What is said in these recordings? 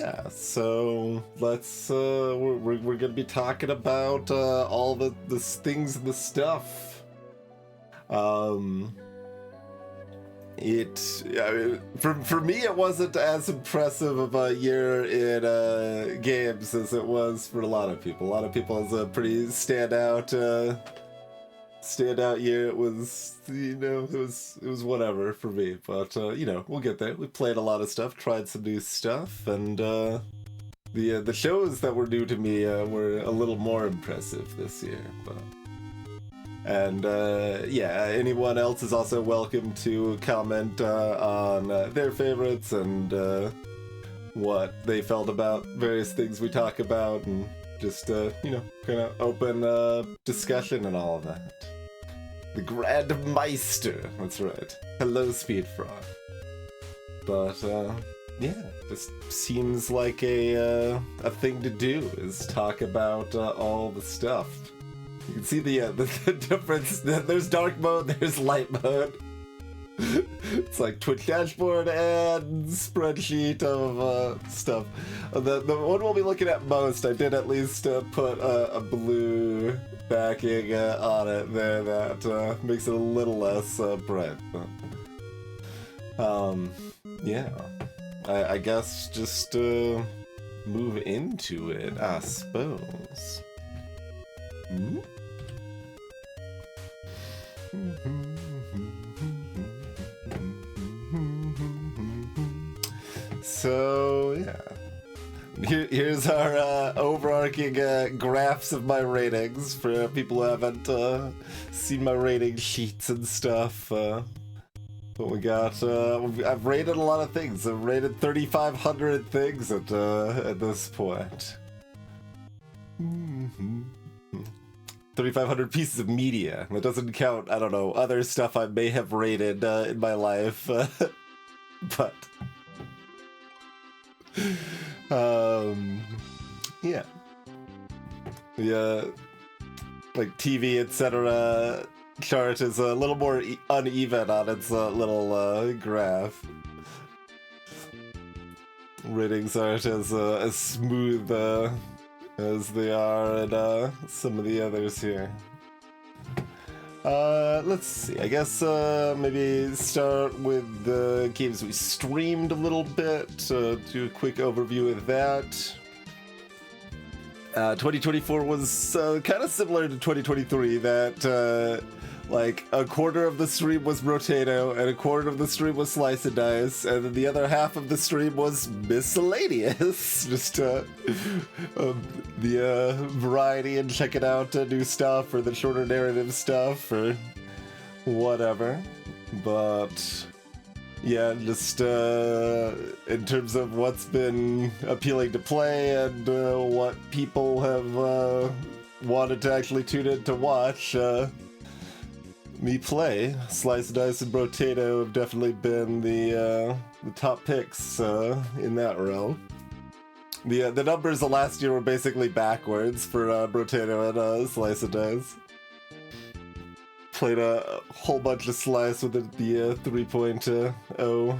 yeah, so let's we're gonna be talking about all the things and the stuff. I mean, for me, it wasn't as impressive of a year in games as it was for a lot of people. A lot of people has a pretty standout year. It was, it was whatever for me, but we'll get there. We played a lot of stuff, tried some new stuff, and the shows that were new to me were a little more impressive this year. And anyone else is also welcome to comment on their favorites and what they felt about various things we talk about, and just kind of open discussion and all of that. The Grand Meister, that's right. Hello, Speedfrog. But just seems like a thing to do, is talk about all the stuff. You can see the difference. There's dark mode, there's light mode. It's like Twitch dashboard and spreadsheet of stuff. The one we'll be looking at most, I did at least put a blue backing on it there that makes it a little less bright. But, I guess just move into it, I suppose. Hmm? So here's our overarching graphs of my ratings for people who haven't seen my rating sheets and stuff. But we got I've rated a lot of things. I've rated 3,500 things at this point. 3,500 pieces of media. That doesn't count, I don't know, other stuff I may have rated in my life. But yeah. The like TV, etc. chart is a little more uneven on its little graph. Ratings aren't as smooth as they are in some of the others here. Let's see. I guess maybe start with the games we streamed a little bit. Do a quick overview of that. 2024 was kind of similar to 2023. That like a quarter of the stream was Brotato, and a quarter of the stream was Slice and Dice, and then the other half of the stream was miscellaneous. Just the variety and checking out new stuff, or the shorter narrative stuff, or whatever. But yeah, just in terms of what's been appealing to play and what people have wanted to actually tune in to watch, me play, Slice and Dice and Brotato have definitely been the top picks in that realm. The numbers of last year were basically backwards for Brotato and Slice and Dice. Played a whole bunch of Slice with the 3.0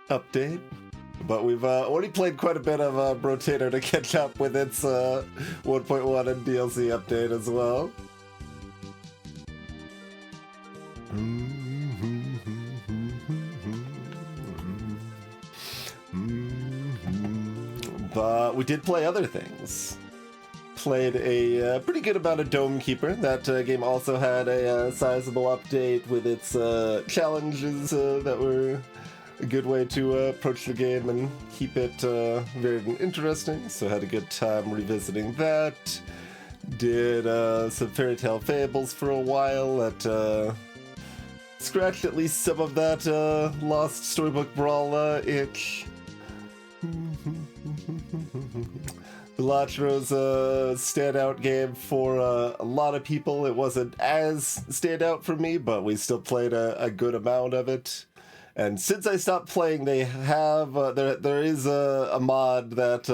update, but we've already played quite a bit of Brotato to catch up with its 1.1 and DLC update as well. But we did play other things. Played a pretty good amount of Dome Keeper. That game also had a sizable update with its challenges that were a good way to approach the game and keep it very interesting. So had a good time revisiting that. Did some Fairy Tale Fables for a while. That scratched at least some of that Lost Storybook Brawl itch. Villagero's a standout game for a lot of people. It wasn't as standout for me, but we still played a good amount of it. And since I stopped playing, they have there is a mod that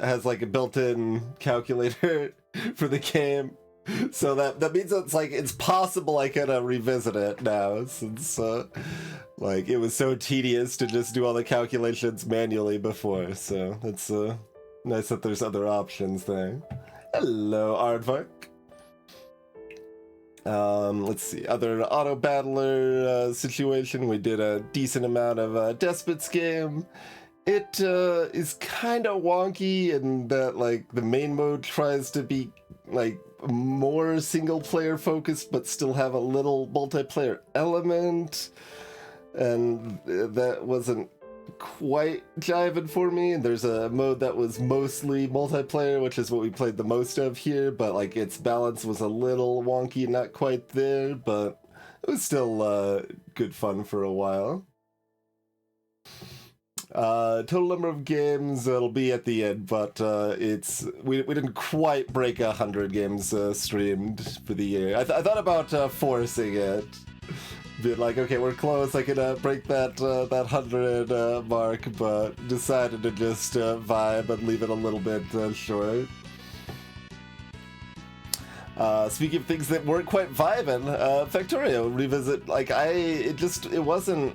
has like a built-in calculator for the game, So that means it's like it's possible I can revisit it now, since like it was so tedious to just do all the calculations manually before. So it's nice that there's other options there. Hello, Aardvark. Let's see, other auto battler situation. We did a decent amount of Despots game. It is kind of wonky in that like the main mode tries to be like more single player focused but still have a little multiplayer element, and that wasn't quite jiving for me. And there's a mode that was mostly multiplayer, which is what we played the most of here, but like its balance was a little wonky, not quite there, but it was still good fun for a while. Total number of games, it'll be at the end, but we didn't quite break 100 games streamed for the year. I thought about forcing it, being like, okay, we're close, I can break that 100 mark, but decided to just vibe and leave it a little bit short. Speaking of things that weren't quite vibing, Factorio Revisit, like it wasn't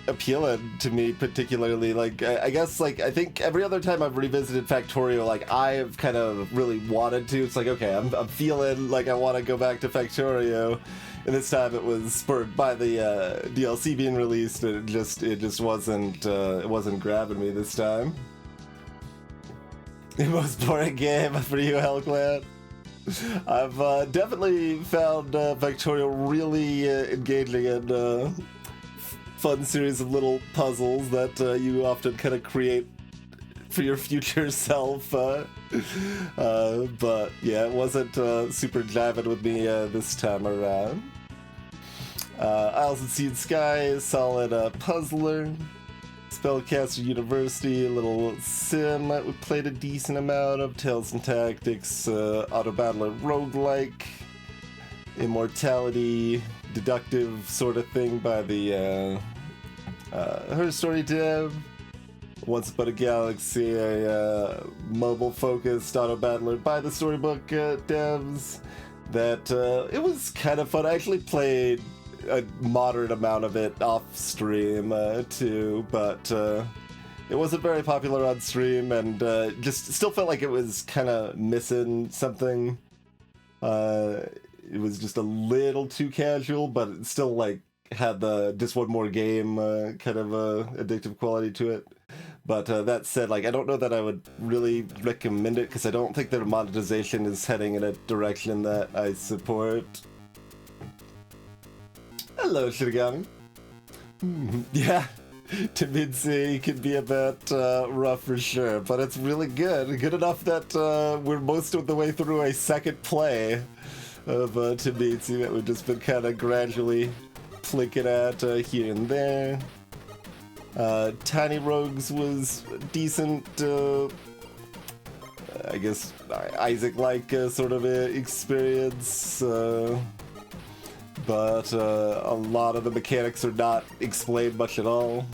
appealing to me particularly. Like I guess like I think every other time I've revisited Factorio, like I've kind of really wanted to. It's like, okay, I'm feeling like I want to go back to Factorio, and this time it was spurred by the DLC being released. It just wasn't it wasn't grabbing me this time. The most boring game for you, Hellclan. I've definitely found Factorio really engaging and fun series of little puzzles that you often kind of create for your future self. But yeah, it wasn't super jiving with me this time around. Isles and Sea and Sky, solid puzzler. Spellcaster University, a little sim we played a decent amount of. Tales and Tactics, Auto Battler Roguelike, Immortality, deductive sort of thing by the Her Story dev. Once Upon a Galaxy, a mobile-focused auto battler by the Storybook devs. That it was kind of fun. I actually played a moderate amount of it off stream too, but it wasn't very popular on stream, and just still felt like it was kind of missing something. It was just a little too casual, but it still like had the just one more game kind of addictive quality to it. But that said, like I don't know that I would really recommend it, because I don't think their monetization is heading in a direction that I support. Hello, Shinigami. Yeah, Temitsu can be a bit rough for sure, but it's really good. Good enough that we're most of the way through a second play of Temitsu that we've just been kind of gradually flicking at here and there. Tiny Rogues was decent, I guess Isaac-like sort of experience. But a lot of the mechanics are not explained much at all.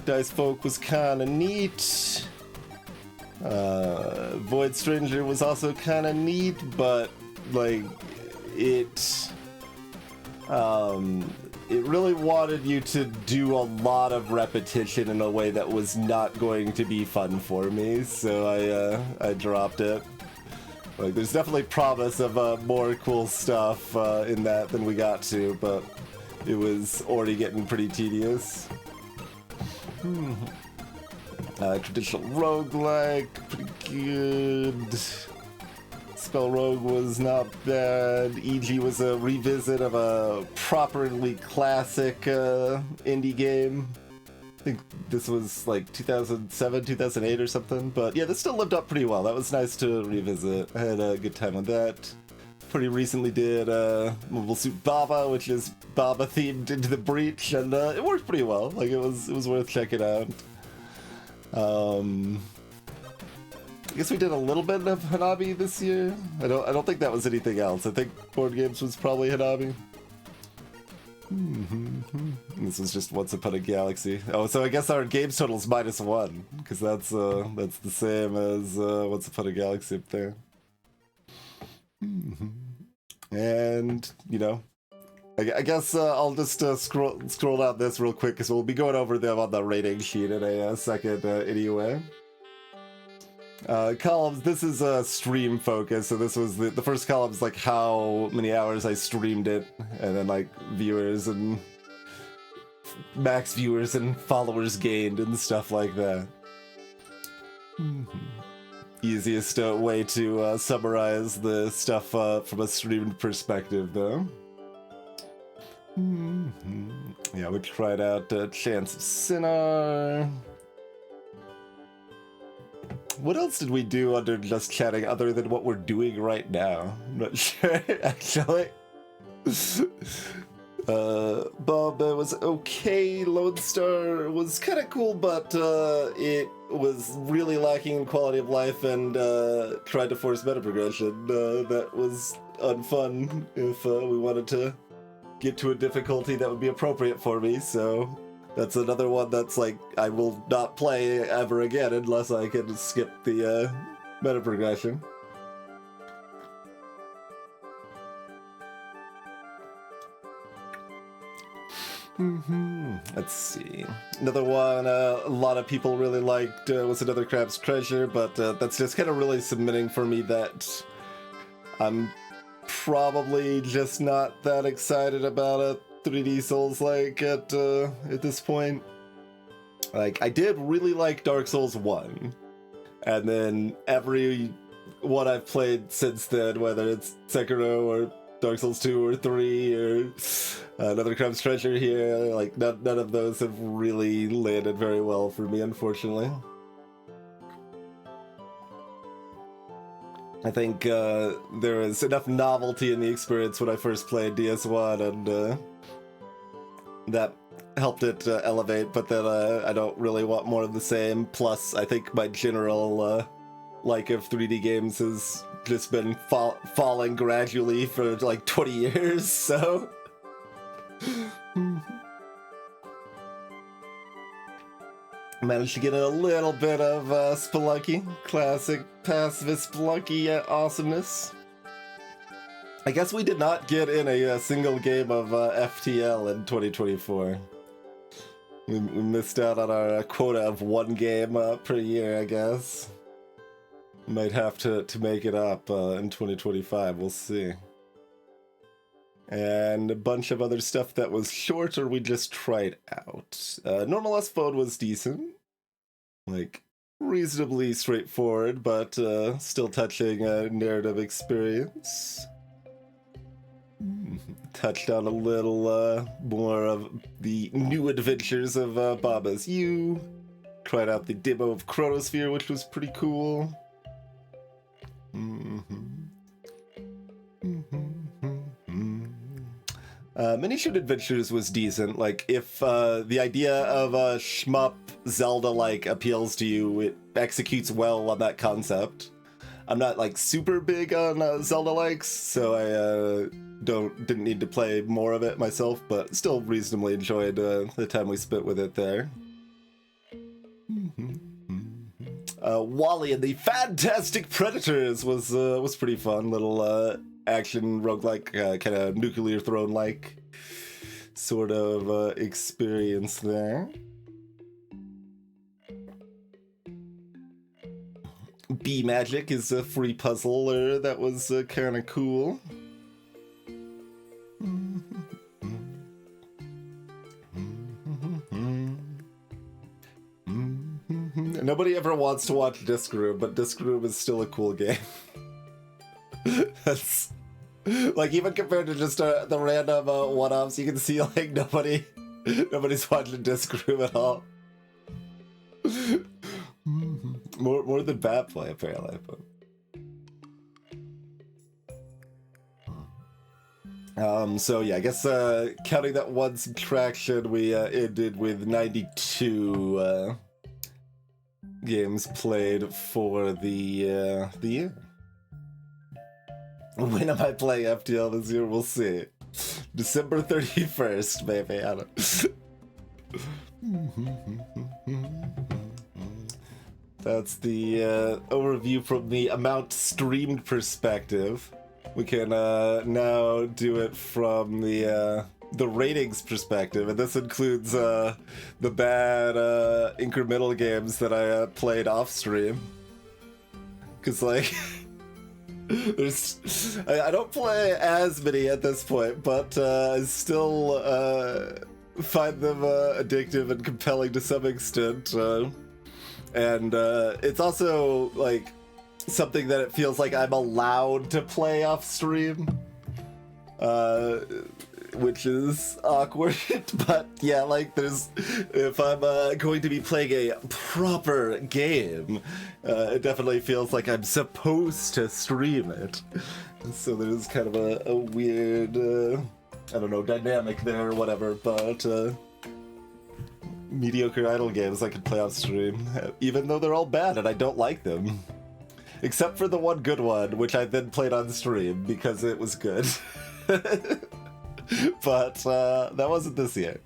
Dice Folk was kind of neat. Void Stranger was also kind of neat, but like it really wanted you to do a lot of repetition in a way that was not going to be fun for me, so I dropped it. Like, there's definitely promise of more cool stuff in that than we got to, but it was already getting pretty tedious. Traditional roguelike, pretty good. Spell Rogue was not bad. EG was a revisit of a properly classic indie game. I think this was like 2007, 2008 or something, but yeah, this still lived up pretty well. That was nice to revisit. I had a good time with that. Pretty recently did Mobile Suit Baba, which is Baba themed Into the Breach, and it worked pretty well. Like it was worth checking out. I guess we did a little bit of Hanabi this year. I don't think that was anything else. I think board games was probably Hanabi. This was just Once Upon a Galaxy. Oh, so I guess our games total is -1, because that's the same as Once Upon a Galaxy up there. And, you know, I guess I'll just scroll down this real quick because we'll be going over them on the rating sheet in a second anyway. Columns, this is stream focus, so this was the first column's like how many hours I streamed it, and then like viewers and max viewers and followers gained and stuff like that. Easiest way to summarize the stuff from a streamed perspective, though. Yeah, we tried out Chance of Sinner. What else did we do under just chatting other than what we're doing right now? I'm not sure, actually. Bob was okay. Lone Star was kind of cool, but it was really lacking in quality of life and tried to force meta progression. That was unfun if we wanted to get to a difficulty that would be appropriate for me, so that's another one that's like, I will not play ever again unless I can skip the meta progression. Let's see. Another one a lot of people really liked was Another Crab's Treasure, but that's just kind of really submitting for me that I'm probably just not that excited about a 3D Souls-like at this point. Like, I did really like Dark Souls 1, and then every one I've played since then, whether it's Sekiro or Dark Souls 2 or 3 or Another Crab's Treasure here, like none of those have really landed very well for me, unfortunately. I think there was enough novelty in the experience when I first played DS1, and that helped it elevate, but then I don't really want more of the same. Plus, I think my general like of 3D games has just been falling gradually for like 20 years, so... Managed to get a little bit of Spelunky, classic pacifist Spelunky awesomeness. I guess we did not get in a single game of FTL in 2024. We missed out on our quota of one game per year, I guess. Might have to make it up in 2025, we'll see. And a bunch of other stuff that was short or we just tried out. Normal S-Phone was decent. Like, reasonably straightforward, but still touching a narrative experience. Touched on a little more of the new adventures of Bob As You. Tried out the demo of Chronosphere, which was pretty cool. Miniature Adventures was decent. Like, if the idea of a shmup Zelda-like appeals to you, it executes well on that concept. I'm not, like, super big on Zelda-likes, so I didn't need to play more of it myself, but still reasonably enjoyed the time we spent with it there. Wally and the Fantastic Predators was pretty fun. Little action roguelike, kind of Nuclear Throne-like sort of experience there. Bee Magic is a free puzzler that was kind of cool. Nobody ever wants to watch Disc Room, but Disc Room is still a cool game. That's like, even compared to just the random one-offs, you can see like nobody's watching Disc Room at all. More than Bat Play, apparently. But... so yeah, I guess counting that one subtraction, we ended with 92 games played for the year. When am I playing FTL this year? We'll see. December 31st, maybe. I don't. That's the overview from the amount streamed perspective. we can now do it from the ratings perspective, and this includes the bad incremental games that I played off stream. Because, like, I don't play as many at this point, but I still find them addictive and compelling to some extent. And it's also, like, something that it feels like I'm allowed to play off stream. Which is awkward, but yeah, like, if I'm going to be playing a proper game, it definitely feels like I'm supposed to stream it. So there's kind of a weird, I don't know, dynamic there or whatever, but mediocre idle games I can play off stream, even though they're all bad and I don't like them. Except for the one good one, which I then played on stream because it was good. But that wasn't this year.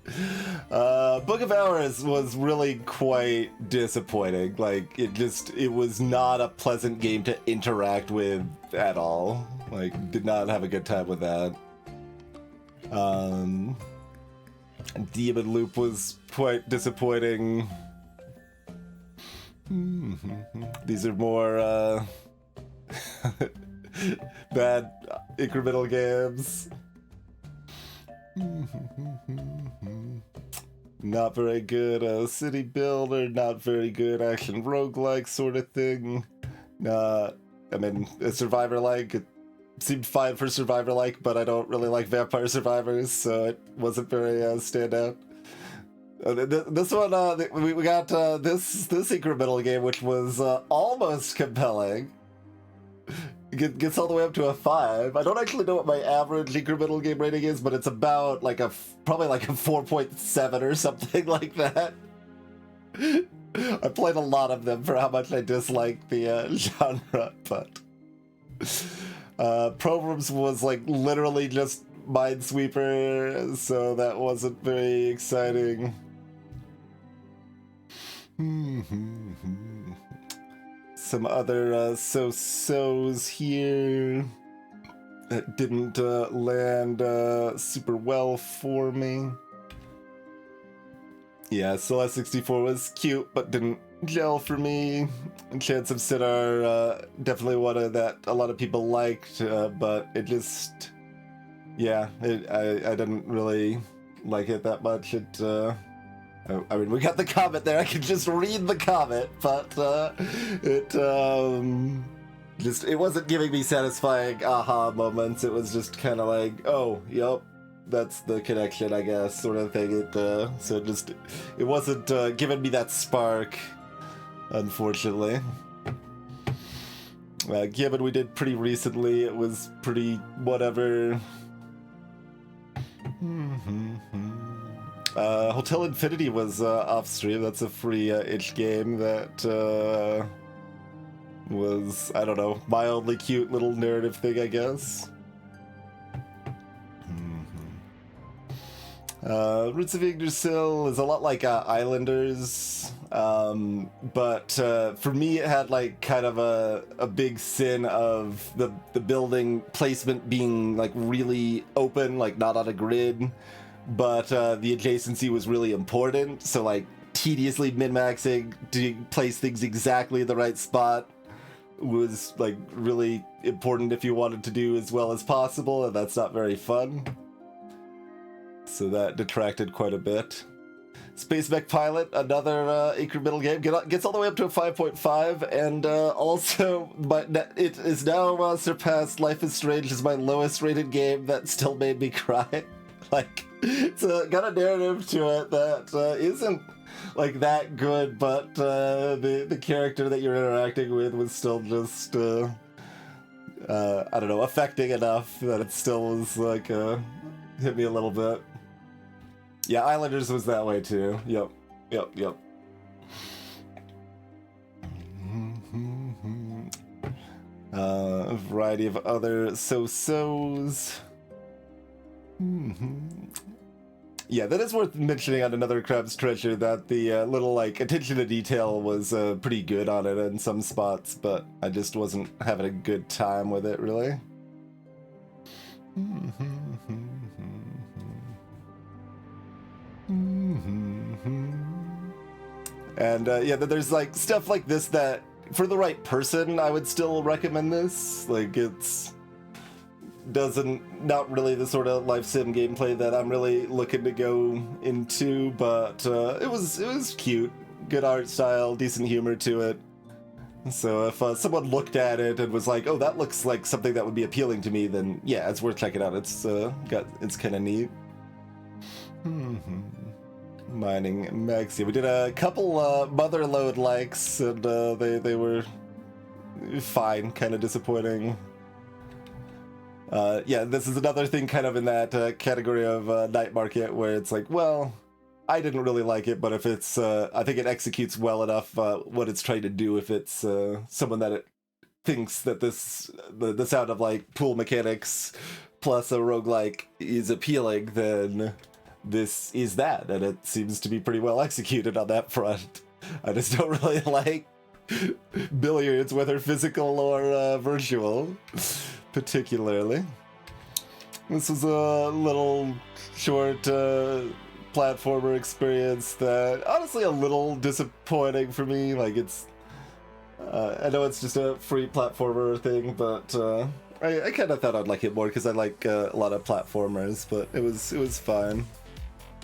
Book of Hours was really quite disappointing. Like, it was not a pleasant game to interact with at all. Like, did not have a good time with that. Demon Loop was quite disappointing. These are more bad incremental games. Not very good city builder, not very good action roguelike sort of thing. I mean, a survivor-like, it seemed fine for survivor-like, but I don't really like Vampire Survivors, so it wasn't very standout. This one, we got this incremental game, which was almost compelling. Gets all the way up to a 5. I don't actually know what my average incremental game rating is, but it's about like probably like a 4.7 or something like that. I played a lot of them for how much I dislike the genre, but Proverbs was like literally just Minesweeper, so that wasn't very exciting. Some other so-sos here that didn't land super well for me. Yeah, Celeste 64 was cute, but didn't gel for me. Chants of Sidar, definitely one that a lot of people liked, but it just, yeah, I didn't really like it that much. I mean, we got the comment there. I can just read the comment, but it wasn't giving me satisfying aha moments. It was just kind of like, oh, yep, that's the connection, I guess, sort of thing. It wasn't giving me that spark, unfortunately. Given we did pretty recently, it was pretty whatever. Hotel Infinity was off stream. That's a free itch game that was, I don't know, mildly cute little narrative thing, I guess. Roots of Yggdrasil is a lot like Islanders, but for me it had like kind of a big sin of the building placement being like really open, like not on a grid. But the adjacency was really important, so like tediously min-maxing to place things exactly in the right spot was like really important if you wanted to do as well as possible, and that's not very fun. So that detracted quite a bit. Space Mech Pilot, another incremental game, gets all the way up to a 5.5, and also it is now surpassed Life is Strange as my lowest rated game that still made me cry. Like, it's got a narrative to it that isn't like that good, but the character that you're interacting with was still just I don't know, affecting enough that it still was like hit me a little bit. Yeah, Islanders was that way too. Yep. A variety of other so-sos. Yeah, that is worth mentioning on another Crab's Treasure that the little like attention to detail was pretty good on it in some spots, but I just wasn't having a good time with it really. And yeah, there's like stuff like this that for the right person I would still recommend this. Like it's not really the sort of life sim gameplay that I'm really looking to go into, but it was cute, good art style, decent humor to it. So if someone looked at it and was like, "Oh, that looks like something that would be appealing to me," then yeah, it's worth checking out. It's kind of neat. Mining Maxi. We did a couple Motherload likes, and they were fine, kind of disappointing. Yeah, this is another thing kind of in that category of Night Market where it's like, well, I didn't really like it, but if it's, I think it executes well enough what it's trying to do. If it's someone that it thinks that the sound of like pool mechanics plus a roguelike is appealing, then this is that, and it seems to be pretty well executed on that front. I just don't really like billiards, whether physical or virtual, particularly. This was a little short platformer experience that honestly a little disappointing for me. Like it's I know it's just a free platformer thing, but I kind of thought I'd like it more because I like a lot of platformers, but it was fine.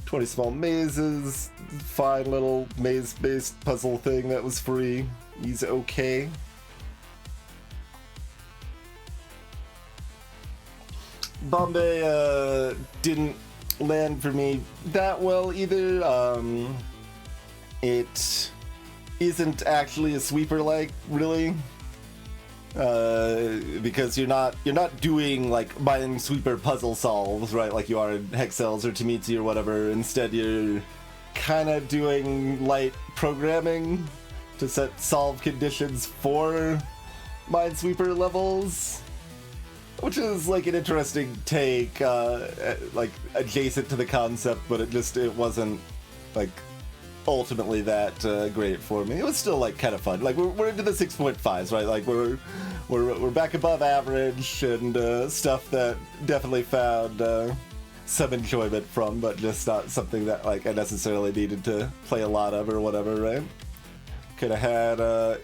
20 small mazes, fine little maze-based puzzle thing that was free. He's okay. Bombay didn't land for me that well either. It isn't actually a sweeper like, really. Because you're not doing like Minesweeper puzzle solves, right, like you are in Hexels or Tamitsu or whatever. Instead you're kind of doing light programming to set solve conditions for Minesweeper levels, which is like an interesting take, like adjacent to the concept, but it wasn't like ultimately that great for me. It was still like kind of fun. Like we're into the 6.5s, right? Like we're back above average and stuff that definitely found some enjoyment from, but just not something that like I necessarily needed to play a lot of or whatever, right? Could have had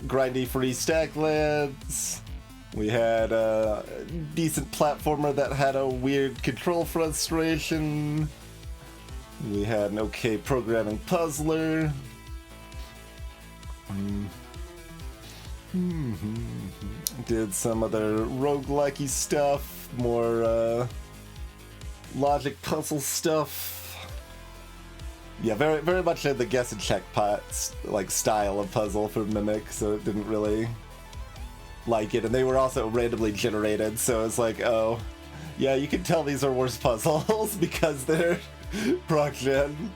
grindy free stack lands. We had a decent platformer that had a weird control frustration. We had an okay programming puzzler. Did some other roguelike-y stuff, more logic puzzle stuff. Yeah, very very much in the guess and check like style of puzzle for Mimic, so it didn't really like it. And they were also randomly generated, so it's like, oh, yeah, you can tell these are worse puzzles because they're proc gen.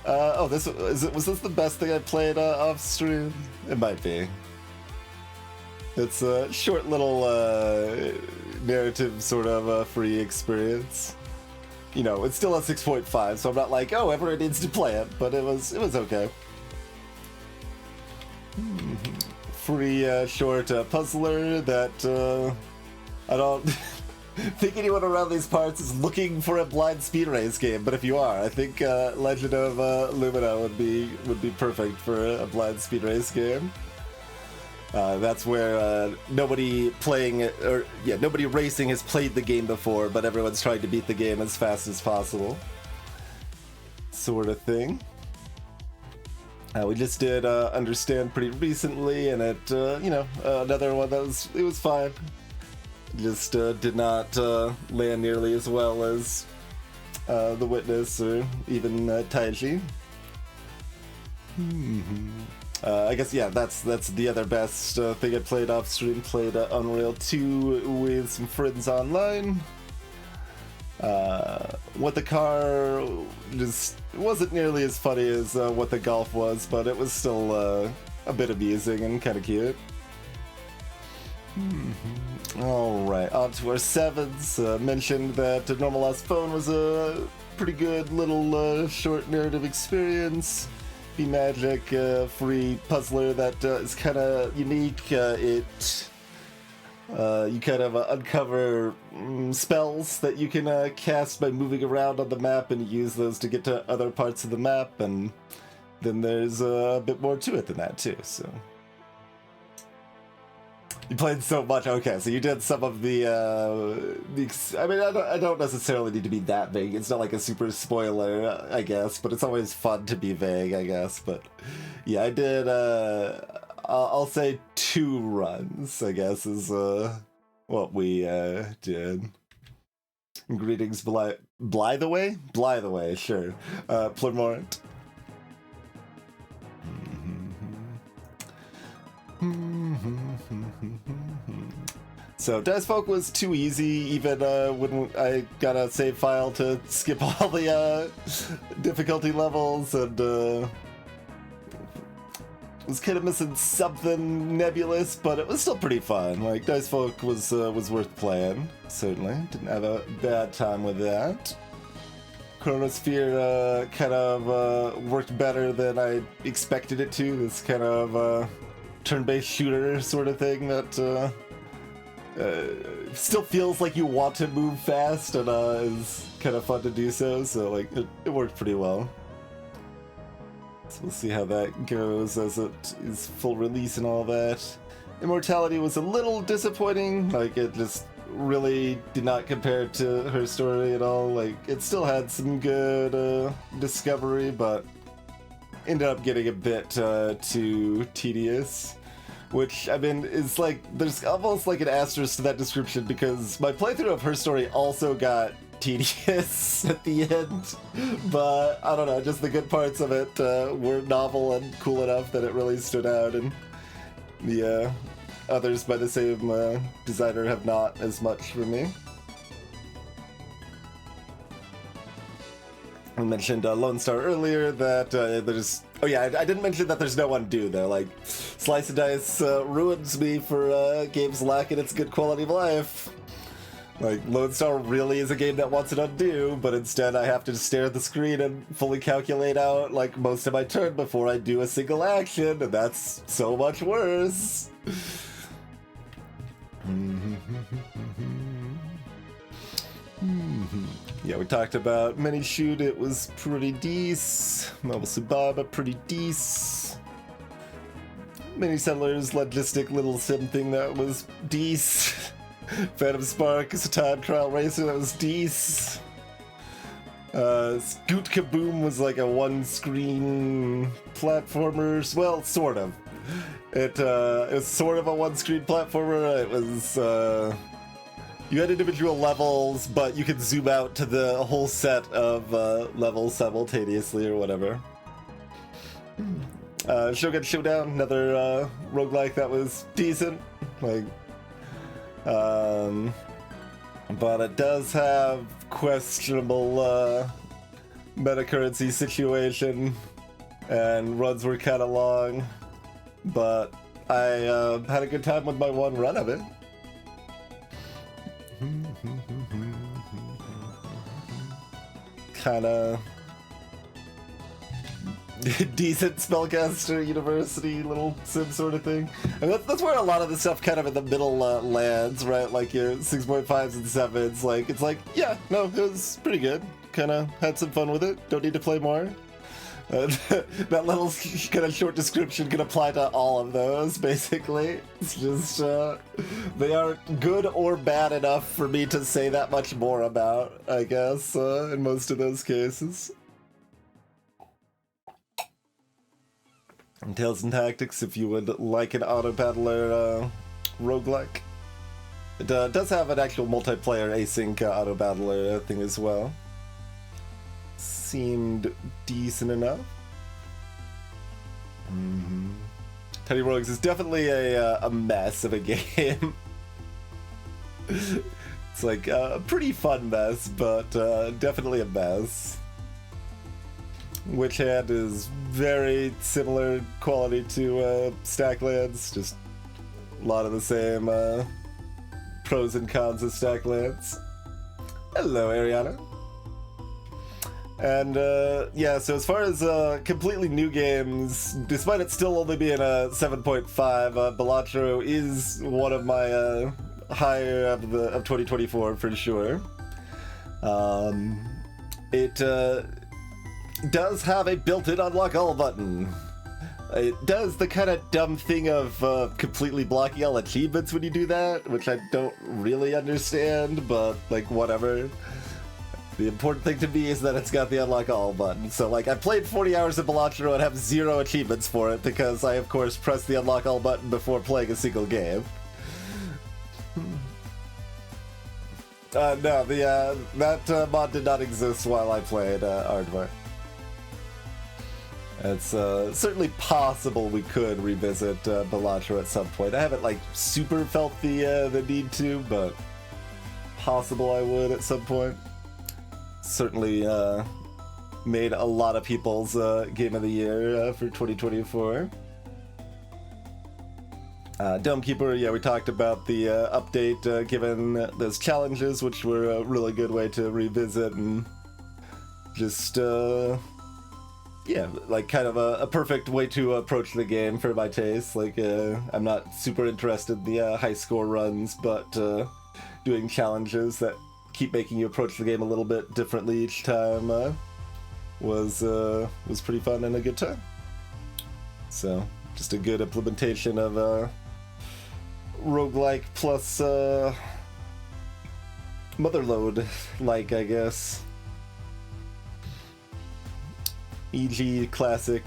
Oh, was this the best thing I played off stream? It might be. It's a short little narrative sort of free experience. You know, it's still a 6.5, so I'm not like, oh, everyone needs to play it, but it was okay. Free short puzzler that I don't think anyone around these parts is looking for a blind speed race game, but if you are, I think Legend of Lumina would be perfect for a blind speed race game. That's where nobody racing has played the game before, but everyone's trying to beat the game as fast as possible, sort of thing. We just did Understand pretty recently, and it, another one that was fine. Just did not land nearly as well as The Witness or even Taiji. I guess, yeah, that's the other best thing I played off stream. Played Unreal 2 with some friends online. What the Car just wasn't nearly as funny as What the Golf was, but it was still a bit amusing and kind of cute. Alright, on to our sevens. Mentioned that Normal Lost Phone was a pretty good little short narrative experience. be magic free puzzler that is kind of unique. You kind of uncover spells that you can cast by moving around on the map, and use those to get to other parts of the map, and then there's a bit more to it than that too, so. You played so much. Okay, so you did some of the I mean, I don't necessarily need to be that vague. It's not like a super spoiler, I guess, but it's always fun to be vague, I guess. But yeah, I did, I'll say 2 runs, I guess, is what we did. Greetings, Blytheway? Blytheway, sure. Plermont. So Dice Folk was too easy, even when I got a save file to skip all the difficulty levels, and was kind of missing something nebulous, but it was still pretty fun. Like, Dice Folk was worth playing, certainly. Didn't have a bad time with that. Chronosphere kind of worked better than I expected it to. This kind of turn-based shooter sort of thing that still feels like you want to move fast, and is kind of fun to do so, like, it worked pretty well. So we'll see how that goes as it is full release and all that. Immortality was a little disappointing, like, it just really did not compare to her story at all. Like, it still had some good discovery, but ended up getting a bit too tedious. Which, I mean, is like, there's almost like an asterisk to that description, because my playthrough of her story also got tedious at the end, but I don't know, just the good parts of it were novel and cool enough that it really stood out, and the others by the same designer have not as much for me. I mentioned Lone Star earlier, that there's... Oh yeah, I didn't mention that there's no undo though. Like, Slice and Dice ruins me for games lacking its good quality of life. Like, Lone Star really is a game that wants an undo, but instead I have to stare at the screen and fully calculate out, like, most of my turn before I do a single action, and that's so much worse. Yeah, we talked about Mini Shoot, it was pretty decent. Mobile Subaba, pretty decent. Mini Settlers, logistic little sim thing that was decent. Phantom Spark is a time trial racer that was decent. Scoot Kaboom was like a one-screen platformer. Well, sort of. It was sort of a one-screen platformer. It was... You had individual levels, but you could zoom out to the whole set of levels simultaneously or whatever. Shogun Showdown, another roguelike that was decent. Like, but it does have questionable meta currency situation, and runs were kind of long. But I had a good time with my one run of it. Kinda decent spellcaster university little sim sort of thing. And that's where a lot of the stuff kind of in the middle lands, right? Like your 6.5s and 7s. Like, it's like, yeah, no, it was pretty good. Kinda had some fun with it. Don't need to play more. That little kind of short description can apply to all of those, basically. It's just, they aren't good or bad enough for me to say that much more about, I guess, in most of those cases. And Tales and Tactics, if you would like an auto-battler roguelike. It does have an actual multiplayer async auto-battler thing as well. Seemed decent enough. Teddy Rogues is definitely a mess of a game. It's like a pretty fun mess, but definitely a mess. Witch Hand is very similar quality to Stacklands, just a lot of the same pros and cons of Stacklands. Hello, Ariana. And yeah, so as far as completely new games, despite it still only being a 7.5, Balatro is one of my higher of 2024 for sure. It does have a built-in unlock all button. It does the kind of dumb thing of completely blocking all achievements when you do that, which I don't really understand, but like whatever. The important thing to me is that it's got the unlock all button. So like I played 40 hours of Balatro and have 0 achievements for it because I of course pressed the unlock all button before playing a single game. No, that mod did not exist while I played Aardvark. It's certainly possible we could revisit Balatro at some point. I haven't like super felt the need to, but possible I would at some point. Certainly made a lot of people's game of the year for 2024. Domekeeper, yeah, we talked about the update given those challenges, which were a really good way to revisit and just, yeah, like kind of a perfect way to approach the game for my taste. Like, I'm not super interested in the high score runs, but doing challenges that keep making you approach the game a little bit differently each time was pretty fun and a good time. So, just a good implementation of roguelike plus Motherload-like, I guess. E.g. classic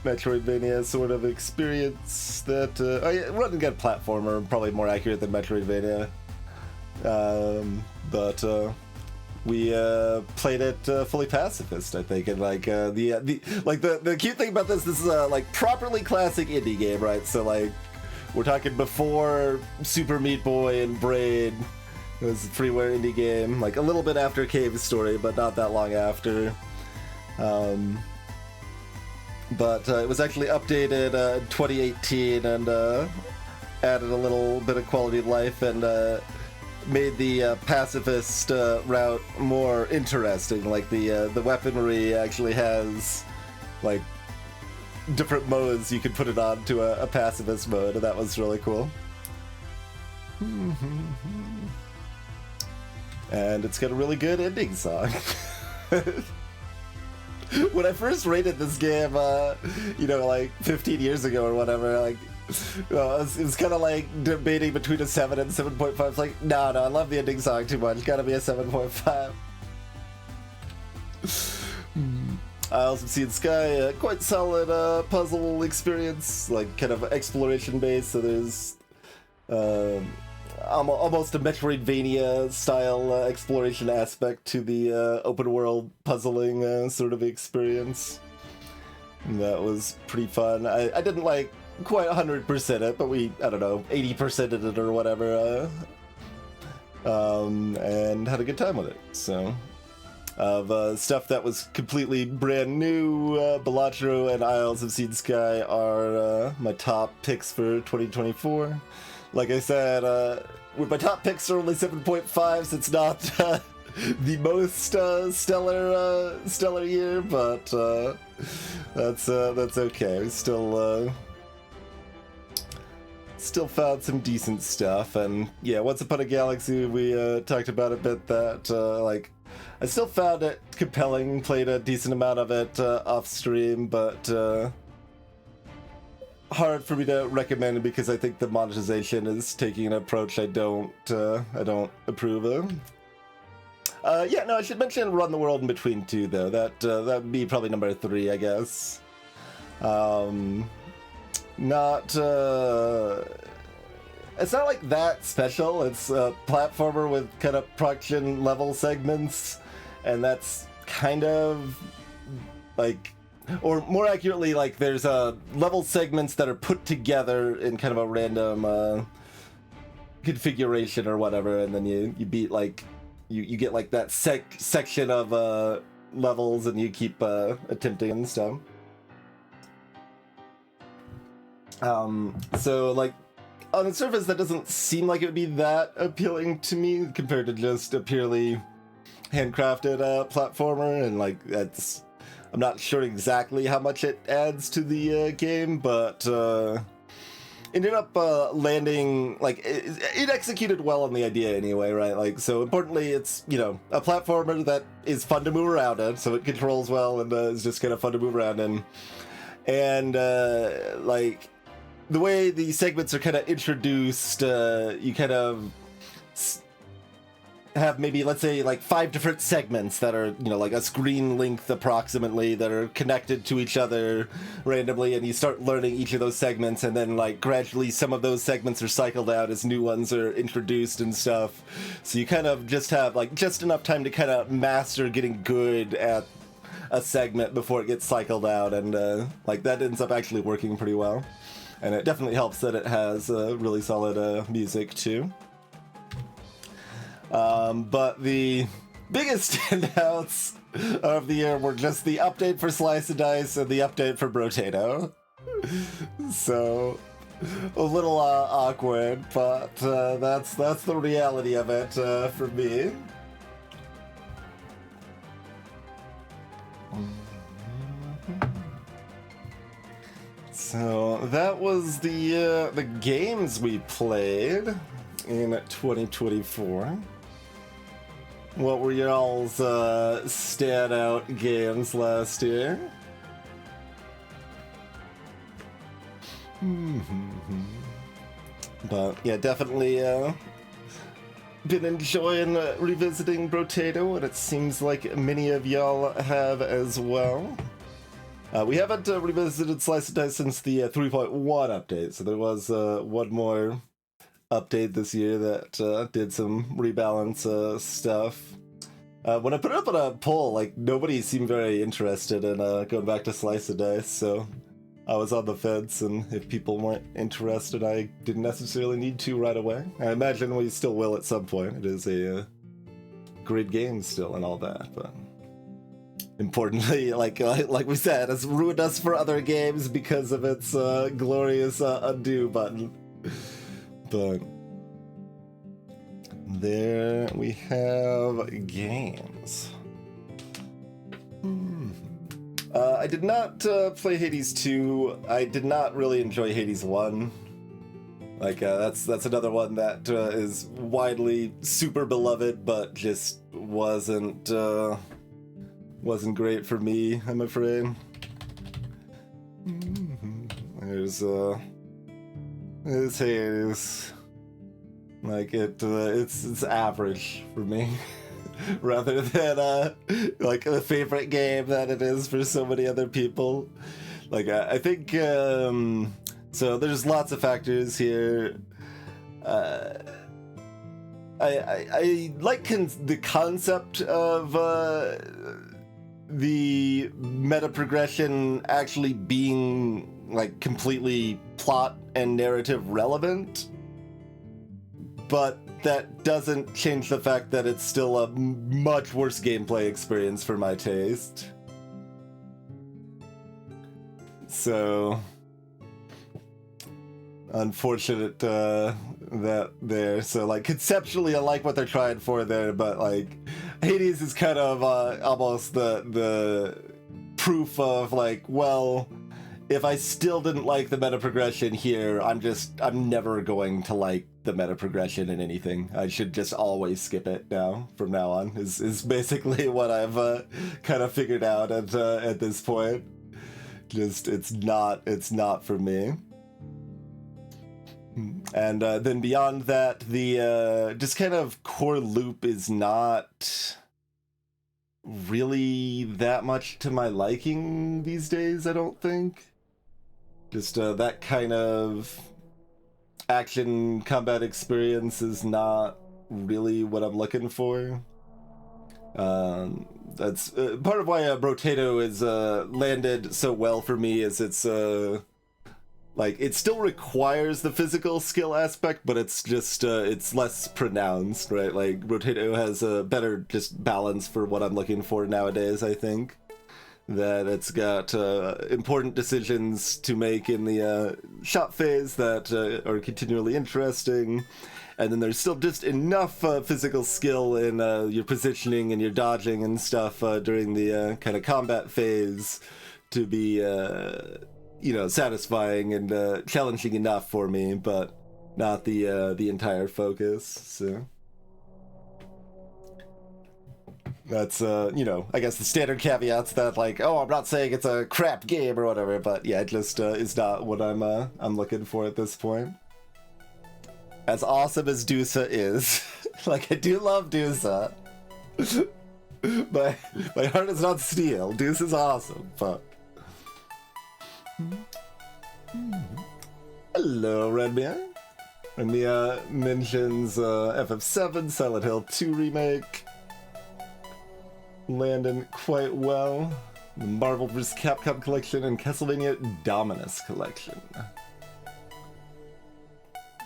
Metroidvania sort of experience that... run and gun platformer, probably more accurate than Metroidvania. But we played it fully pacifist, I think, and like the cute thing about this is like properly classic indie game, right? So like we're talking before Super Meat Boy and Braid. It was a freeware indie game, like a little bit after Cave Story, but not that long after. But it was actually updated in 2018 and added a little bit of quality of life and made the pacifist route more interesting. Like the weaponry actually has like different modes you could put it on to a pacifist mode, and that was really cool. And it's got a really good ending song. When I first rated this game, you know, like 15 years ago or whatever, like, it was kind of like debating between a 7 and 7.5. It's like, no, I love the ending song too much. Gotta be a 7.5. Isles of Sea and Sky, quite solid puzzle experience, like kind of exploration based. So there's almost a Metroidvania style exploration aspect to the open world puzzling sort of experience. And that was pretty fun. I didn't like quite 100% it, but we, I don't know, 80%ed it or whatever, and had a good time with it. So, of stuff that was completely brand new, Balatro and Isles of Sea and Sky are my top picks for 2024. Like I said, with my top picks are only 7.5s, it's not the most stellar year, but that's okay. We still found some decent stuff, and yeah, Once Upon a Galaxy, we talked about a bit that like I still found it compelling, played a decent amount of it off stream, but hard for me to recommend because I think the monetization is taking an approach I don't approve of. Yeah, no, I should mention Run the World in Between too, though. That'd be probably number 3, I guess. Not it's not like that special. It's a platformer with kind of production level segments, and that's kind of like, or more accurately, like there's level segments that are put together in kind of a random configuration or whatever, and then you beat like you get like that section of levels, and you keep attempting and stuff. So like on the surface that doesn't seem like it would be that appealing to me compared to just a purely handcrafted platformer, and like that's, I'm not sure exactly how much it adds to the game, but ended up landing, like, it executed well on the idea anyway, right? Like, so importantly, it's, you know, a platformer that is fun to move around in, so it controls well and is just kind of fun to move around in. And like, the way the segments are kind of introduced, you kind of have maybe, let's say, like 5 different segments that are, you know, like a screen length approximately, that are connected to each other randomly, and you start learning each of those segments, and then like gradually some of those segments are cycled out as new ones are introduced and stuff. So you kind of just have like just enough time to kind of master getting good at a segment before it gets cycled out, and like that ends up actually working pretty well. And it definitely helps that it has really solid music too. But the biggest standouts of the year were just the update for Slice and Dice and the update for Brotato. So a little awkward, but that's the reality of it for me. So that was the games we played in 2024. What were y'all's standout games last year? But yeah, definitely been enjoying revisiting Brotato, and it seems like many of y'all have as well. We haven't revisited Slice and Dice since the 3.1 update, so there was one more update this year that did some rebalance stuff. When I put it up on a poll, like, nobody seemed very interested in going back to Slice and Dice, so I was on the fence, and if people weren't interested, I didn't necessarily need to right away. I imagine we still will at some point. It is a great game still and all that, but importantly, like we said, it's ruined us for other games because of its glorious undo button. But there we have games. I did not play Hades 2. I did not really enjoy Hades 1. Like, that's another one that is widely super beloved, but just wasn't great for me, I'm afraid. There's Hades. Like, it's average for me. Rather than like the favorite game that it is for so many other people. Like, I think so there's lots of factors here. I like the concept of the meta progression actually being like completely plot and narrative relevant, but that doesn't change the fact that it's still a much worse gameplay experience for my taste. So unfortunate that there. So like conceptually I like what they're trying for there, but like Hades is kind of almost the proof of like, well, if I still didn't like the meta progression here, I'm never going to like the meta progression in anything. I should just always skip it now, from now on, is basically what I've kind of figured out at this point. Just, it's not for me. And then beyond that, the just kind of core loop is not really that much to my liking these days, I don't think. Just that kind of action combat experience is not really what I'm looking for. That's part of why Brotato is landed so well for me, is it's like, it still requires the physical skill aspect, but it's just it's less pronounced, right? Like, Brotato has a better just balance for what I'm looking for nowadays, I think. That it's got important decisions to make in the shop phase that are continually interesting, and then there's still just enough physical skill in your positioning and your dodging and stuff during the kind of combat phase to be, satisfying and challenging enough for me, but not the entire focus. So that's I guess the standard caveats that like, oh, I'm not saying it's a crap game or whatever, but yeah, it just is not what I'm looking for at this point. As awesome as Dusa is, like I do love Dusa, but my heart is not steel. Dusa's awesome, but hello, Redmia. Redmia mentions FF7, Silent Hill 2 remake. Landing quite well. The Marvel vs. Capcom collection and Castlevania Dominus collection.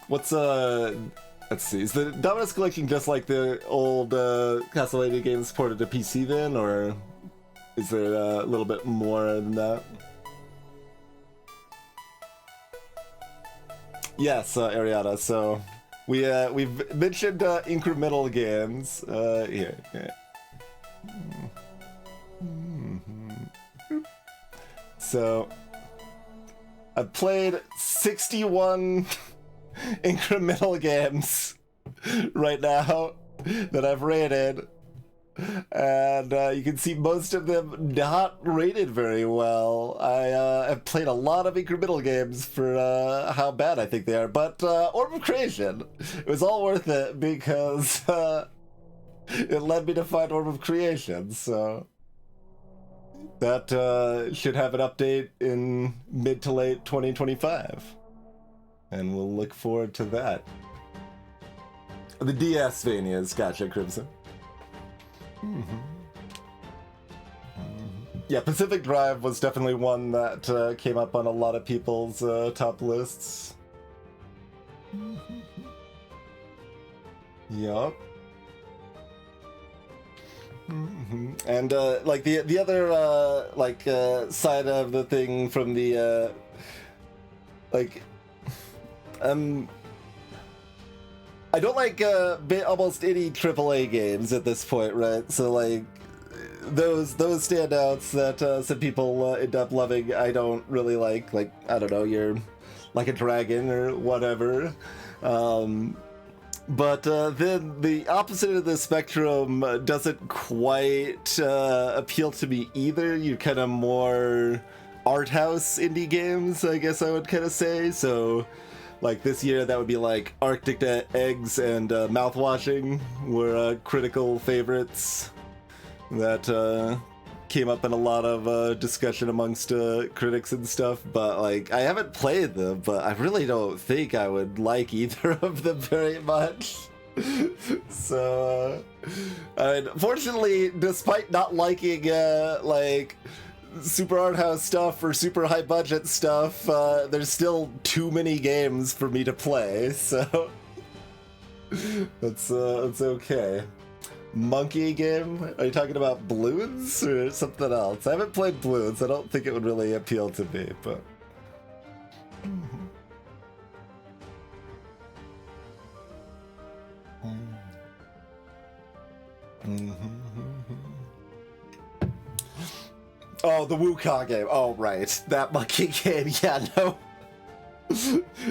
What's let's see, is the Dominus collection just like the old Castlevania games ported to PC then, or is there a little bit more than that? Yes, Ariana, so we've mentioned incremental games here. So I've played 61 incremental games right now that I've rated, and you can see most of them not rated very well. I have played a lot of incremental games for how bad I think they are, but Orb of Creation, it was all worth it because it led me to find Orb of Creation, so that should have an update in mid to late 2025. And we'll look forward to that. The DS Vanias, gotcha, Crimson. Yeah, Pacific Drive was definitely one that came up on a lot of people's top lists. Yup. And like the other side of the thing from the I don't like almost any AAA games at this point, right? So like those standouts that some people end up loving, I don't really like. Like, I don't know, you're like a dragon or whatever. But then the opposite of the spectrum doesn't quite appeal to me either. You're kind of more art house indie games, I guess I would kind of say. So like this year, that would be like Arctic Eggs and Mouthwashing were critical favorites that came up in a lot of discussion amongst critics and stuff. But like, I haven't played them, but I really don't think I would like either of them very much. So, unfortunately, despite not liking like super art house stuff or super high budget stuff, there's still too many games for me to play, so that's okay. Monkey game? Are you talking about Bloons or something else? I haven't played Bloons. I don't think it would really appeal to me, but oh, the Wukong game. Oh, right. That monkey game. Yeah, no.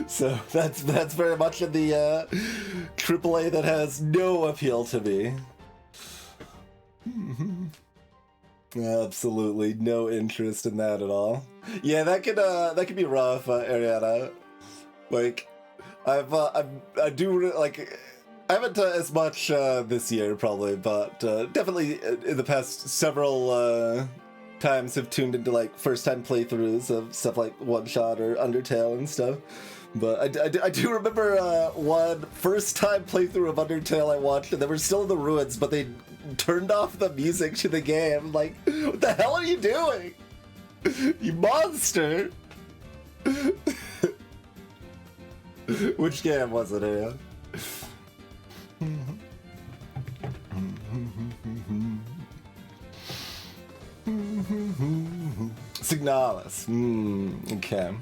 So that's very much in the AAA that has no appeal to me. Absolutely no interest in that at all. Yeah, that could be rough, Ariana. Like, I haven't as much this year probably, but definitely in the past several times have tuned into like first time playthroughs of stuff like One Shot or Undertale and stuff. But I do remember one first time playthrough of Undertale I watched, and they were still in the ruins, but they turned off the music to the game. Like, what the hell are you doing? You monster! Which game was it, Aaron? Signalis. Okay.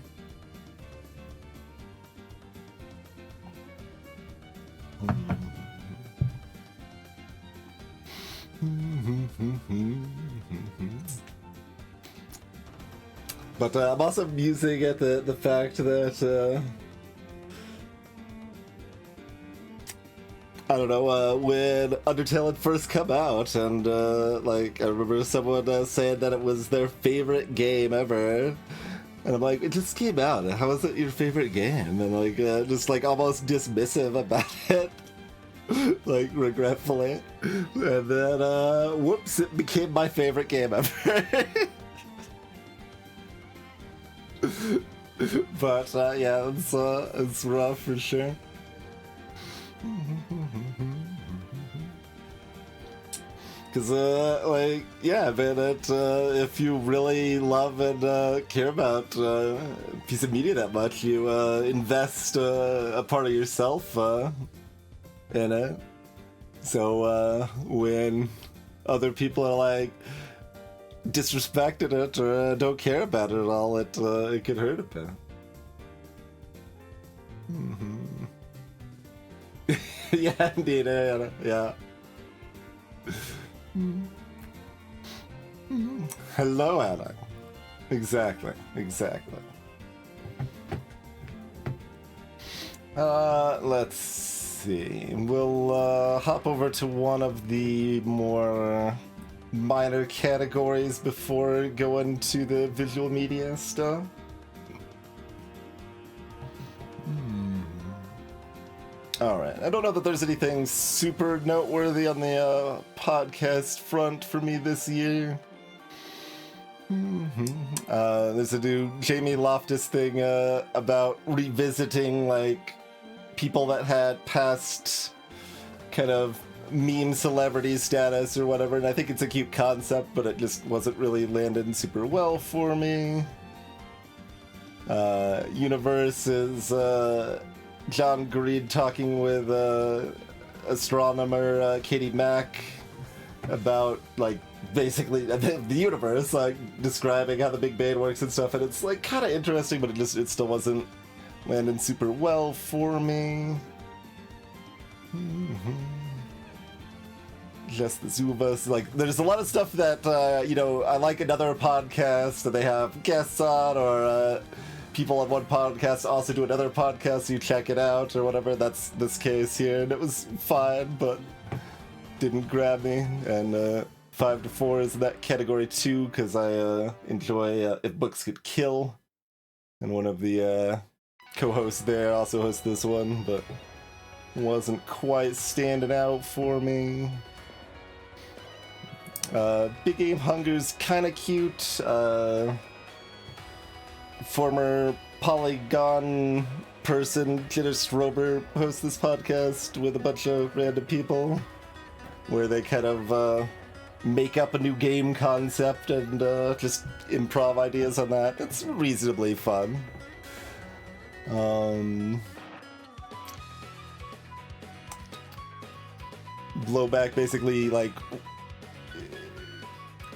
But I'm also musing at the fact that I don't know, when Undertale had first come out, and like I remember someone saying that it was their favorite game ever, and I'm like, it just came out. How is it your favorite game? And like just like almost dismissive about it, like regretfully, and then whoops, it became my favorite game ever. But yeah, it's rough for sure. Because, like, yeah, man, if you really love and care about a piece of media that much, you invest a part of yourself in it. So when other people are like disrespecting it or don't care about it at all, it could hurt a bit. Yeah, indeed, yeah. Hello, Anna. Exactly. Let's see. We'll hop over to one of the more minor categories before going to the visual media stuff. Alright, I don't know that there's anything super noteworthy on the podcast front for me this year. There's a new Jamie Loftus thing about revisiting like people that had past kind of meme celebrity status or whatever, and I think it's a cute concept, but it just wasn't really landing super well for me. Universe is John Greed talking with astronomer Katie Mack about like basically the universe, like describing how the Big Bang works and stuff, and it's like kind of interesting, but it still wasn't landing super well for me. Just the Zubas, like there's a lot of stuff that you know, I like another podcast that they have guests on, or people on one podcast also do another podcast, so you check it out or whatever. That's this case here, and it was fine, but didn't grab me. And 5 to 4 is in that category too, because I enjoy If Books Could Kill, and one of the co-hosts there also hosts this one, but wasn't quite standing out for me. Big Game Hunger's kind of cute. Former Polygon person, Jitter Strober, hosts this podcast with a bunch of random people, where they kind of make up a new game concept and just improv ideas on that. It's reasonably fun. Blowback basically like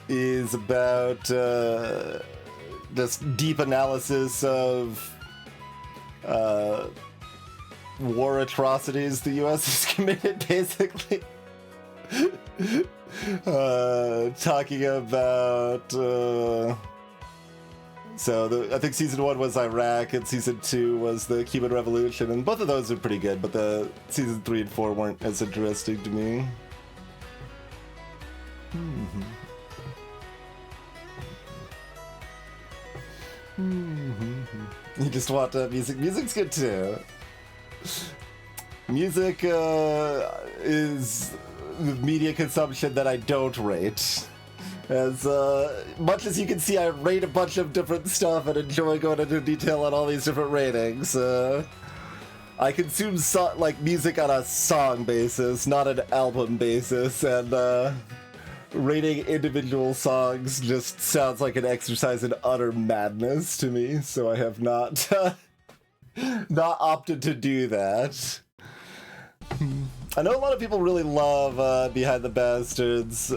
is about just deep analysis of war atrocities the US has committed, basically. Talking about I think season 1 was Iraq and season 2 was the Cuban Revolution, and both of those are pretty good, but the season 3 and 4 weren't as interesting to me. You just want music. Music's good too. Music is the media consumption that I don't rate. As much as you can see, I rate a bunch of different stuff and enjoy going into detail on all these different ratings. I consume like music on a song basis, not an album basis, and rating individual songs just sounds like an exercise in utter madness to me, so I have not not opted to do that. I know a lot of people really love Behind the Bastards.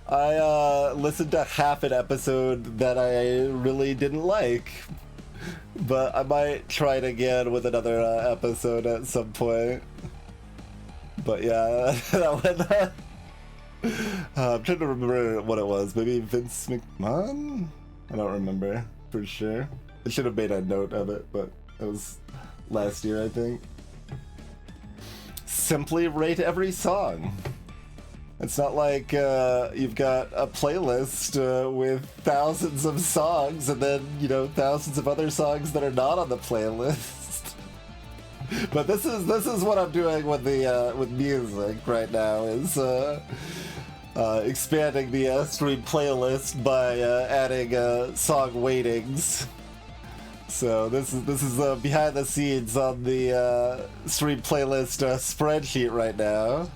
I listened to half an episode that I really didn't like, but I might try it again with another episode at some point. But yeah, that one... I'm trying to remember what it was. Maybe Vince McMahon? I don't remember for sure. I should have made a note of it, but it was last year, I think. Simply rate every song. It's not like you've got a playlist with thousands of songs and then, you know, thousands of other songs that are not on the playlist. But this is what I'm doing with the with music right now, is expanding the stream playlist by adding song weightings. So this is behind the scenes on the stream playlist spreadsheet right now.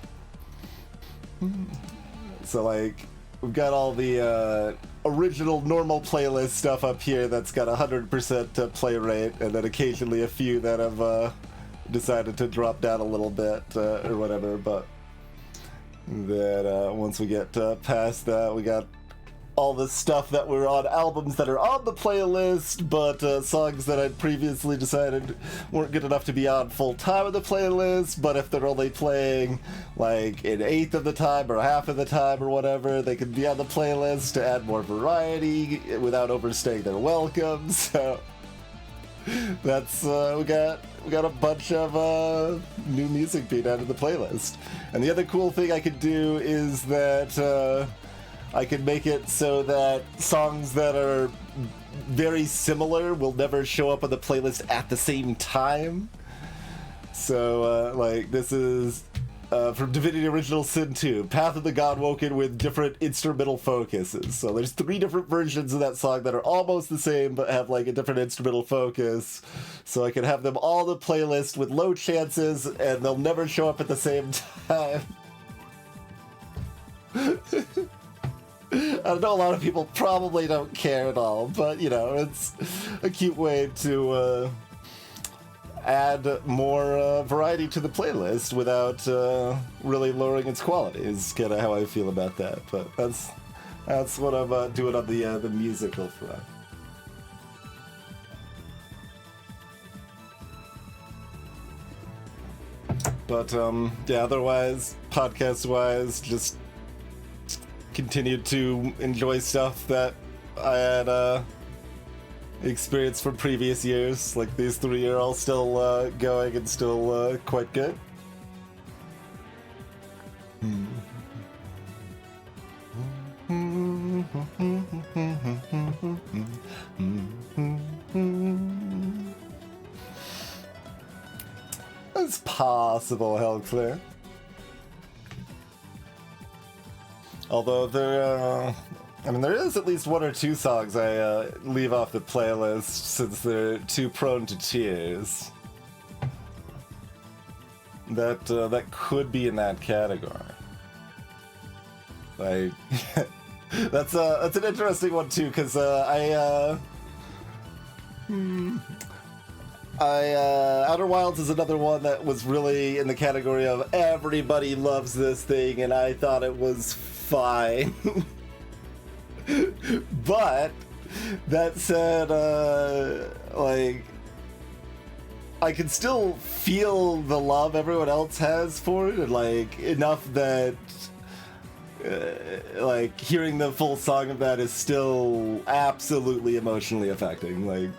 So like, we've got all the original normal playlist stuff up here that's got 100% play rate, and then occasionally a few that have decided to drop down a little bit or whatever. But that once we get past that, we got all the stuff that were on albums that are on the playlist, but songs that I'd previously decided weren't good enough to be on full time of the playlist, but if they're only playing like an eighth of the time or half of the time or whatever, they could be on the playlist to add more variety without overstaying their welcome. So that's we got a bunch of new music being added to the playlist. And the other cool thing I could do is that I can make it so that songs that are very similar will never show up on the playlist at the same time. So, like, this is from Divinity Original Sin 2, Path of the Godwoken with different instrumental focuses. So there's 3 different versions of that song that are almost the same but have, like, a different instrumental focus. So I can have them all on the playlist with low chances, and they'll never show up at the same time. I know a lot of people probably don't care at all, but, you know, it's a cute way to add more variety to the playlist without really lowering its quality, is kind of how I feel about that. But that's what I'm doing on the musical front. But, yeah, otherwise, podcast-wise, just continued to enjoy stuff that I had experienced from previous years. Like, these 3 are all still going and still quite good. It's possible, Hellclear. Although there is at least 1 or 2 songs I leave off the playlist since they're too prone to tears. That could be in that category. Like, that's an interesting one too, because Outer Wilds is another one that was really in the category of everybody loves this thing, and I thought it was fine. But that said, like, I can still feel the love everyone else has for it, and like enough that like hearing the full song of that is still absolutely emotionally affecting. Like,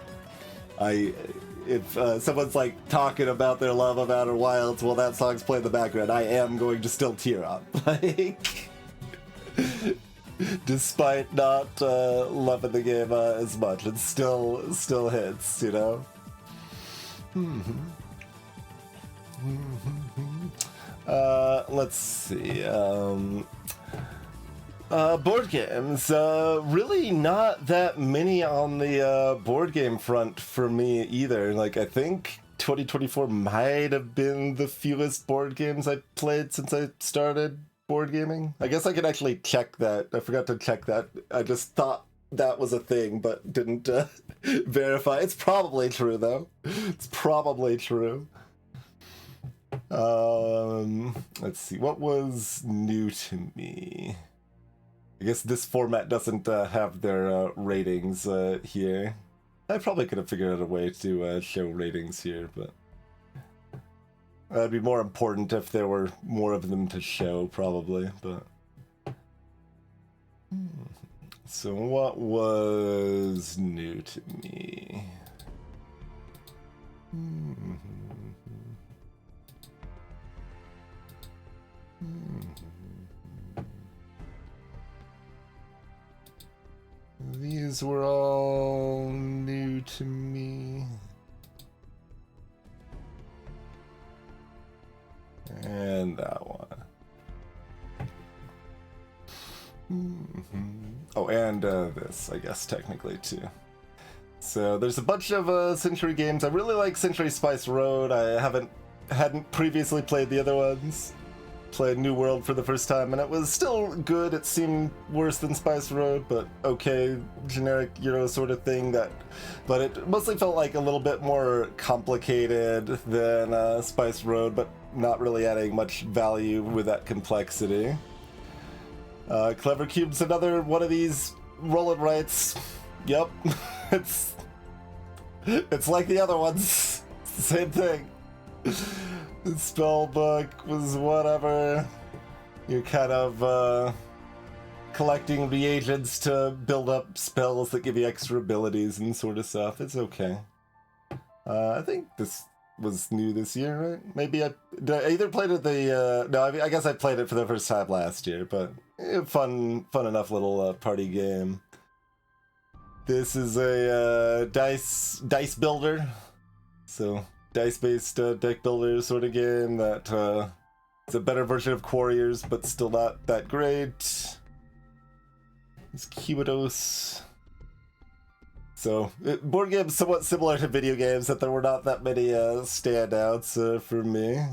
if someone's like talking about their love of Outer Wilds while that song's playing in the background, I am going to still tear up. Like, despite not loving the game as much, it still hits, you know? Let's see. Board games. Really not that many on the board game front for me either. Like, I think 2024 might have been the fewest board games I played since I started board gaming. I guess I could actually check that. I forgot to check that. I just thought that was a thing, but didn't verify. It's probably true, though. It's probably true. Let's see. What was new to me? I guess this format doesn't have their ratings here. I probably could have figured out a way to show ratings here, but that'd be more important if there were more of them to show, probably. But So what was new to me? These were all new to me. And that one. Oh, and this, I guess, technically, too. So there's a bunch of Century games. I really like Century Spice Road. I hadn't previously played the other ones. Played New World for the first time, and it was still good. It seemed worse than Spice Road, but okay, generic Euro sort of thing. But it mostly felt like a little bit more complicated than Spice Road, but not really adding much value with that complexity. Clever Cube's another one of these roll and writes. Yep, it's like the other ones. It's the same thing. The spell book was whatever. You're kind of collecting reagents to build up spells that give you extra abilities and sort of stuff. It's okay. I think this was new this year, right? Maybe I either played it no, I guess I played it for the first time last year, but fun enough little party game. This is a dice builder, so dice-based deck builder sort of game that it's a better version of Quarriors, but still not that great. It's Cubidos. So, board games somewhat similar to video games, that there were not that many standouts for me.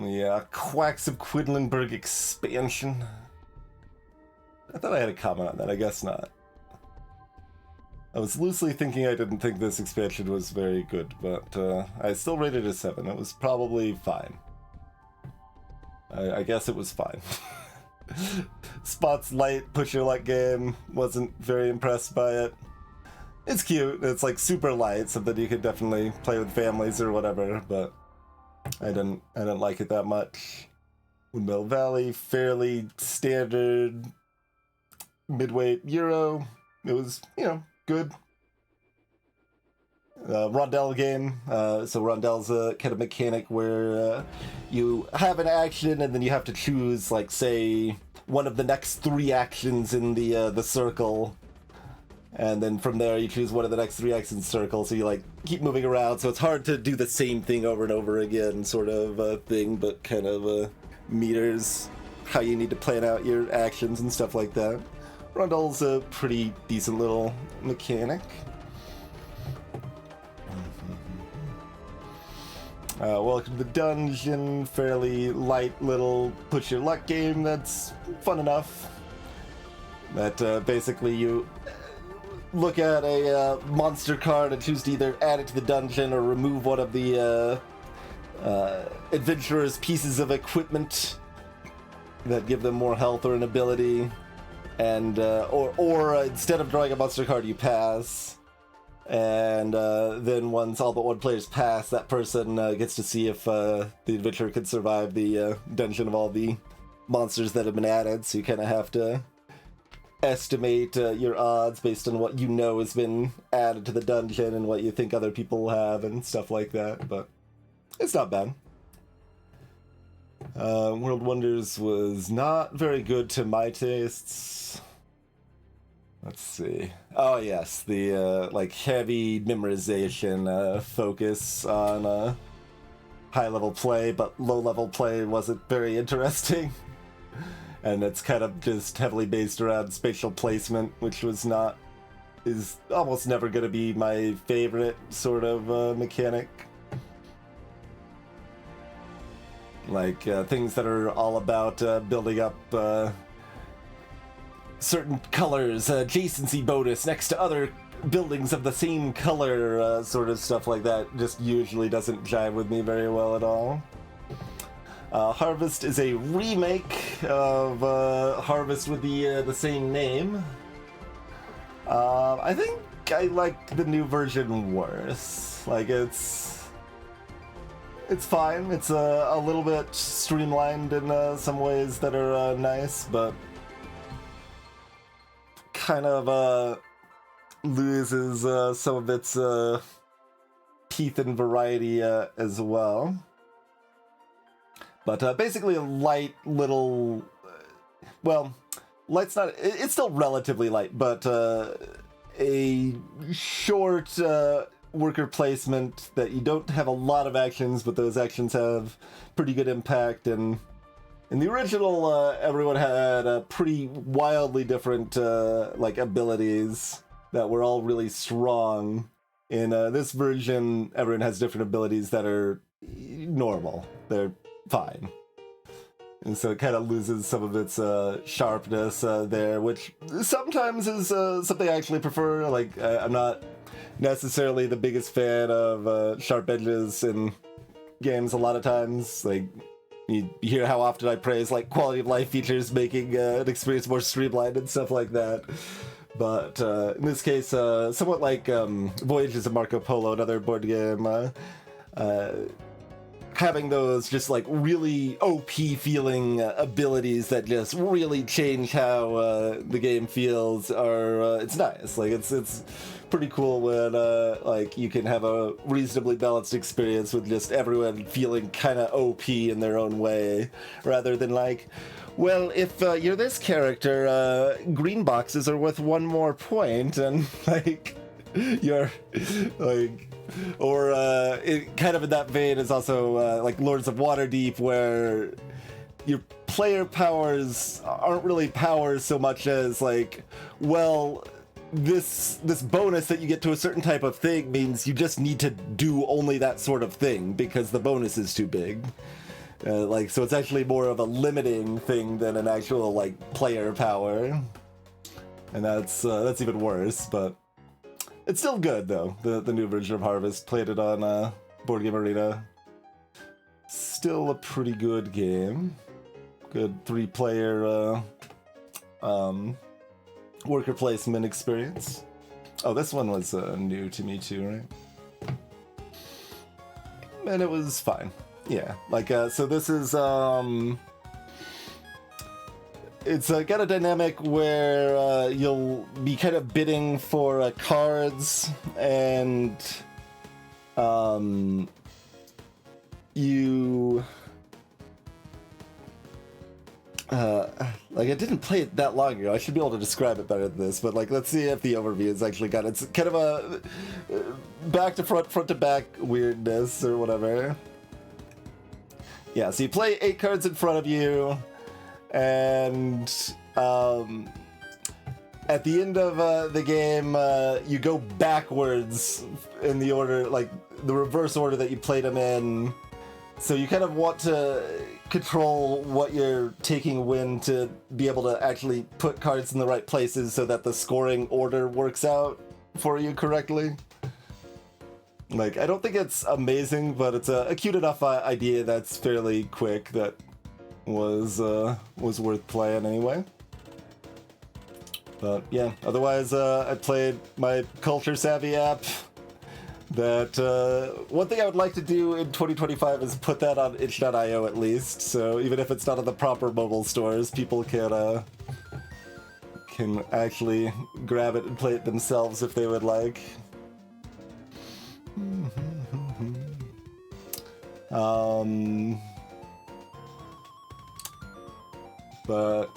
Yeah, Quacks of Quedlinburg expansion. I thought I had a comment on that, I guess not. I was loosely thinking I didn't think this expansion was very good, but I still rated it a 7. It was probably fine. I guess it was fine. Spot's light, push your luck game, wasn't very impressed by it. It's cute, it's like super light, something you could definitely play with families or whatever, but I didn't like it that much. Windmill Valley, fairly standard midweight Euro. It was, good. Rondel game. So Rondel's a kind of mechanic where you have an action and then you have to choose, like, say, one of the next 3 actions in the circle. And then from there you choose one of the next 3 actions in the circle, so you, like, keep moving around. So it's hard to do the same thing over and over again, sort of thing, but kind of meters how you need to plan out your actions and stuff like that. Rondel's a pretty decent little mechanic. Welcome to the Dungeon, fairly light little push your luck game that's fun enough. That basically you look at a monster card and choose to either add it to the dungeon or remove one of the adventurer's pieces of equipment that give them more health or an ability. And or instead of drawing a monster card, you pass. And then once all but one player's pass, that person gets to see if the adventurer can survive the dungeon of all the monsters that have been added. So you kind of have to estimate your odds based on what you know has been added to the dungeon and what you think other people have and stuff like that. But it's not bad. World Wonders was not very good to my tastes. Let's see. Oh yes, the like heavy memorization focus on high-level play, but low-level play wasn't very interesting. And it's kind of just heavily based around spatial placement, which is almost never going to be my favorite sort of mechanic. Like things that are all about building up certain colors, adjacency bonus next to other buildings of the same color, sort of stuff like that, just usually doesn't jive with me very well at all. Harvest is a remake of Harvest with the same name. I think I like the new version worse. Like, it's it's fine. It's a little bit streamlined in some ways that are nice, but kind of loses some of its teeth and variety as well. But basically a light little... well, light's not... it's still relatively light, but a short worker placement that you don't have a lot of actions, but those actions have pretty good impact. And in the original, everyone had pretty wildly different like abilities that were all really strong. In this version, everyone has different abilities that are normal. They're fine. And so it kind of loses some of its sharpness there, which sometimes is something I actually prefer. Like, I'm not necessarily the biggest fan of sharp edges in games a lot of times. Like, you hear how often I praise, like, quality of life features making an experience more streamlined and stuff like that. But in this case, somewhat like Voyages of Marco Polo, another board game, having those just like really OP feeling abilities that just really change how the game feels are it's nice. Like it's pretty cool when like you can have a reasonably balanced experience with just everyone feeling kind of OP in their own way, rather than like, well, if you're this character, green boxes are worth one more point, and like you're like. Or it kind of in that vein is also like Lords of Waterdeep, where your player powers aren't really powers so much as like, well, this bonus that you get to a certain type of thing means you just need to do only that sort of thing because the bonus is too big. Like, so it's actually more of a limiting thing than an actual like player power, and that's even worse, but. It's still good, though, the new version of Harvest. Played it on Board Game Arena. Still a pretty good game. Good 3-player worker placement experience. Oh, this one was new to me, too, right? And it was fine. Yeah, like, so this is... It's got a dynamic where you'll be kind of bidding for cards, and you like, I didn't play it that long ago. I should be able to describe it better than this, but like, let's see if the overview has actually got it's kind of a back to front, front to back weirdness or whatever. Yeah, so you play 8 cards in front of you. And at the end of the game, you go backwards in the order, like the reverse order that you played them in. So you kind of want to control what you're taking win to be able to actually put cards in the right places so that the scoring order works out for you correctly. Like, I don't think it's amazing, but it's a cute enough idea that's fairly quick that was worth playing anyway. But yeah, otherwise I played my Culture Savvy app. That one thing I would like to do in 2025 is put that on itch.io at least, so even if it's not on the proper mobile stores, people can actually grab it and play it themselves if they would like. But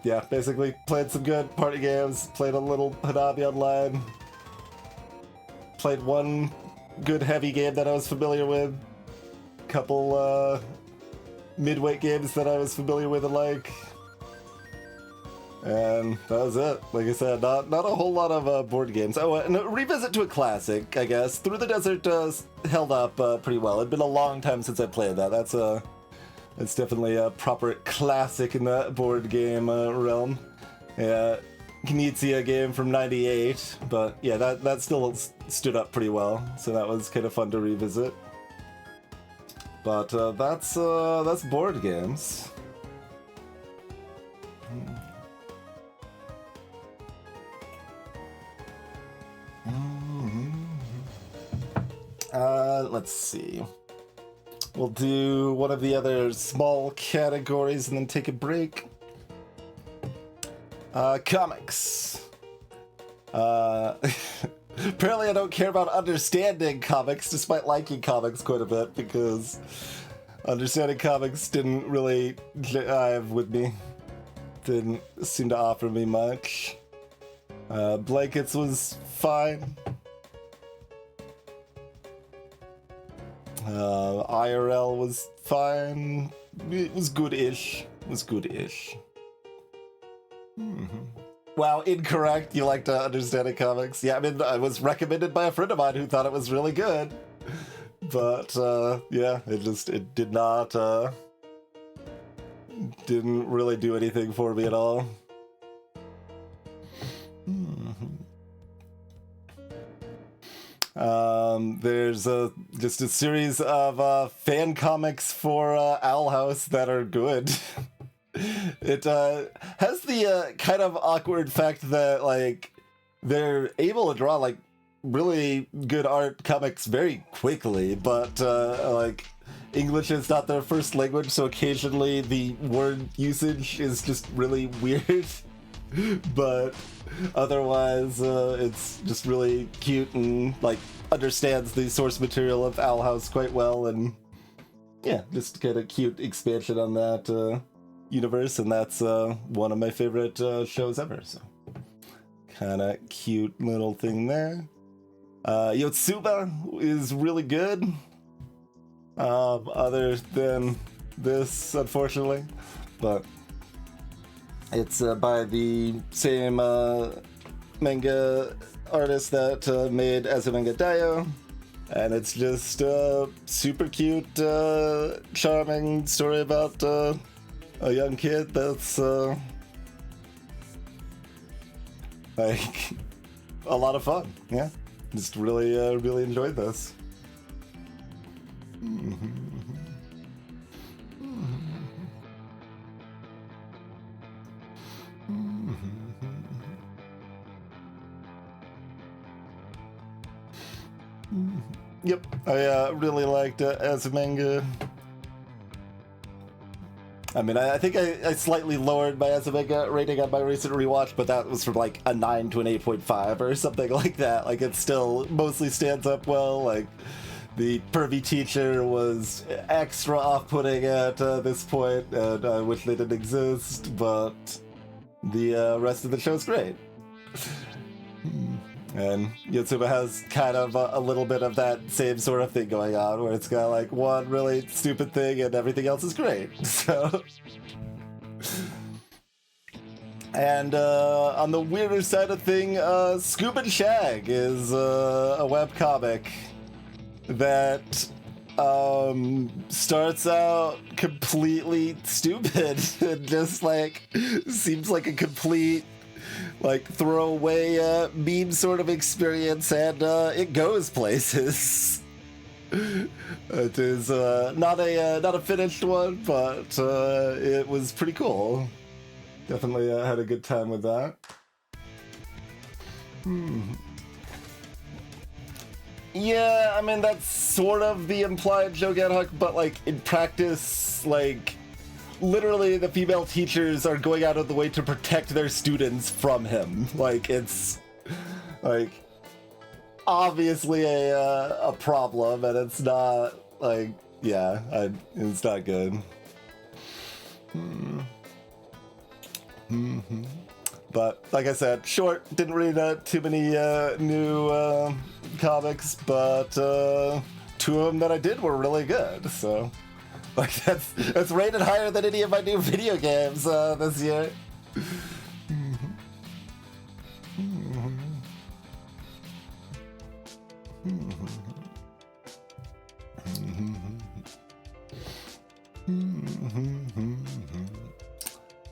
yeah, basically played some good party games, played a little Hanabi Online, played one good heavy game that I was familiar with, couple midweight games that I was familiar with and like, and that was it. Like I said, not a whole lot of board games. Oh, and a revisit to a classic, I guess. Through the Desert held up pretty well. It'd been a long time since I played that. It's definitely a proper classic in the board game realm. Yeah, Knizia game from '98, but yeah, that still stood up pretty well, so that was kind of fun to revisit. But that's board games. Let's see. We'll do one of the other small categories and then take a break. Comics. Apparently I don't care about understanding comics, despite liking comics quite a bit, because understanding comics didn't really jive with me. Didn't seem to offer me much. Blankets was fine. IRL was fine. It was good-ish. Wow, incorrect. You like to understand comics? Yeah, I mean, it was recommended by a friend of mine who thought it was really good. But, yeah, it did not, didn't really do anything for me at all. There's just a series of fan comics for Owl House that are good. It has the kind of awkward fact that, like, they're able to draw, like, really good art comics very quickly, but, like, English is not their first language, so occasionally the word usage is just really weird. But otherwise, it's just really cute and, like, understands the source material of Owl House quite well, and yeah, just kind of cute expansion on that universe, and that's one of my favorite shows ever, so kind of cute little thing there. Yotsuba is really good, other than this, unfortunately, but it's by the same manga artist that made Azumanga Daioh, and it's just a super cute, charming story about a young kid that's like a lot of fun. Yeah, just really really enjoyed this. Yep, I really liked Azumanga. I mean, I think I slightly lowered my Azumanga rating on my recent rewatch, but that was from like a 9 to an 8.5 or something like that. Like, it still mostly stands up well. Like, the pervy teacher was extra off-putting at this point, and I wish they didn't exist, but the rest of the show's great. And Yotsuba has kind of a little bit of that same sort of thing going on, where it's got like one really stupid thing and everything else is great. So, and on the weirder side of thing, Scoob and Shag is a webcomic that starts out completely stupid and just like seems like a complete like throwaway meme sort of experience, and it goes places. It is not a finished one, but it was pretty cool. Definitely had a good time with that. Yeah, I mean, that's sort of the implied Joe Gadhuck, but like in practice, like literally the female teachers are going out of the way to protect their students from him. Like, it's like obviously a problem, and it's not like, yeah, it's not good. But like I said, short, didn't read too many new comics, but two of them that I did were really good, so like that's rated higher than any of my new video games this year.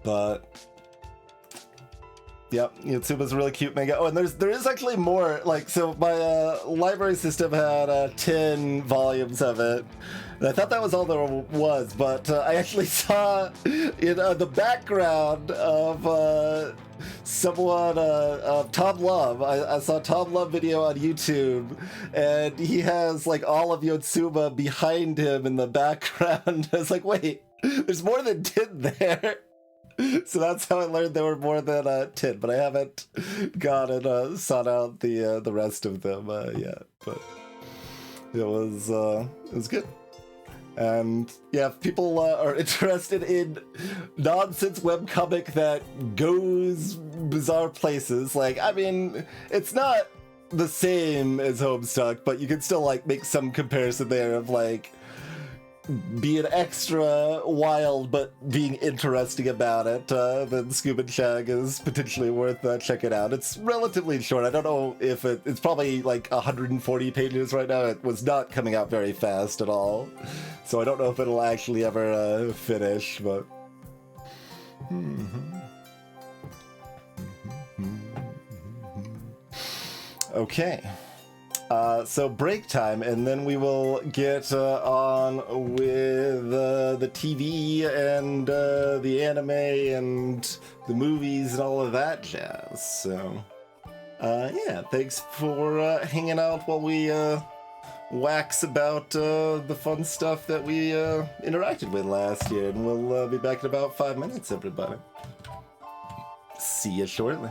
But yep, Yotsuba's a really cute manga. Oh, and there is actually more. Like, so my library system had 10 volumes of it, and I thought that was all there was. But I actually saw in the background of someone, Tom Love. I saw Tom Love video on YouTube, and he has like all of Yotsuma behind him in the background. I was like, wait, there's more than 10 there. So that's how I learned there were more than 10, but I haven't gone and sought out the rest of them yet. But it was good. And yeah, if people are interested in nonsense webcomic that goes bizarre places, like, I mean, it's not the same as Homestuck, but you can still like make some comparison there of like being extra wild but being interesting about it, then Scuba Chag is potentially worth checking out. It's relatively short. I don't know if it's probably like 140 pages right now. It was not coming out very fast at all, so I don't know if it'll actually ever finish, but... Okay. So break time, and then we will get on with the TV and the anime and the movies and all of that jazz. So, yeah, thanks for hanging out while we wax about the fun stuff that we interacted with last year. And we'll be back in about 5 minutes, everybody. See you shortly.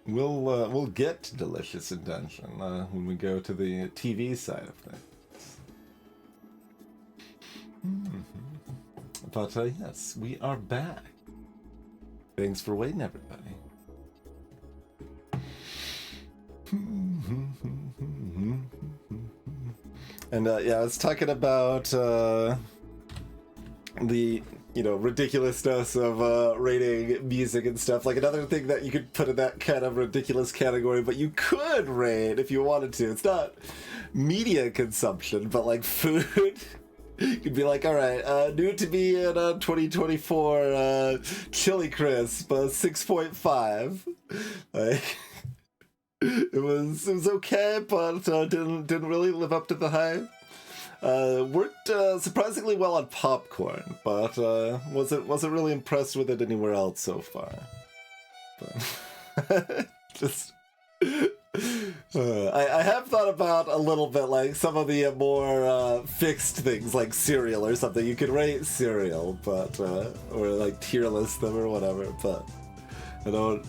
we'll get to delicious intention when we go to the TV side of things. But yes, we are back. Thanks for waiting, everybody. And yeah, I was talking about the ridiculousness of rating music and stuff. Like, another thing that you could put in that kind of ridiculous category, but you could rate if you wanted to. It's not media consumption, but like food. You'd be like, all right, new to me in 2024 Chili Crisp 6.5. Like, it was okay, but didn't really live up to the hype. Worked surprisingly well on popcorn, but wasn't really impressed with it anywhere else so far. But just I have thought about a little bit, like some of the more fixed things, like cereal or something. You could rate cereal, but or like tier list them or whatever. But I don't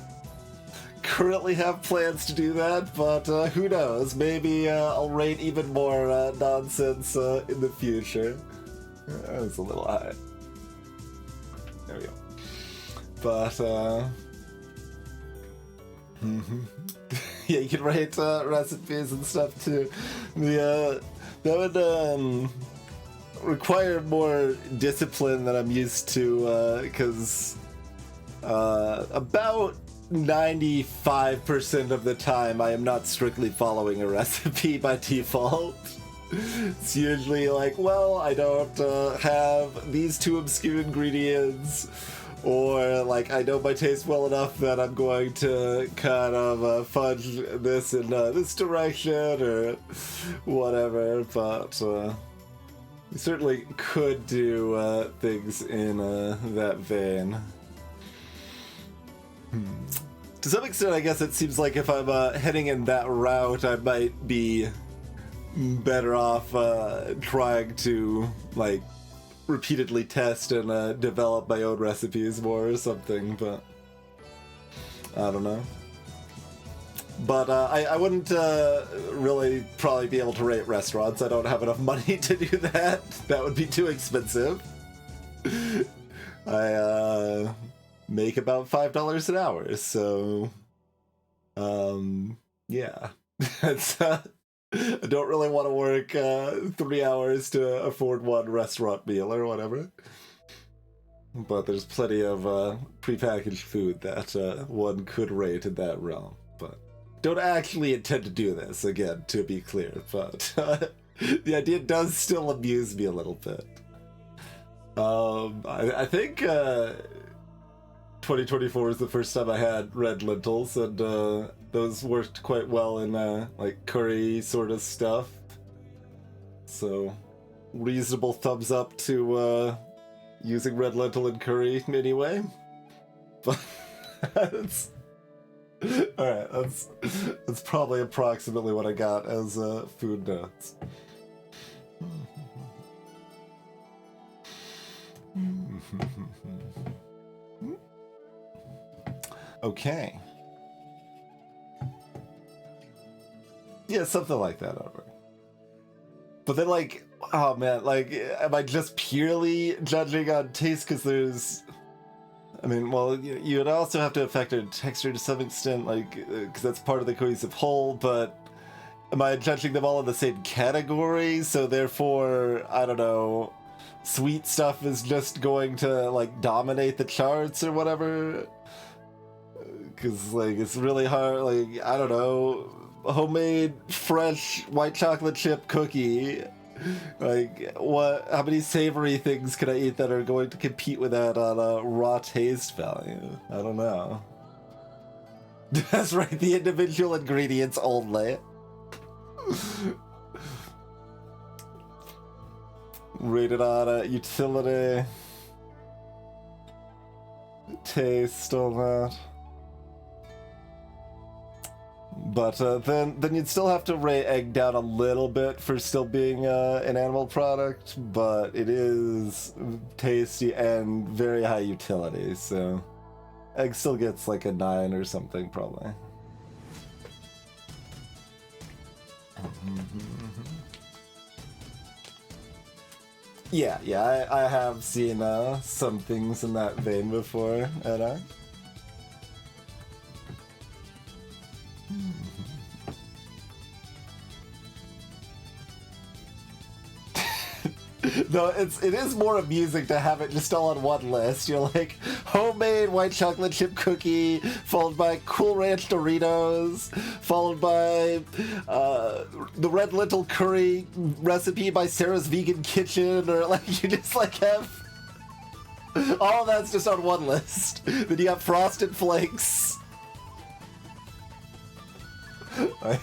currently have plans to do that, but who knows? Maybe I'll rate even more nonsense in the future. That was a little high. There we go. But yeah, you can rate recipes and stuff too. That would require more discipline than I'm used to, because about 95% of the time I am not strictly following a recipe by default. It's usually like, well, I don't have these two obscure ingredients, or like I know my taste well enough that I'm going to kind of fudge this in this direction or whatever, but we certainly could do things in that vein. To some extent, I guess it seems like if I'm heading in that route, I might be better off trying to, like, repeatedly test and develop my own recipes more or something, but I don't know. But I wouldn't really probably be able to rate restaurants. I don't have enough money to do that. That would be too expensive. I make about $5 an hour, so yeah. It's, I don't really want to work 3 hours to afford one restaurant meal or whatever. But there's plenty of prepackaged food that one could rate in that realm. But don't actually intend to do this, again, to be clear. But the idea does still amuse me a little bit. I think 2024 was the first time I had red lentils, and those worked quite well in like curry sort of stuff. So reasonable thumbs up to using red lentil in curry anyway. But that's alright, that's probably approximately what I got as food notes. Okay. Yeah, something like that, over. But then, like, oh man, like, am I just purely judging on taste? Because there's, I mean, well, you would also have to factor texture to some extent, like, because that's part of the cohesive whole, but am I judging them all in the same category? So therefore, I don't know, sweet stuff is just going to, like, dominate the charts or whatever? Because, like, it's really hard, like, I don't know, homemade, fresh, white chocolate chip cookie. Like, how many savory things can I eat that are going to compete with that on a raw taste value? I don't know. That's right, the individual ingredients only. Rated on utility. Taste, all that. But then you'd still have to rate egg down a little bit for still being an animal product, but it is tasty and very high utility, so egg still gets like a 9 or something, probably. Yeah, I have seen some things in that vein before, and No, it is more amusing to have it just all on one list. You're like, homemade white chocolate chip cookie, followed by Cool Ranch Doritos, followed by the red lentil curry recipe by Sarah's Vegan Kitchen, or like you just like have all that's just on one list. Then you have Frosted Flakes. Like,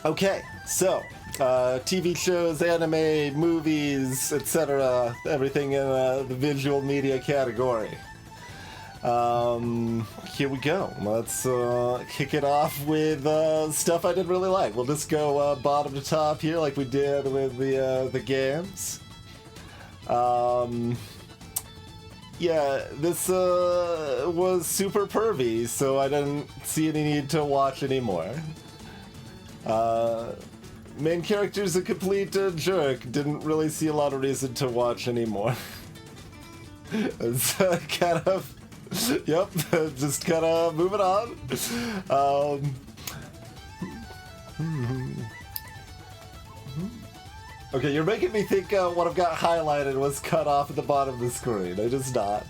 okay, so TV shows, anime, movies, etc. Everything in the visual media category. Here we go. Let's kick it off with stuff I didn't really like. We'll just go bottom to top here, like we did with the games. Yeah, this was super pervy, so I didn't see any need to watch anymore. Main character's a complete jerk. Didn't really see a lot of reason to watch anymore. It's kind of... Yep, just kind of moving on. Okay, you're making me think what I've got highlighted was cut off at the bottom of the screen. I just not.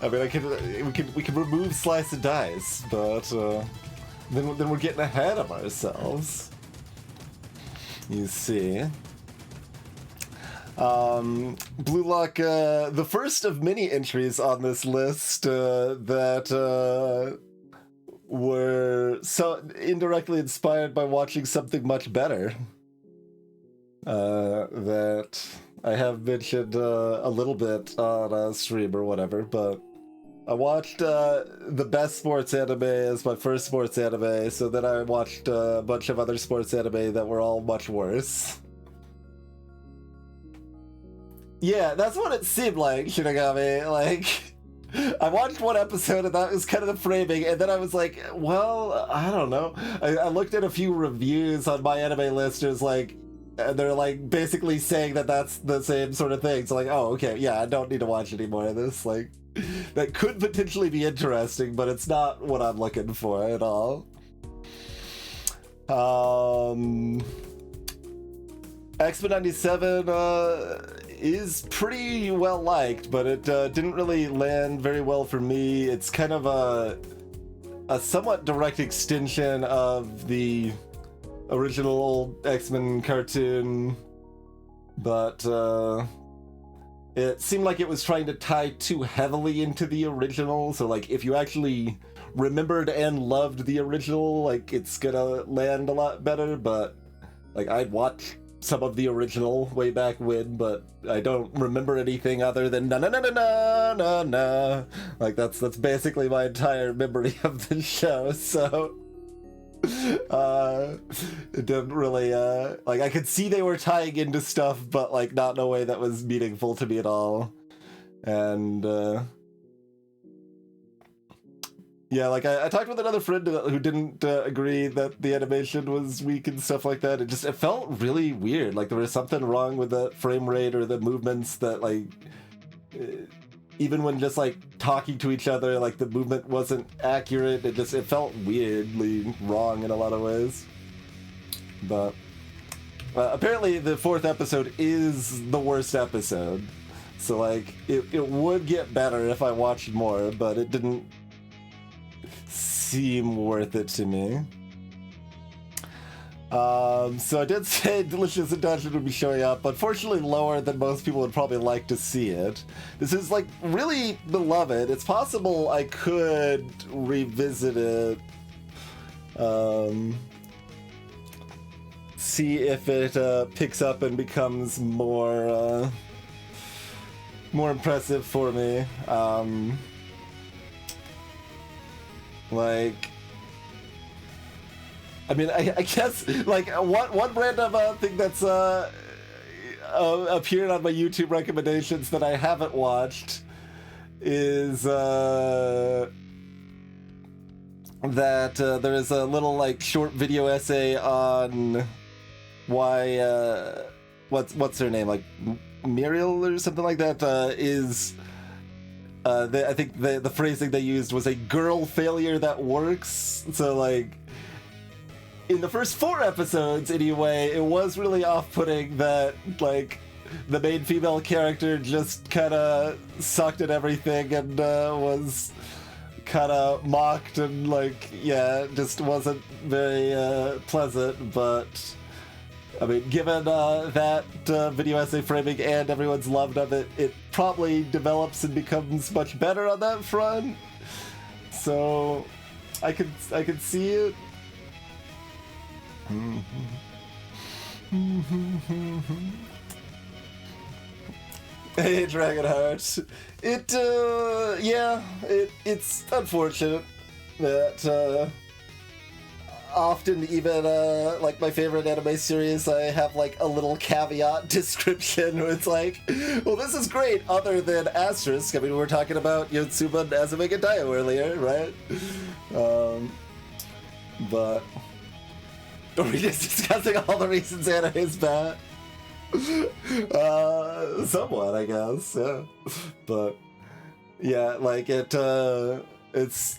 I mean, we can remove slice and dice, but then we're getting ahead of ourselves. You see. Blue Lock, the first of many entries on this list that were so indirectly inspired by watching something much better. That I have mentioned a little bit on stream or whatever, but I watched the best sports anime as my first sports anime, so then I watched a bunch of other sports anime that were all much worse. Yeah, that's what it seemed like, Shinigami. Like, I watched one episode and that was kind of the framing, and then I was like, well, I don't know. I looked at a few reviews on my anime list, and it was like, and they're like basically saying that that's the same sort of thing. So like, oh, okay, yeah, I don't need to watch any more of this. Like, that could potentially be interesting, but it's not what I'm looking for at all. X-Men 97 is pretty well liked, but it didn't really land very well for me. It's kind of a somewhat direct extension of the original X-Men cartoon, but it seemed like it was trying to tie too heavily into the original, so like if you actually remembered and loved the original, like it's gonna land a lot better. But like I'd watch some of the original way back when, but I don't remember anything other than na na na na na na na. Like that's basically my entire memory of the show, so it didn't really like I could see they were tying into stuff, but like not in a way that was meaningful to me at all. And yeah, like I talked with another friend who didn't agree that the animation was weak and stuff like that. It felt really weird. Like there was something wrong with the frame rate or the movements that like even when just like talking to each other, like the movement wasn't accurate. It felt weirdly wrong in a lot of ways. But apparently the 4th episode is the worst episode. So like it would get better if I watched more, but it didn't seem worth it to me. So I did say Delicious in Dungeon would be showing up, unfortunately lower than most people would probably like to see it. This is like really beloved. It's possible I could revisit it, see if it picks up and becomes more impressive for me. Like, I mean, I guess, like, one random thing that's appeared on my YouTube recommendations that I haven't watched is that there is a little like short video essay on why what's her name, like Muriel or something like that, is I think the phrasing they used was a girl failure that works. So like in the first 4 episodes anyway, it was really off-putting that like the main female character just kind of sucked at everything and was kind of mocked and like, yeah, just wasn't very pleasant. But I mean, given that video essay framing and everyone's love of it, it probably develops and becomes much better on that front. So I could see it. Hey, Dragonheart. It's unfortunate that often even like my favorite anime series, I have like a little caveat description where it's like, well, this is great other than asterisk. I mean, we were talking about Yotsuba and Azumi and Daio earlier, right? But are we just discussing all the reasons anime is bad? Somewhat, I guess, yeah. But yeah, like it's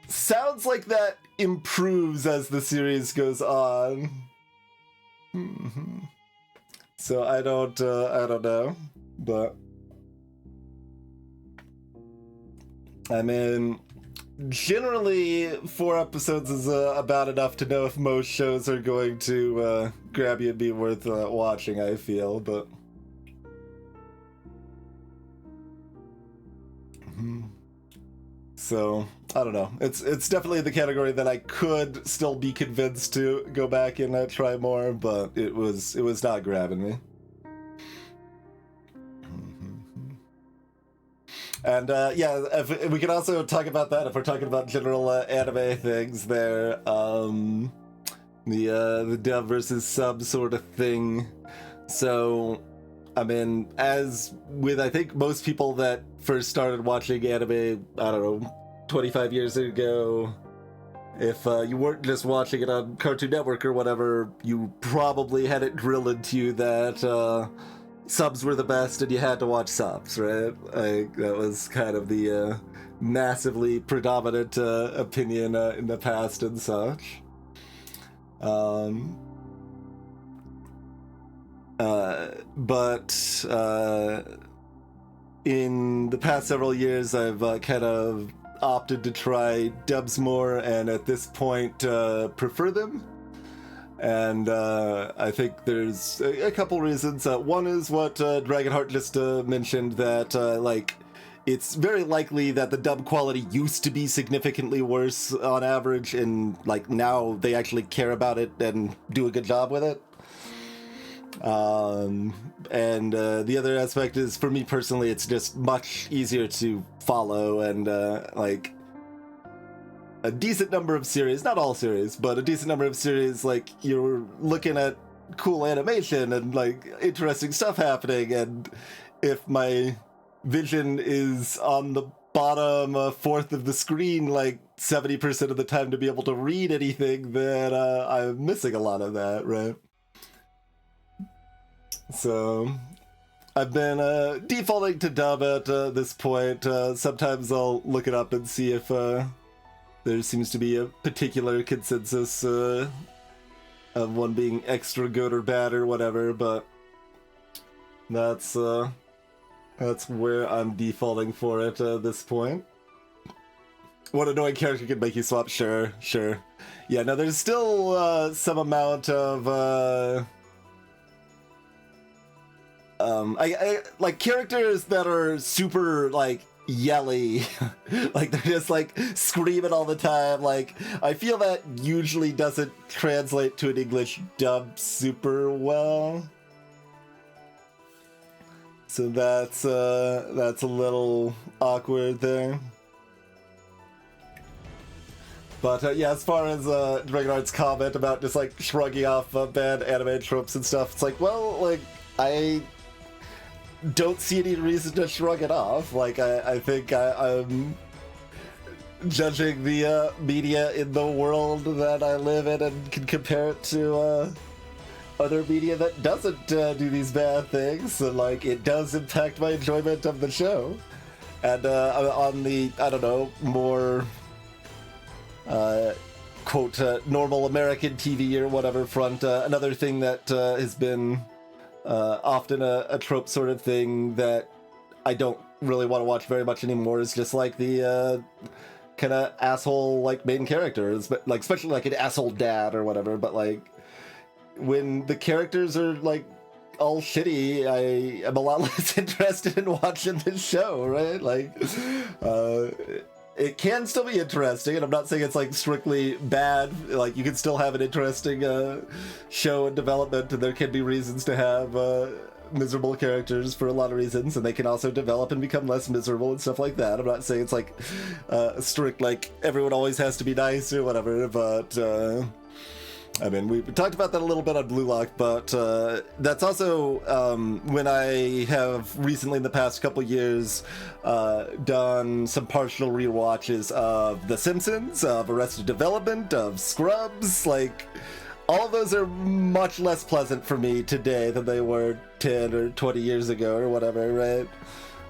sounds like that improves as the series goes on. So I don't know, but I mean, generally 4 episodes is about enough to know if most shows are going to grab you and be worth watching, I feel. But so I don't know, it's definitely the category that I could still be convinced to go back and try more, but it was not grabbing me. And yeah, if we can also talk about that if we're talking about general anime things there. The dub versus sub sort of thing. So, I mean, as with I think most people that first started watching anime, I don't know, 25 years ago, if you weren't just watching it on Cartoon Network or whatever, you probably had it drilled into you that subs were the best and you had to watch subs, right? Like, that was kind of the massively predominant opinion in the past and such. But in the past several years, I've kind of opted to try dubs more, and at this point prefer them. And I think there's a couple reasons. One is what Dragonheart just mentioned, that like it's very likely that the dub quality used to be significantly worse on average, and like now they actually care about it and do a good job with it. And the other aspect is, for me personally, it's just much easier to follow, and like a decent number of series, not all series, but a decent number of series, like you're looking at cool animation and like interesting stuff happening, and if my vision is on the bottom fourth of the screen like 70% of the time to be able to read anything, then I'm missing a lot of that, right? So I've been defaulting to dub at this point. Sometimes I'll look it up and see if there seems to be a particular consensus of one being extra good or bad or whatever, but that's where I'm defaulting for it at this point. What annoying character could make you swap? Sure. Yeah, no, there's still some amount of I like characters that are super like yelly, like they're just like screaming all the time. Like I feel that usually doesn't translate to an English dub super well. So that's a little awkward there. But yeah, as far as Dragonheart's comment about just like shrugging off bad anime tropes and stuff, it's like, well, like don't see any reason to shrug it off. Like, I think I'm judging the media in the world that I live in and can compare it to other media that doesn't do these bad things, and like it does impact my enjoyment of the show. And on the, I don't know, more quote normal American TV or whatever front, another thing that has been often a trope sort of thing that I don't really want to watch very much anymore is just like the kind of asshole like main characters, but like especially like an asshole dad or whatever. But like when the characters are like all shitty, I am a lot less interested in watching this show, right? Like it can still be interesting, and I'm not saying it's like strictly bad. Like you can still have an interesting show and development, and there can be reasons to have miserable characters for a lot of reasons, and they can also develop and become less miserable and stuff like that. I'm not saying it's like strict, like everyone always has to be nice or whatever, but I mean, we talked about that a little bit on Blue Lock, but that's also when I have recently in the past couple years done some partial rewatches of The Simpsons, of Arrested Development, of Scrubs. Like, all of those are much less pleasant for me today than they were 10 or 20 years ago or whatever, right?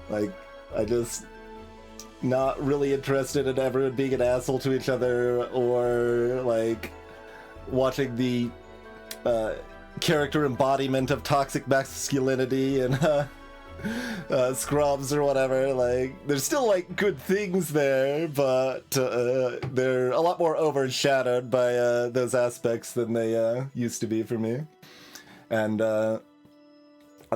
Like, I just not really interested in everyone being an asshole to each other, or like watching the character embodiment of toxic masculinity and Scrubs or whatever. Like, there's still like good things there, but they're a lot more overshadowed by those aspects than they used to be for me. And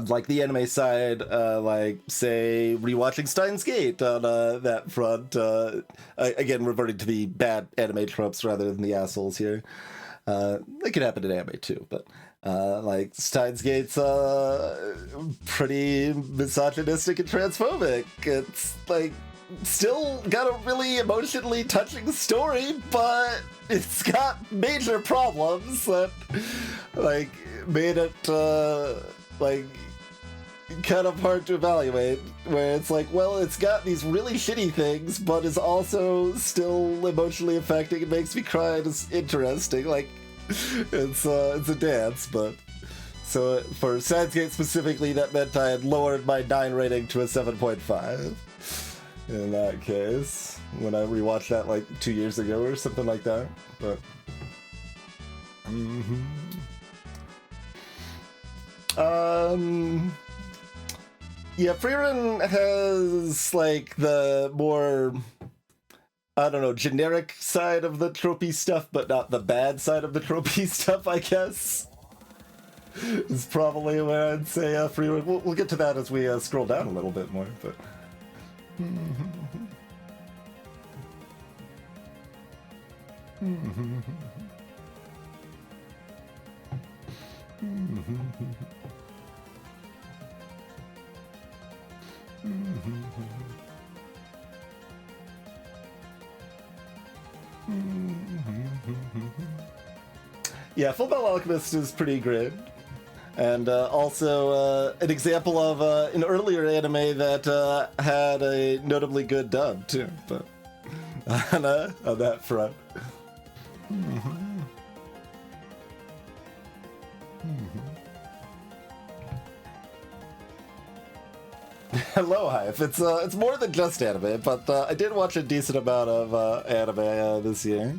like the anime side, like say rewatching Steins Gate on that front, again reverting to the bad anime tropes rather than the assholes here. It could happen in anime too, but like Steins Gate's pretty misogynistic and transphobic. It's like still got a really emotionally touching story, but it's got major problems that like made it like kind of hard to evaluate, where it's like, well, it's got these really shitty things, but is also still emotionally affecting and makes me cry and is interesting. Like, it's a dance. But so for Steins Gate specifically, that meant I had lowered my 9 rating to a 7.5 in that case, when I rewatched that like 2 years ago or something like that. But yeah, Frieren has like the more, I don't know, generic side of the tropey stuff, but not the bad side of the tropey stuff, I guess. Is probably where I'd say Frieren. We'll get to that as we scroll down a little bit more, but. Yeah, Fullmetal Alchemist is pretty great, and also an example of an earlier anime that had a notably good dub too. But on that front. Hello, Hive. It's more than just anime, but I did watch a decent amount of anime this year.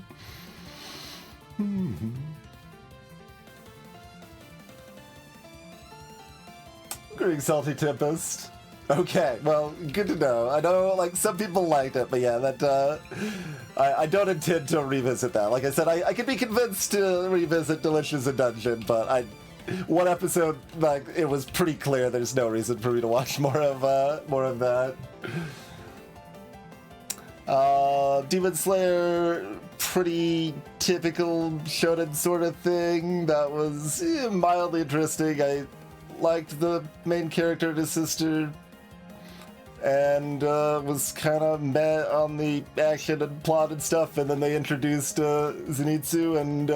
Greetings, Salty Tempest. Okay, well, good to know. I know, like, some people liked it, but yeah, that, I don't intend to revisit that. Like I said, I could be convinced to revisit Delicious in Dungeon, but one episode, like, it was pretty clear there's no reason for me to watch more of that. Demon Slayer, pretty typical shonen sort of thing. That was mildly interesting. I liked the main character and his sister, and was kind of meh on the action and plot and stuff, and then they introduced Zenitsu, and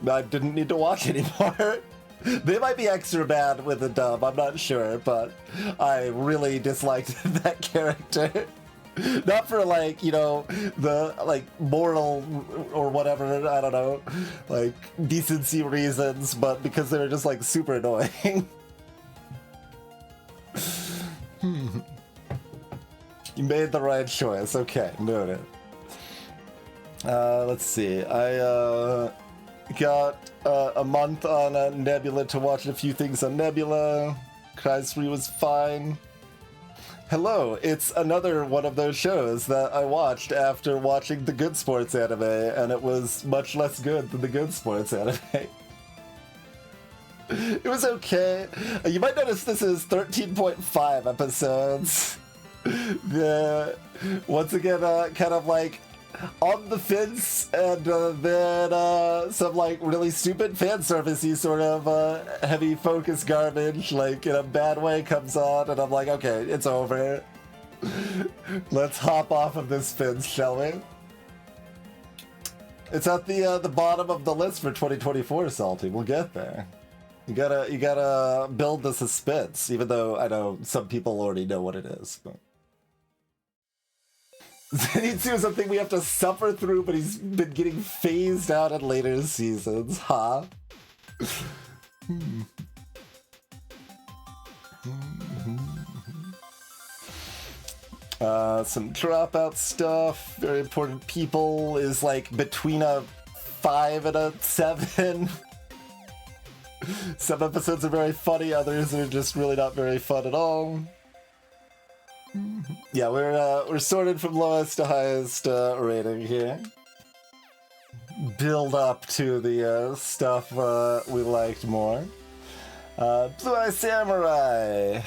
I didn't need to watch anymore. They might be extra bad with the dub, I'm not sure, but I really disliked that character. Not for, like, you know, the, like, moral or whatever, I don't know, like, decency reasons, but because they were just, like, super annoying. You made the right choice. Okay, noted. Let's see. I got a month on Nebula to watch a few things on Nebula. Cries 3 was fine. Hello, it's another one of those shows that I watched after watching the Good Sports anime, and it was much less good than the Good Sports anime. It was okay. You might notice this is 13.5 episodes. Once again, kind of like on the fence, and then some like really stupid fan servicey sort of heavy focus garbage, like in a bad way, comes on, and I'm like, okay, it's over. Let's hop off of this fence, shall we? It's at the bottom of the list for 2024, Salty. We'll get there. You gotta build the suspense, even though I know some people already know what it is. But Zenitsu is something we have to suffer through, but he's been getting phased out in later seasons, huh? Some dropout stuff. Very Important People is like between a 5 and a 7. Some episodes are very funny, others are just really not very fun at all. Yeah, we're sorted from lowest to highest rating here. Build up to the stuff we liked more. Blue Eye Samurai.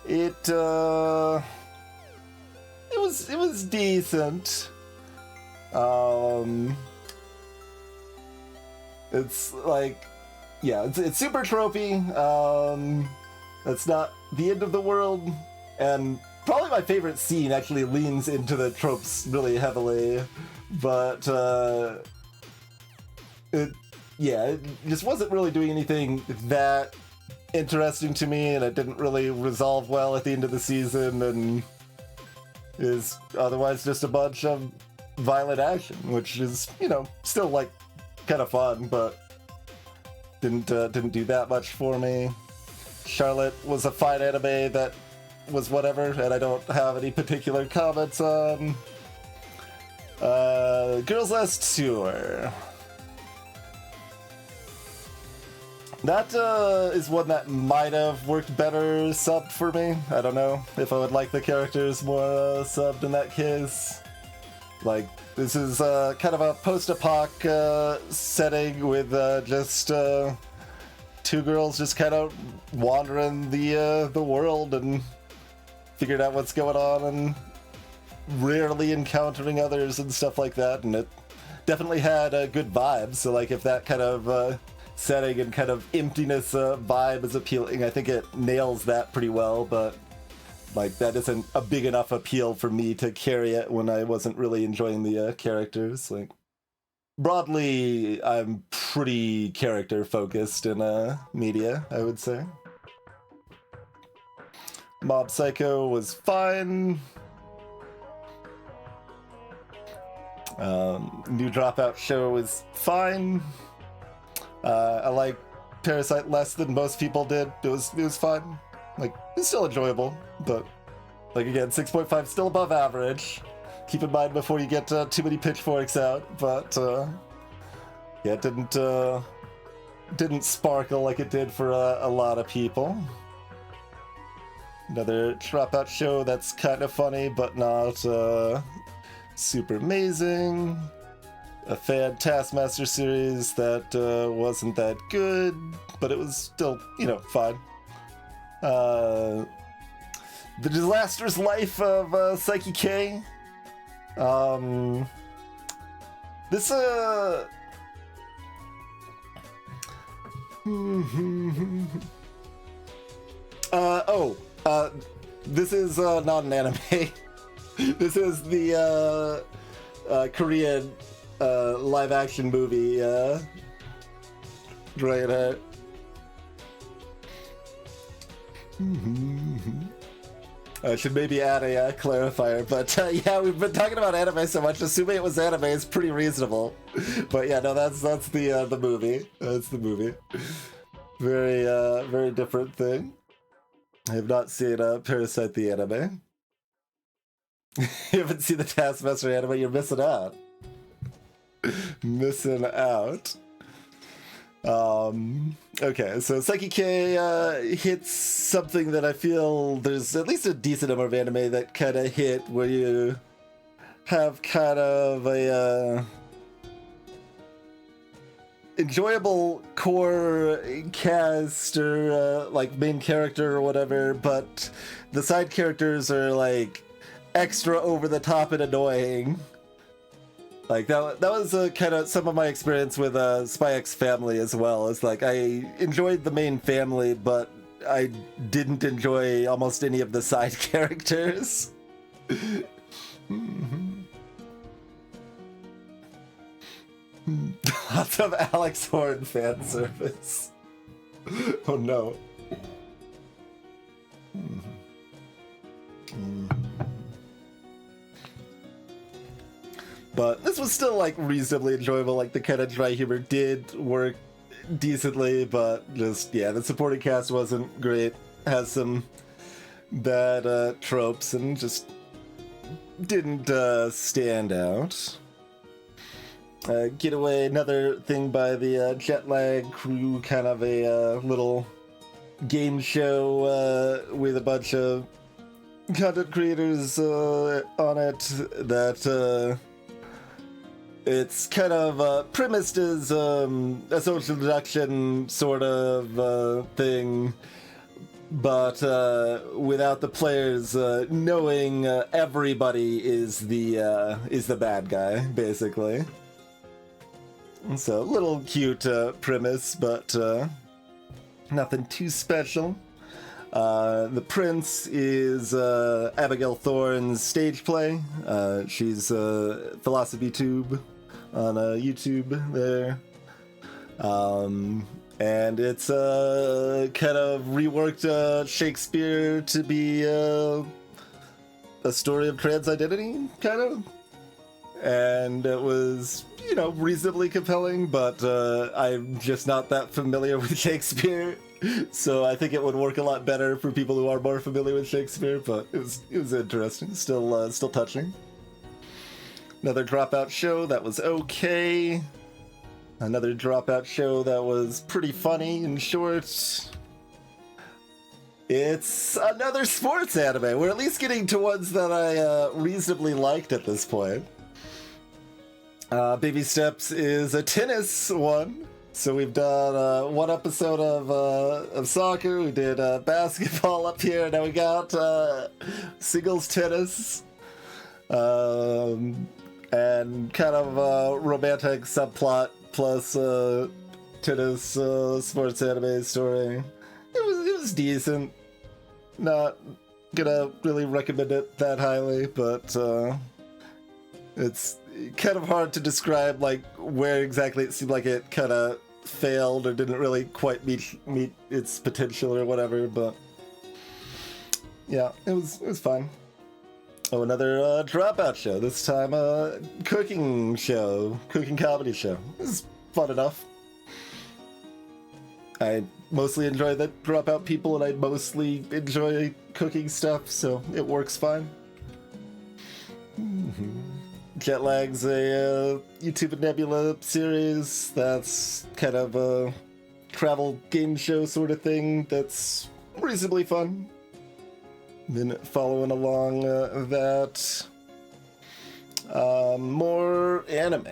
It was decent. It's like, yeah, it's super tropey. That's not the end of the world. And probably my favorite scene actually leans into the tropes really heavily, but it just wasn't really doing anything that interesting to me, and it didn't really resolve well at the end of the season, and is otherwise just a bunch of violent action, which is, you know, still like kind of fun, but didn't do that much for me. Charlotte was a fine anime that was whatever, and I don't have any particular comments on. Girls Last Tour. That is one that might have worked better subbed for me. I don't know if I would like the characters more subbed in that case. Like, this is kind of a post-apoc setting with just two girls just kind of wandering the world and figuring out what's going on and rarely encountering others and stuff like that. And it definitely had good vibes. So like, if that kind of setting and kind of emptiness vibe is appealing, I think it nails that pretty well. But like, that isn't a big enough appeal for me to carry it when I wasn't really enjoying the characters. Like, broadly, I'm pretty character focused in media, I would say. Mob Psycho was fine. New Dropout show was fine. I like Parasite less than most people did. It was fine. Like, it's still enjoyable, but like, again, 6.5 still above average. Keep in mind before you get too many pitchforks out, but yeah, it didn't sparkle like it did for a lot of people. Another Dropout show that's kind of funny, but not super amazing. A fan Taskmaster series that wasn't that good, but it was still, you know, fine. The Disastrous Life of Psyche K. This this is not an anime. This is the Korean live action movie Dragonheart. I should maybe add a clarifier, but yeah, we've been talking about anime so much. Assuming it was anime is pretty reasonable. But yeah, no, that's the movie. That's the movie. Very different thing. I have not seen Parasite the anime. You haven't seen the Taskmaster anime, you're missing out. Missing out. Okay, so Psyche K hits something that I feel there's at least a decent number of anime that kind of hit, where you have kind of a enjoyable core cast or like main character or whatever, but the side characters are like extra over the top and annoying. Like that was kind of some of my experience with Spy X Family as well. It's like I enjoyed the main family, but I didn't enjoy almost any of the side characters. Lots of Alex Horn fan service. Oh no. But this was still like reasonably enjoyable. Like the kind of dry humor did work decently, but just yeah, the supporting cast wasn't great. Has some bad tropes and just didn't stand out. Getaway, another thing by the Jet Lag crew, kind of a little game show with a bunch of content creators on it that it's kind of premised as a social deduction sort of thing, but without the players knowing everybody is the bad guy, basically. So, a little cute premise, but nothing too special. The Prince is Abigail Thorne's stage play. She's Philosophy Tube on YouTube there. And it's kind of reworked Shakespeare to be a story of trans identity, kind of. And it was, you know, reasonably compelling, but I'm just not that familiar with Shakespeare, so I think it would work a lot better for people who are more familiar with Shakespeare. But it was interesting, still touching. Another Dropout show that was okay. Another Dropout show that was pretty funny and short. It's another sports anime. We're at least getting to ones that I reasonably liked at this point. Baby Steps is a tennis one. So we've done one episode of soccer, we did basketball up here, now we got singles tennis. And kind of a romantic subplot plus tennis sports anime story. It was decent. Not gonna really recommend it that highly, but it's kind of hard to describe like where exactly it seemed like it kind of failed or didn't really quite meet its potential or whatever, but yeah, it was fine. Oh, another Dropout show, this time a cooking comedy show. This is fun enough. I mostly enjoy the Dropout people and I mostly enjoy cooking stuff, so it works fine. Jet Lag's a YouTube and Nebula series that's kind of a travel game show sort of thing that's reasonably fun. Been following along that. More anime.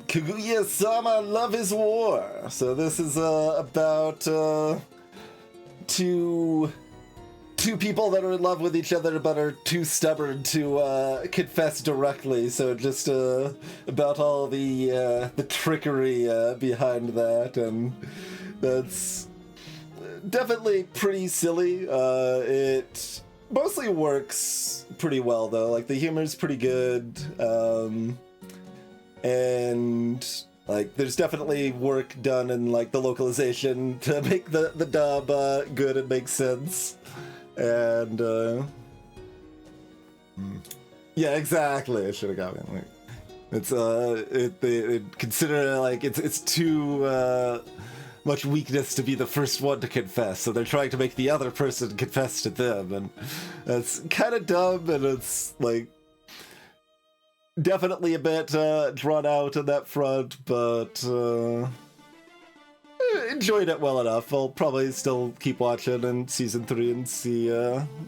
Kaguya-sama Love is War. So this is about two people that are in love with each other but are too stubborn to confess directly. So just about all the trickery behind that, and that's definitely pretty silly. It mostly works pretty well though. Like the humor's pretty good, and Like, there's definitely work done in, like, the localization to make the dub good and make sense. And, yeah, exactly. I should have got it. Like, it's, they consider, like, it's too, much weakness to be the first one to confess, so they're trying to make the other person confess to them, and that's kind of dumb, and it's, like, definitely a bit drawn out on that front, but enjoyed it well enough. I'll probably still keep watching in season 3 and see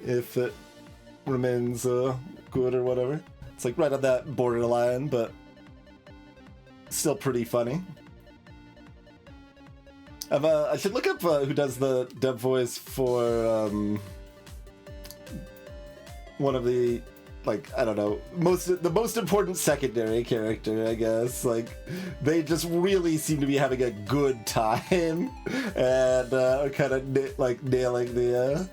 if it remains good or whatever. It's like right on that borderline, but still pretty funny. I should look up who does the dub voice for one of the, like, I don't know, the most important secondary character, I guess. Like, they just really seem to be having a good time and are kind of nailing the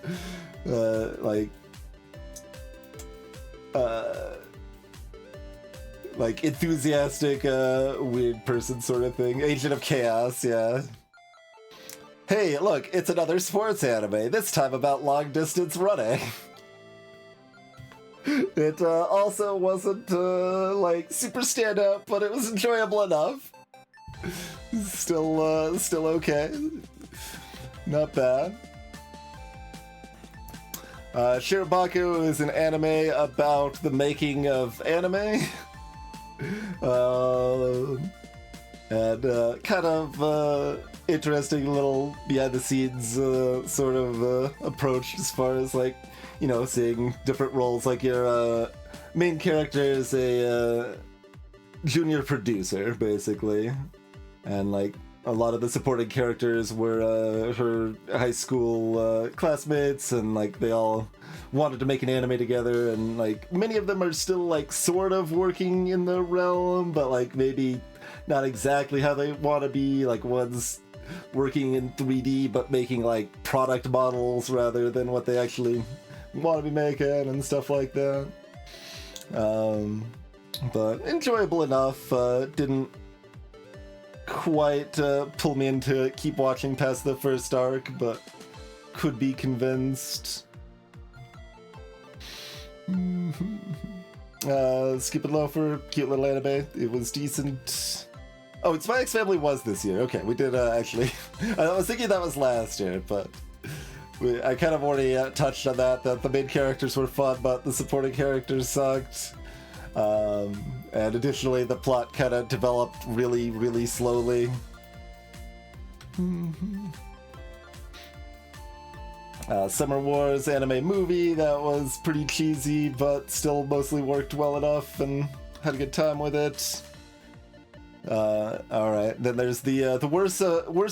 like enthusiastic weird person sort of thing. Agent of Chaos, yeah. Hey, look, it's another sports anime, this time about long-distance running. It also wasn't, like, super stand-up, but it was enjoyable enough. Still okay. Not bad. Shirabaku is an anime about the making of anime. And kind of interesting little behind-the-scenes sort of approach as far as, like, you know, seeing different roles. Like, your main character is a junior producer, basically, and, like, a lot of the supporting characters were her high school classmates, and, like, they all wanted to make an anime together, and, like, many of them are still, like, sort of working in the realm, but, like, maybe not exactly how they want to be. Like, one's working in 3D but making, like, product models rather than what they actually want to be making and stuff like that. But enjoyable enough. Didn't quite pull me into keep watching past the first arc, but could be convinced. Skip and Loafer, cute little anime. It was decent. Oh, Spy X Family was this year. Okay, we did actually. I was thinking that was last year, but I kind of already touched on that the main characters were fun, but the supporting characters sucked. And additionally, the plot kind of developed really, really slowly. Summer Wars anime movie, that was pretty cheesy, but still mostly worked well enough and had a good time with it. Alright, then there's the worst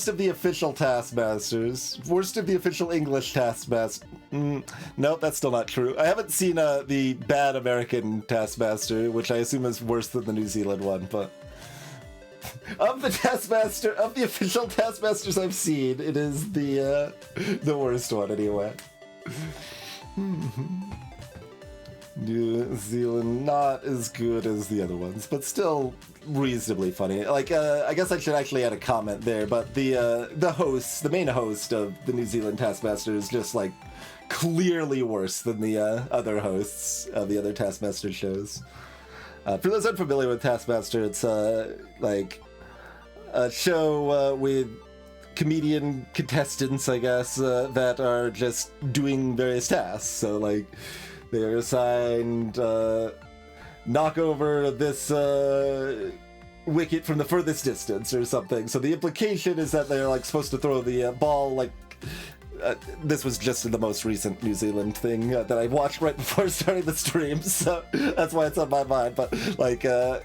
of the official Taskmasters. Worst of the official English Taskmaster. Nope, that's still not true. I haven't seen the bad American Taskmaster, which I assume is worse than the New Zealand one, but of the official Taskmasters I've seen, it is the worst one anyway. New Zealand not as good as the other ones, but still reasonably funny. Like, I guess I should actually add a comment there, but the main host of the New Zealand Taskmaster is just, like, clearly worse than the other hosts of the other Taskmaster shows. For those unfamiliar with Taskmaster, it's like a show with comedian contestants, I guess, that are just doing various tasks. So, like, they're assigned knock over this wicket from the furthest distance or something. So the implication is that they're, like, supposed to throw the ball, like, this was just in the most recent New Zealand thing that I watched right before starting the stream, so that's why it's on my mind. But like a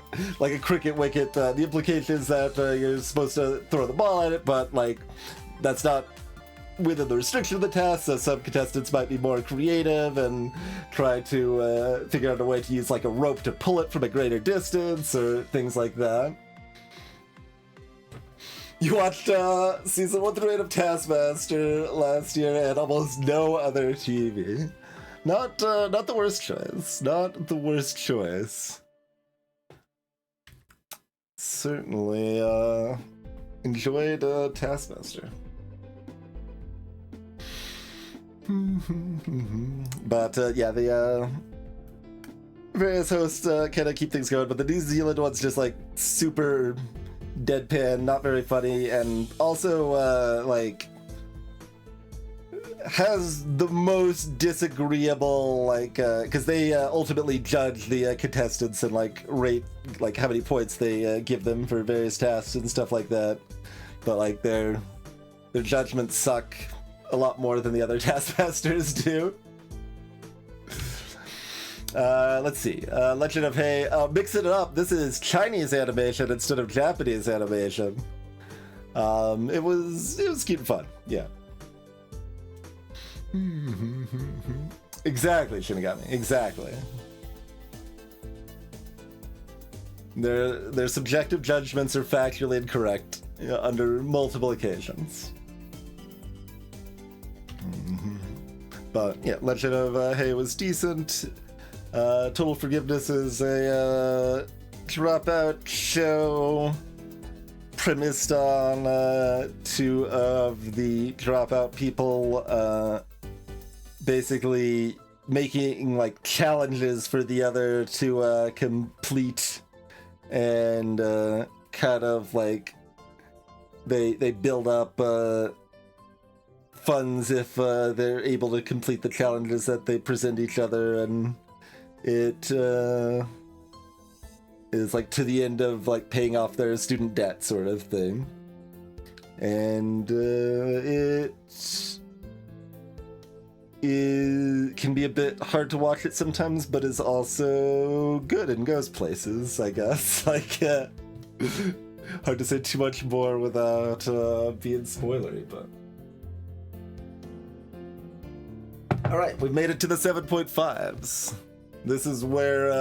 cricket wicket, the implication is that you're supposed to throw the ball at it, but, like, that's not within the restriction of the task, so some contestants might be more creative and try to figure out a way to use, like, a rope to pull it from a greater distance or things like that. You watched season 1 through 8 of Taskmaster last year and almost no other TV. Not the worst choice. Not the worst choice. certainly enjoyed Taskmaster. But yeah, the various hosts kind of keep things going, but the New Zealand one's just like super deadpan, not very funny, and also like has the most disagreeable, like because they ultimately judge the contestants and like rate like how many points they give them for various tasks and stuff like that, but like their judgments suck a lot more than the other Taskmasters do. Let's see. Legend of Hay. Mixing it up. This is Chinese animation instead of Japanese animation. It was cute and fun. Yeah. Exactly, Shinigami. Exactly. Their subjective judgments are factually incorrect under multiple occasions. But yeah, Legend of Hay was decent. Total Forgiveness is a dropout show premised on two of the dropout people basically making like challenges for the other to complete, and kind of like they build up funds if they're able to complete the challenges that they present each other, and it is like to the end of like paying off their student debt sort of thing. And it can be a bit hard to watch it sometimes, but is also good and goes places, I guess. Like hard to say too much more without being spoilery, but all right, we've made it to the 7.5s. This is where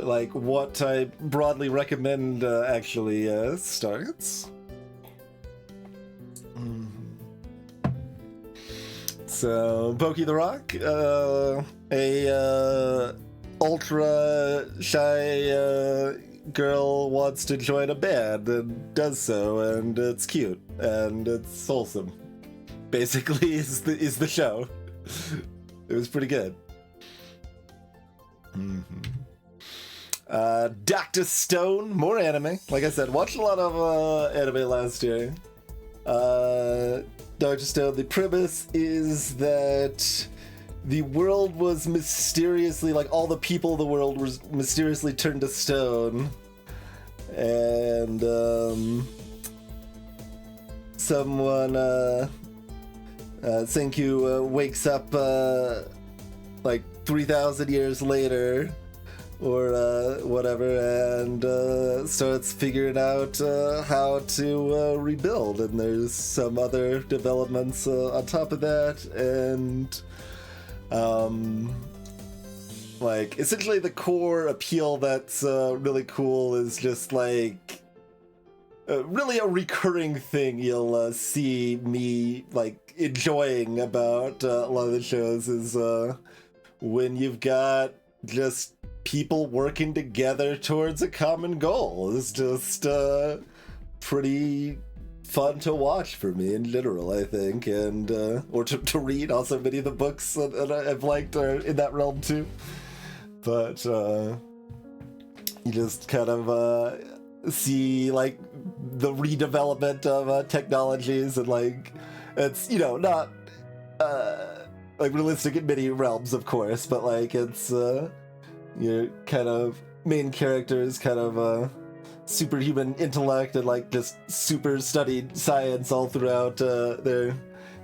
like what I broadly recommend actually starts. So Pokey the Rock, a ultra shy girl wants to join a band and does so, and it's cute and it's wholesome. Basically, is the show. It was pretty good. Dr. Stone, more anime. Like I said, watched a lot of anime last year. Dr. Stone, the premise is that the world was mysteriously, like all the people of the world was mysteriously turned to stone. And someone, Senku wakes up like 3,000 years later or whatever, and starts figuring out how to rebuild, and there's some other developments on top of that, and like essentially the core appeal that's really cool is just like really a recurring thing you'll see me like enjoying about a lot of the shows is when you've got just people working together towards a common goal. It's just pretty fun to watch for me in general, I think, and or to read. Also, many of the books that I've liked are in that realm too. But you just kind of see like the redevelopment of technologies, and like it's, you know, not like realistic in many realms, of course, but like it's your kind of main characters kind of superhuman intellect and like just super studied science all throughout their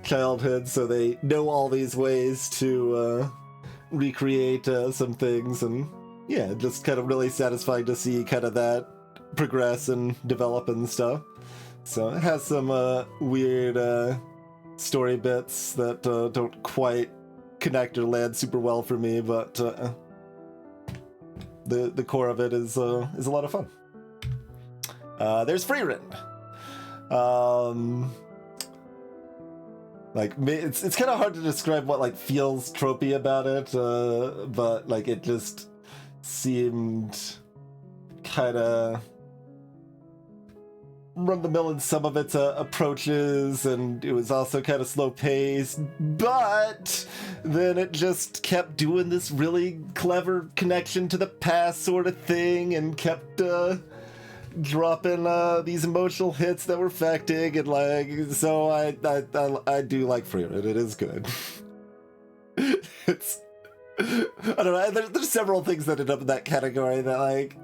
childhood, so they know all these ways to recreate some things, and yeah, just kind of really satisfying to see kind of that progress and develop and stuff. So it has some weird story bits that don't quite connect or land super well for me, but the core of it is a lot of fun. There's Frieren. Like it's kind of hard to describe what like feels tropey about it, but like it just seemed kind of run-of-the-mill in some of its approaches, and it was also kind of slow-paced, but then it just kept doing this really clever connection to the past sort of thing, and kept dropping these emotional hits that were affecting, and like, so I do like Frieren. It is good. It's, I don't know, there's several things that end up in that category that, like,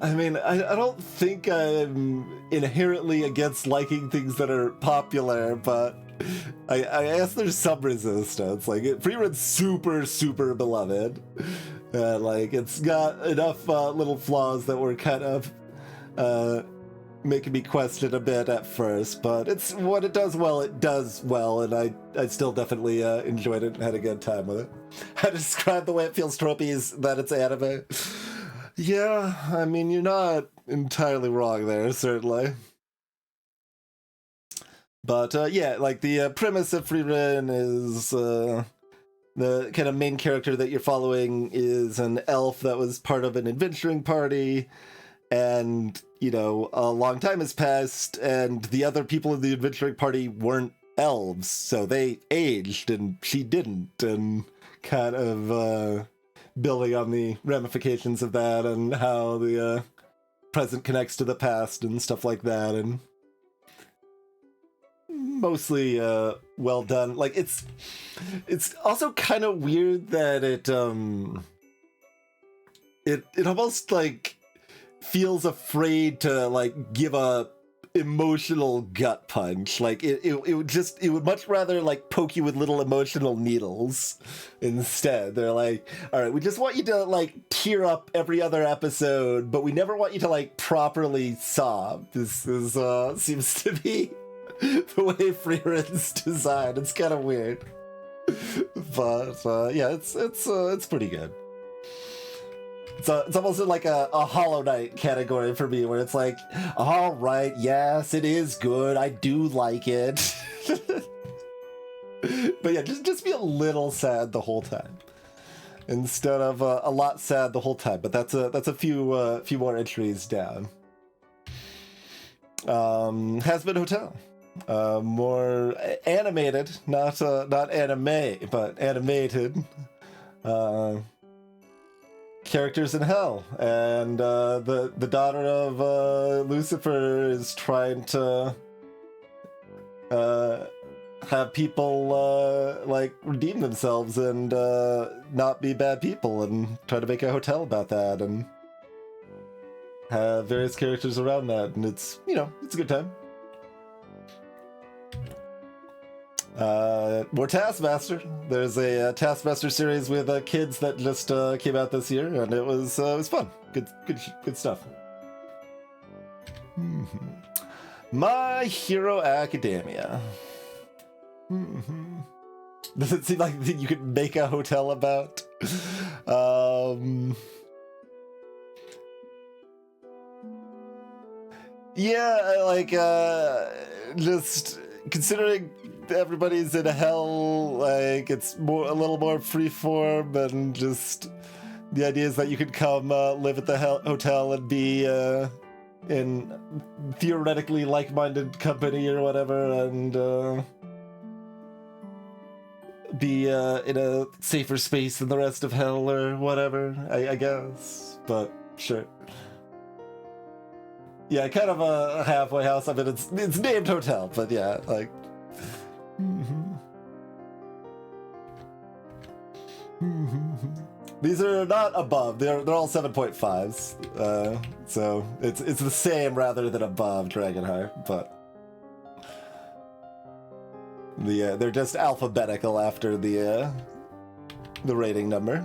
I mean, I don't think I'm inherently against liking things that are popular, but I guess there's some resistance. Like, Frieren's super, super beloved. Like, it's got enough little flaws that were kind of making me question a bit at first, but it's what it does well, and I still definitely enjoyed it and had a good time with it. How to describe the way it feels tropey is that it's anime. Yeah, I mean, you're not entirely wrong there, certainly. But yeah, like the premise of Frieren is the kind of main character that you're following is an elf that was part of an adventuring party, and, you know, a long time has passed, and the other people in the adventuring party weren't elves, so they aged, and she didn't, and kind of building on the ramifications of that, and how the present connects to the past, and stuff like that, and mostly well done. Like, it's also kind of weird that it almost, like, feels afraid to, like, give a emotional gut punch. Like, it would much rather, like, poke you with little emotional needles instead. They're like, all right, we just want you to, like, tear up every other episode, but we never want you to, like, properly sob. This is seems to be the way Frieren's designed. It's kind of weird, but yeah, it's pretty good. It's almost like a Hollow Knight category for me, where it's like, all right, yes, it is good. I do like it. But yeah, just be a little sad the whole time, instead of a lot sad the whole time. But that's a few more entries down. Hazbin Hotel, more animated, not anime, but animated. Characters in hell, and the daughter of Lucifer is trying to have people like redeem themselves and not be bad people, and try to make a hotel about that, and have various characters around that, and it's, you know, it's a good time. More Taskmaster. There's a Taskmaster series with kids that just came out this year, and it was fun. Good stuff. My Hero Academia. Does it seem like you could make a hotel about? Yeah, like just considering everybody's in hell, like, it's a little more freeform, and just the idea is that you could come live at the hotel and be in theoretically like-minded company or whatever, and be in a safer space than the rest of hell or whatever, I guess, but sure. Yeah, kind of a halfway house. I mean, it's named hotel, but yeah, like. These are not above. They're all 7.5s. So it's the same rather than above Dragonheart, but they're just alphabetical after the rating number.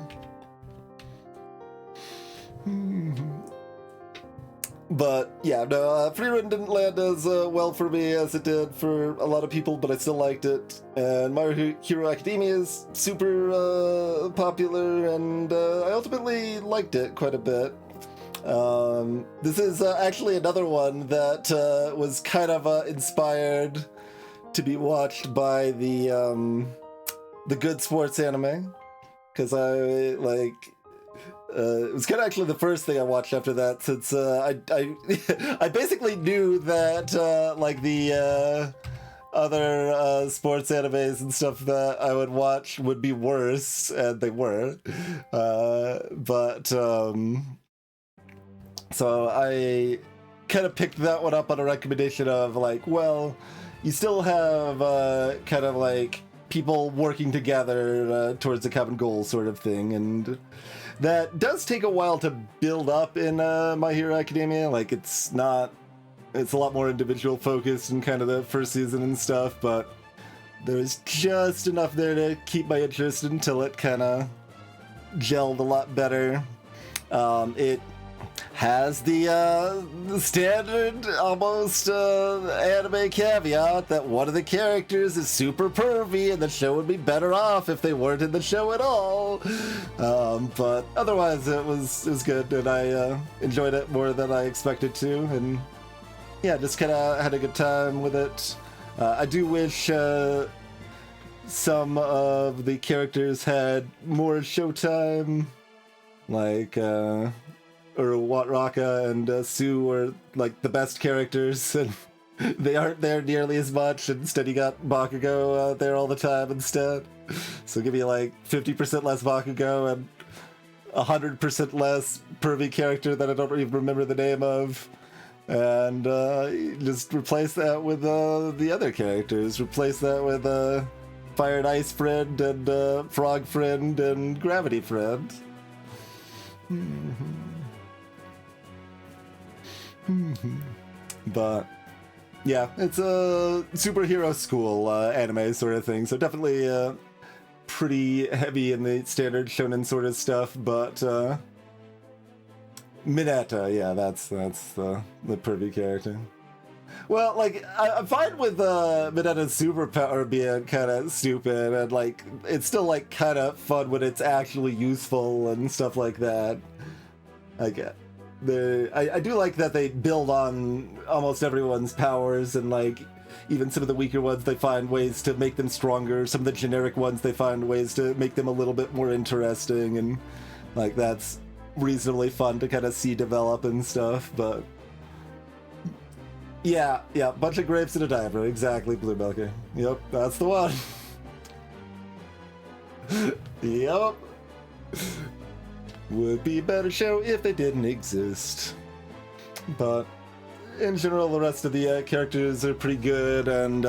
But yeah, no, Frieren didn't land as well for me as it did for a lot of people, but I still liked it. And My Hero Academia is super popular, and I ultimately liked it quite a bit. This is actually another one that was kind of inspired to be watched by the Good Sports anime, because I like It was kind of actually the first thing I watched after that, since I basically knew that like the other sports animes and stuff that I would watch would be worse, and they were. But so I kind of picked that one up on a recommendation of like, well, you still have kind of like people working together towards a common goal sort of thing, and that does take a while to build up in My Hero Academia. Like, it's a lot more individual focused in kind of the first season and stuff, but there's just enough there to keep my interest until it kind of gelled a lot better. It has the standard almost anime caveat that one of the characters is super pervy and the show would be better off if they weren't in the show at all. But otherwise it was good, and I enjoyed it more than I expected to, and yeah, just kind of had a good time with it. I do wish some of the characters had more showtime, like Watraka and Sue were like the best characters, and they aren't there nearly as much. Instead, you got Bakugo there all the time instead. So give me like 50% less Bakugo and 100% less pervy character that I don't even remember the name of. And just replace that with the other characters. Replace that with Fire and Ice Friend and Frog Friend and Gravity Friend. But yeah, it's a superhero school anime sort of thing, so definitely pretty heavy in the standard shonen sort of stuff, but Mineta, yeah, that's the pervy character. Well, like, I'm fine with Mineta's superpower being kind of stupid, and like, it's still like kind of fun when it's actually useful and stuff like that. I do like that they build on almost everyone's powers, and like even some of the weaker ones they find ways to make them stronger. Some of the generic ones they find ways to make them a little bit more interesting, and like that's reasonably fun to kind of see develop and stuff. But yeah, bunch of grapes in a diaper, exactly, Blue Milker. Yep, that's the one. Yep. Would be a better show if they didn't exist. But in general, the rest of the characters are pretty good, and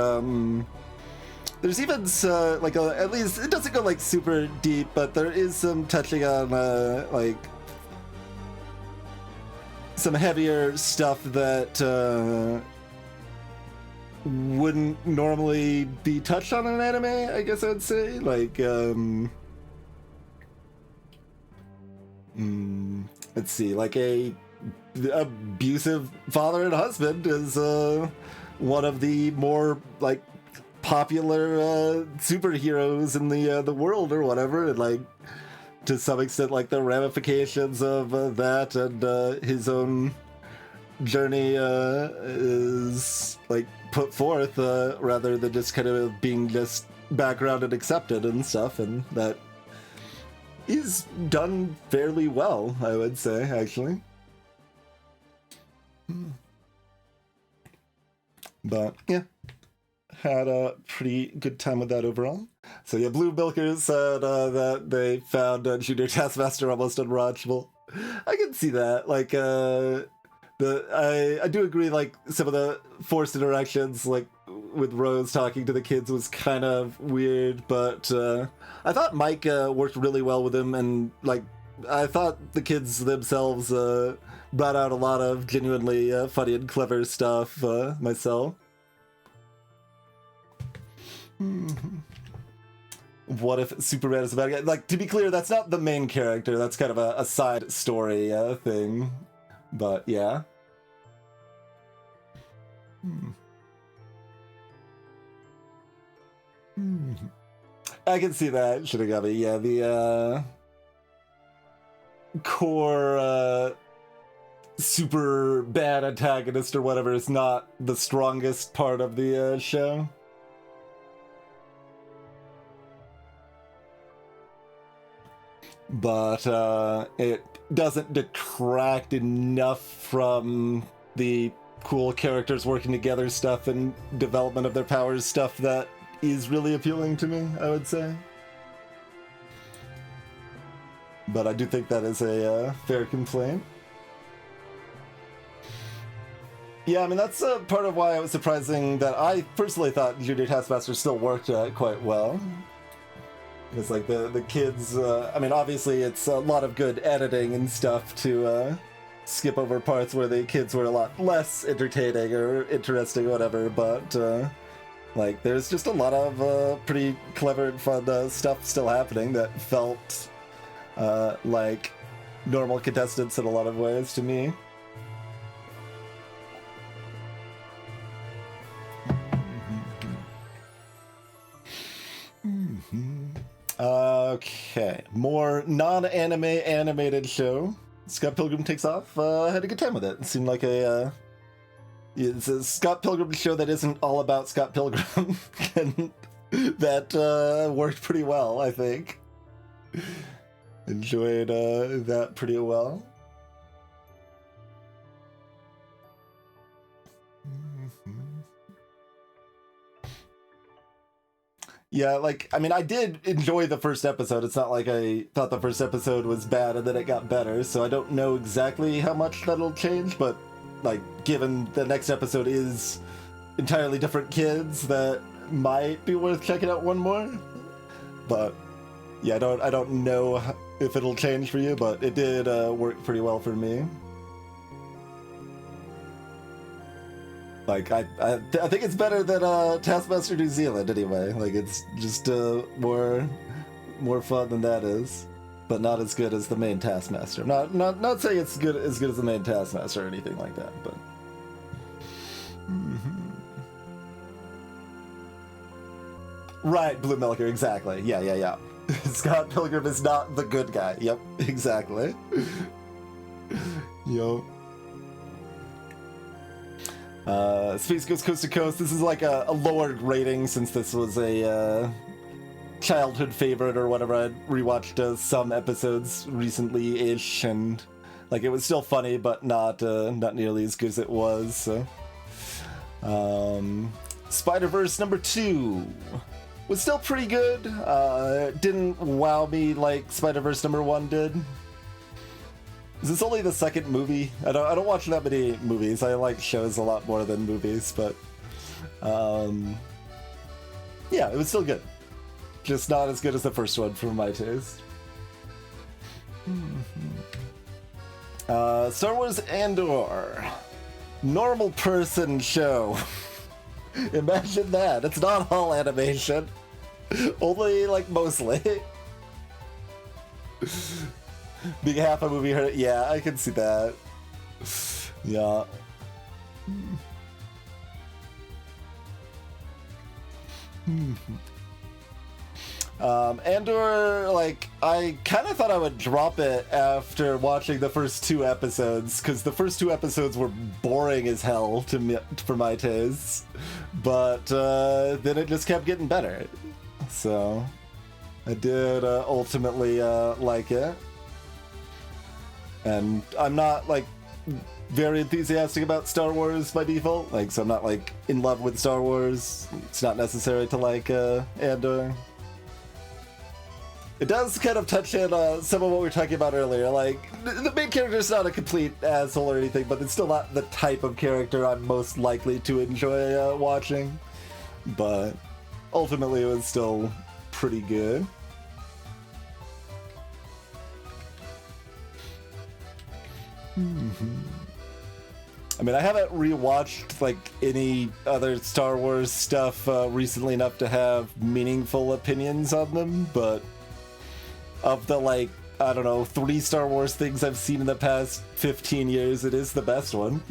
there's even like at least it doesn't go like super deep, but there is some touching on like some heavier stuff that wouldn't normally be touched on in an anime, I guess I would say. Like let's see, like a abusive father and husband is one of the more like popular superheroes in the world or whatever, and like to some extent like the ramifications of that and his own journey is like put forth rather than just kind of being just background and accepted and stuff, and that is done fairly well, I would say, actually. But yeah, had a pretty good time with that overall. So yeah, Blue Milker said that they found Junior Taskmaster almost unwatchable. I can see that. Like, I do agree. Like some of the forced interactions, like with Rose talking to the kids, was kind of weird. But I thought Mike worked really well with him, and like I thought the kids themselves brought out a lot of genuinely funny and clever stuff myself. What if Superman is a bad guy? Like, to be clear, that's not the main character. That's kind of a side story thing. But yeah. I can see that, Shinigami. Yeah, the core super bad antagonist or whatever is not the strongest part of the show. but it doesn't detract enough from the cool characters working together stuff and development of their powers stuff that is really appealing to me, I would say. But I do think that is a fair complaint. Yeah, I mean, that's part of why it was surprising that I personally thought Junior Taskmaster still worked quite well. It's like the kids, I mean, obviously it's a lot of good editing and stuff to skip over parts where the kids were a lot less entertaining or interesting or whatever, but like there's just a lot of pretty clever and fun stuff still happening that felt like normal contestants in a lot of ways to me. Okay, more non-anime animated show. Scott Pilgrim Takes Off. Had a good time with it. It seemed like it's a Scott Pilgrim show that isn't all about Scott Pilgrim, and that worked pretty well, I think. Enjoyed that pretty well. Yeah, like, I mean, I did enjoy the first episode. It's not like I thought the first episode was bad and then it got better, so I don't know exactly how much that'll change, but, like, given the next episode is entirely different kids, that might be worth checking out one more. But, yeah, I don't know if it'll change for you, but it did work pretty well for me. Like, I think it's better than Taskmaster New Zealand anyway. Like, it's just more fun than that is, but not as good as the main Taskmaster. Not saying it's good as the main Taskmaster or anything like that, but. Right, Blue Milker, exactly. Yeah. Scott Pilgrim is not the good guy. Yep, exactly. Yo. Space Ghost Coast to Coast. This is like a lowered rating since this was a childhood favorite or whatever. I'd rewatched some episodes recently-ish, and like it was still funny, but not nearly as good as it was. So. Spider-Verse number 2 was still pretty good. Didn't wow me like Spider-Verse number 1 did. Is this only the second movie? I don't watch that many movies. I like shows a lot more than movies, but yeah, it was still good. Just not as good as the first one for my taste. Star Wars Andor. Normal person show. Imagine that. It's not all animation. Only, like, mostly. Being half a movie, yeah, I can see that. Yeah. Andor, like, I kind of thought I would drop it after watching the first 2 episodes, because the first 2 episodes were boring as hell to me, for my tastes, but then it just kept getting better. So, I did ultimately like it. And I'm not, like, very enthusiastic about Star Wars by default. Like, so I'm not, like, in love with Star Wars. It's not necessary to like Andor. It does kind of touch on some of what we were talking about earlier. Like, the main character's not a complete asshole or anything, but it's still not the type of character I'm most likely to enjoy watching. But ultimately, it was still pretty good. I mean, I haven't rewatched like any other Star Wars stuff recently enough to have meaningful opinions on them, but of the, like, I don't know, 3 Star Wars things I've seen in the past 15 years, it is the best one.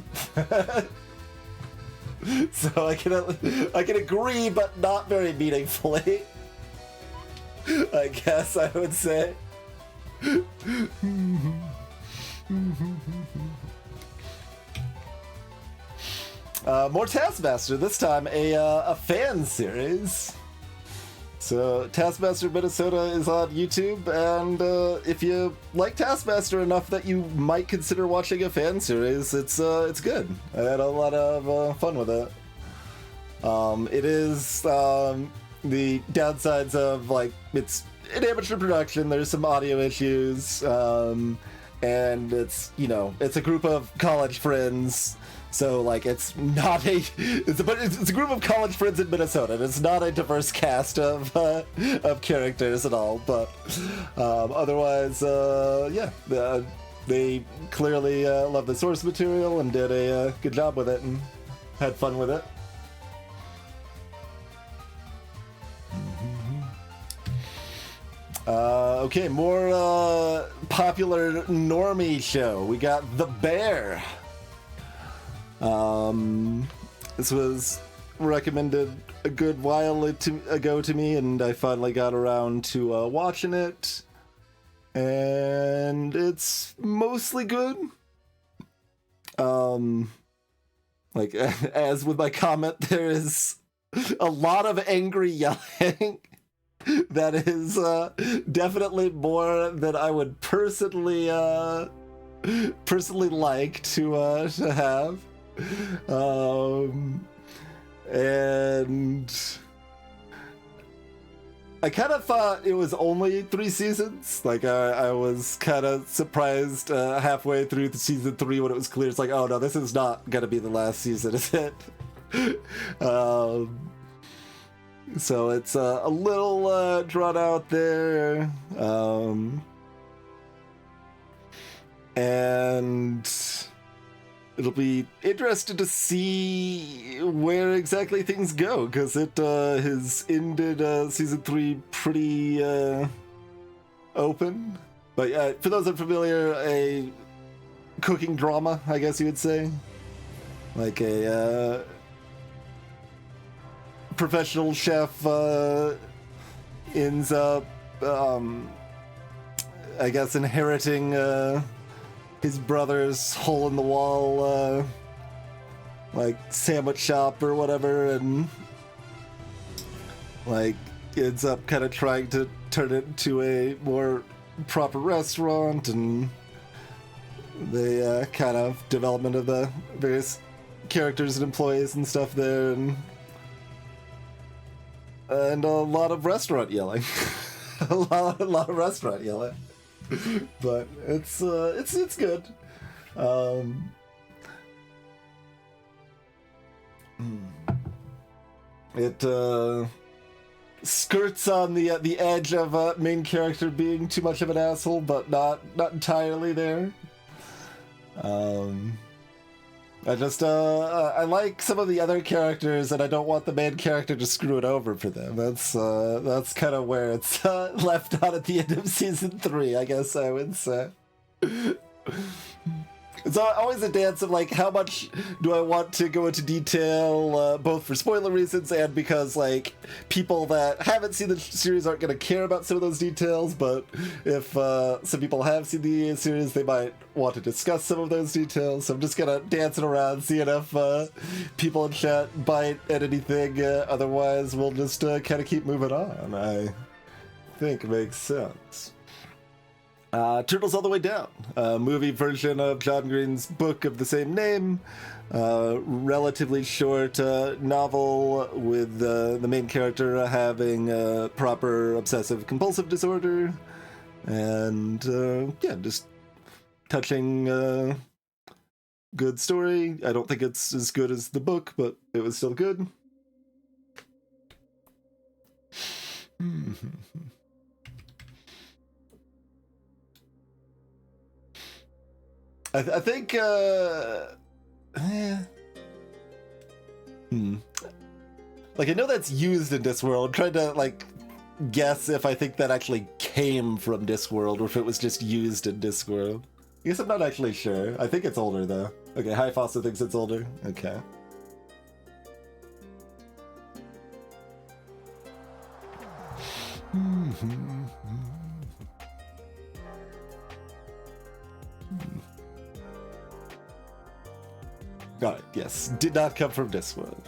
So I can agree, but not very meaningfully. I guess I would say. More Taskmaster, this time a fan series. So Taskmaster Minnesota is on YouTube, and if you like Taskmaster enough that you might consider watching a fan series, it's good. I had a lot of fun with it. It is the downsides of, like, it's an amateur production. There's some audio issues, and it's a group of college friends. So, like, it's a group of college friends in Minnesota. And it's not a diverse cast of characters at all. But otherwise, they clearly love the source material and did a good job with it and had fun with it. Okay, more popular normie show. We got The Bear. This was recommended a good while ago to me, and I finally got around to watching it. And it's mostly good. Like, as with my comment, there is a lot of angry yelling. That is definitely more than I would personally like to have. And I kind of thought it was only 3 seasons. Like, I was kind of surprised halfway through the season 3 when it was clear. It's like, oh no, this is not gonna be the last season, is it? So it's a little drawn out there, and it'll be interesting to see where exactly things go, because it has ended season 3 pretty open. But for those unfamiliar, a cooking drama, I guess you would say, like a professional chef ends up, I guess, inheriting his brother's hole-in-the-wall, like, sandwich shop or whatever, and, like, ends up kind of trying to turn it into a more proper restaurant, and the kind of development of the various characters and employees and stuff there, and a lot of restaurant yelling. a lot of restaurant yelling. But it's good. It skirts on the edge of main character being too much of an asshole, but not entirely there. I just, I like some of the other characters, and I don't want the main character to screw it over for them. That's kind of where it's left out at the end of season 3, I guess I would say. It's always a dance of, like, how much do I want to go into detail, both for spoiler reasons and because, like, people that haven't seen the series aren't going to care about some of those details, but if some people have seen the series, they might want to discuss some of those details. So I'm just going to dance it around, seeing if people in chat bite at anything. Otherwise, we'll just kind of keep moving on. I think it makes sense. Turtles All the Way Down, a movie version of John Green's book of the same name. Relatively short novel with the main character having proper obsessive compulsive disorder. And just touching good story. I don't think it's as good as the book, but it was still good. I think, like, I know that's used in Discworld. I'm trying to, like, guess if I think that actually came from Discworld or if it was just used in Discworld. I guess I'm not actually sure. I think it's older, though. Okay, Hive also thinks it's older. Okay. Got it, yes. Did not come from Discworld.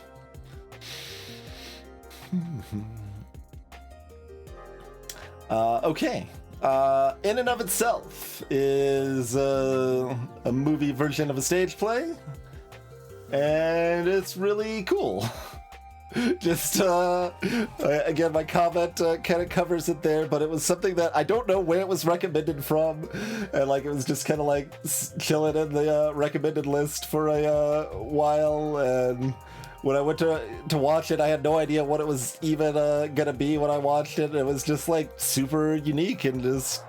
Okay. In and of itself is a movie version of a stage play, and it's really cool. Just again, my comment kind of covers it there, but it was something that I don't know where it was recommended from, and like it was just kind of like chilling in the recommended list for a while. And when I went to watch it, I had no idea what it was even gonna be when I watched it. It was just like super unique and just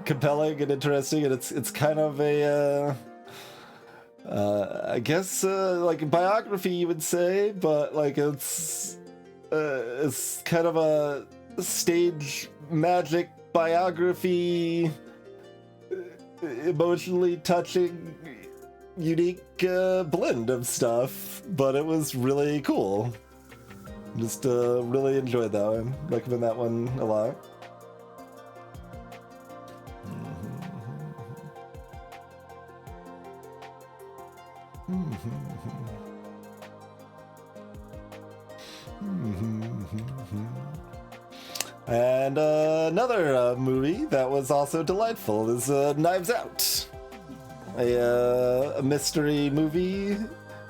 compelling and interesting, and it's kind of a I guess like a biography you would say, but like it's kind of a stage magic biography, emotionally touching, unique blend of stuff. But it was really cool. Just really enjoyed that one. Recommend that one a lot. And another movie that was also delightful is Knives Out, a mystery movie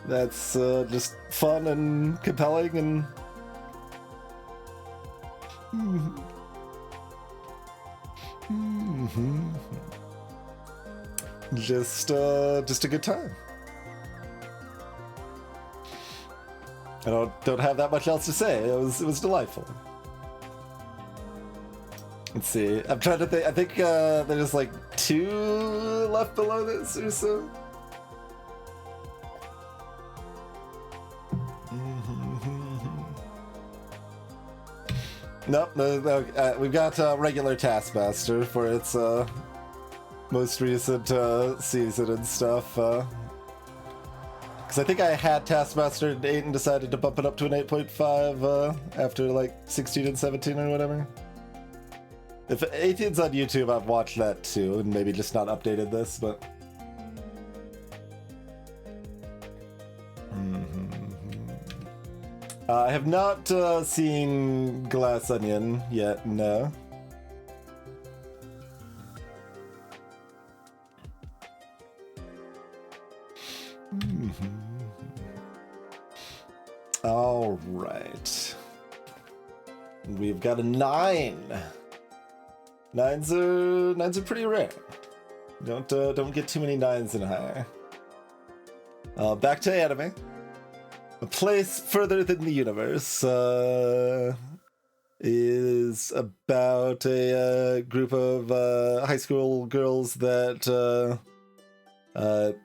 that's just fun and compelling and just a good time. I don't have that much else to say. It was delightful. Let's see. I'm trying to think. I think there's like 2 left below this or so. Nope. No, we've got regular Taskmaster for its most recent season and stuff. Because I think I had Taskmaster at 8 and decided to bump it up to an 8.5 after like 16 and 17 or whatever. If 18's on YouTube, I've watched that too, and maybe just not updated this, but... I have not seen Glass Onion yet, no. All right. We've got a 9. Nines are pretty rare. Don't get too many 9s and higher. Back to anime. A Place Further Than the Universe is about a group of high school girls that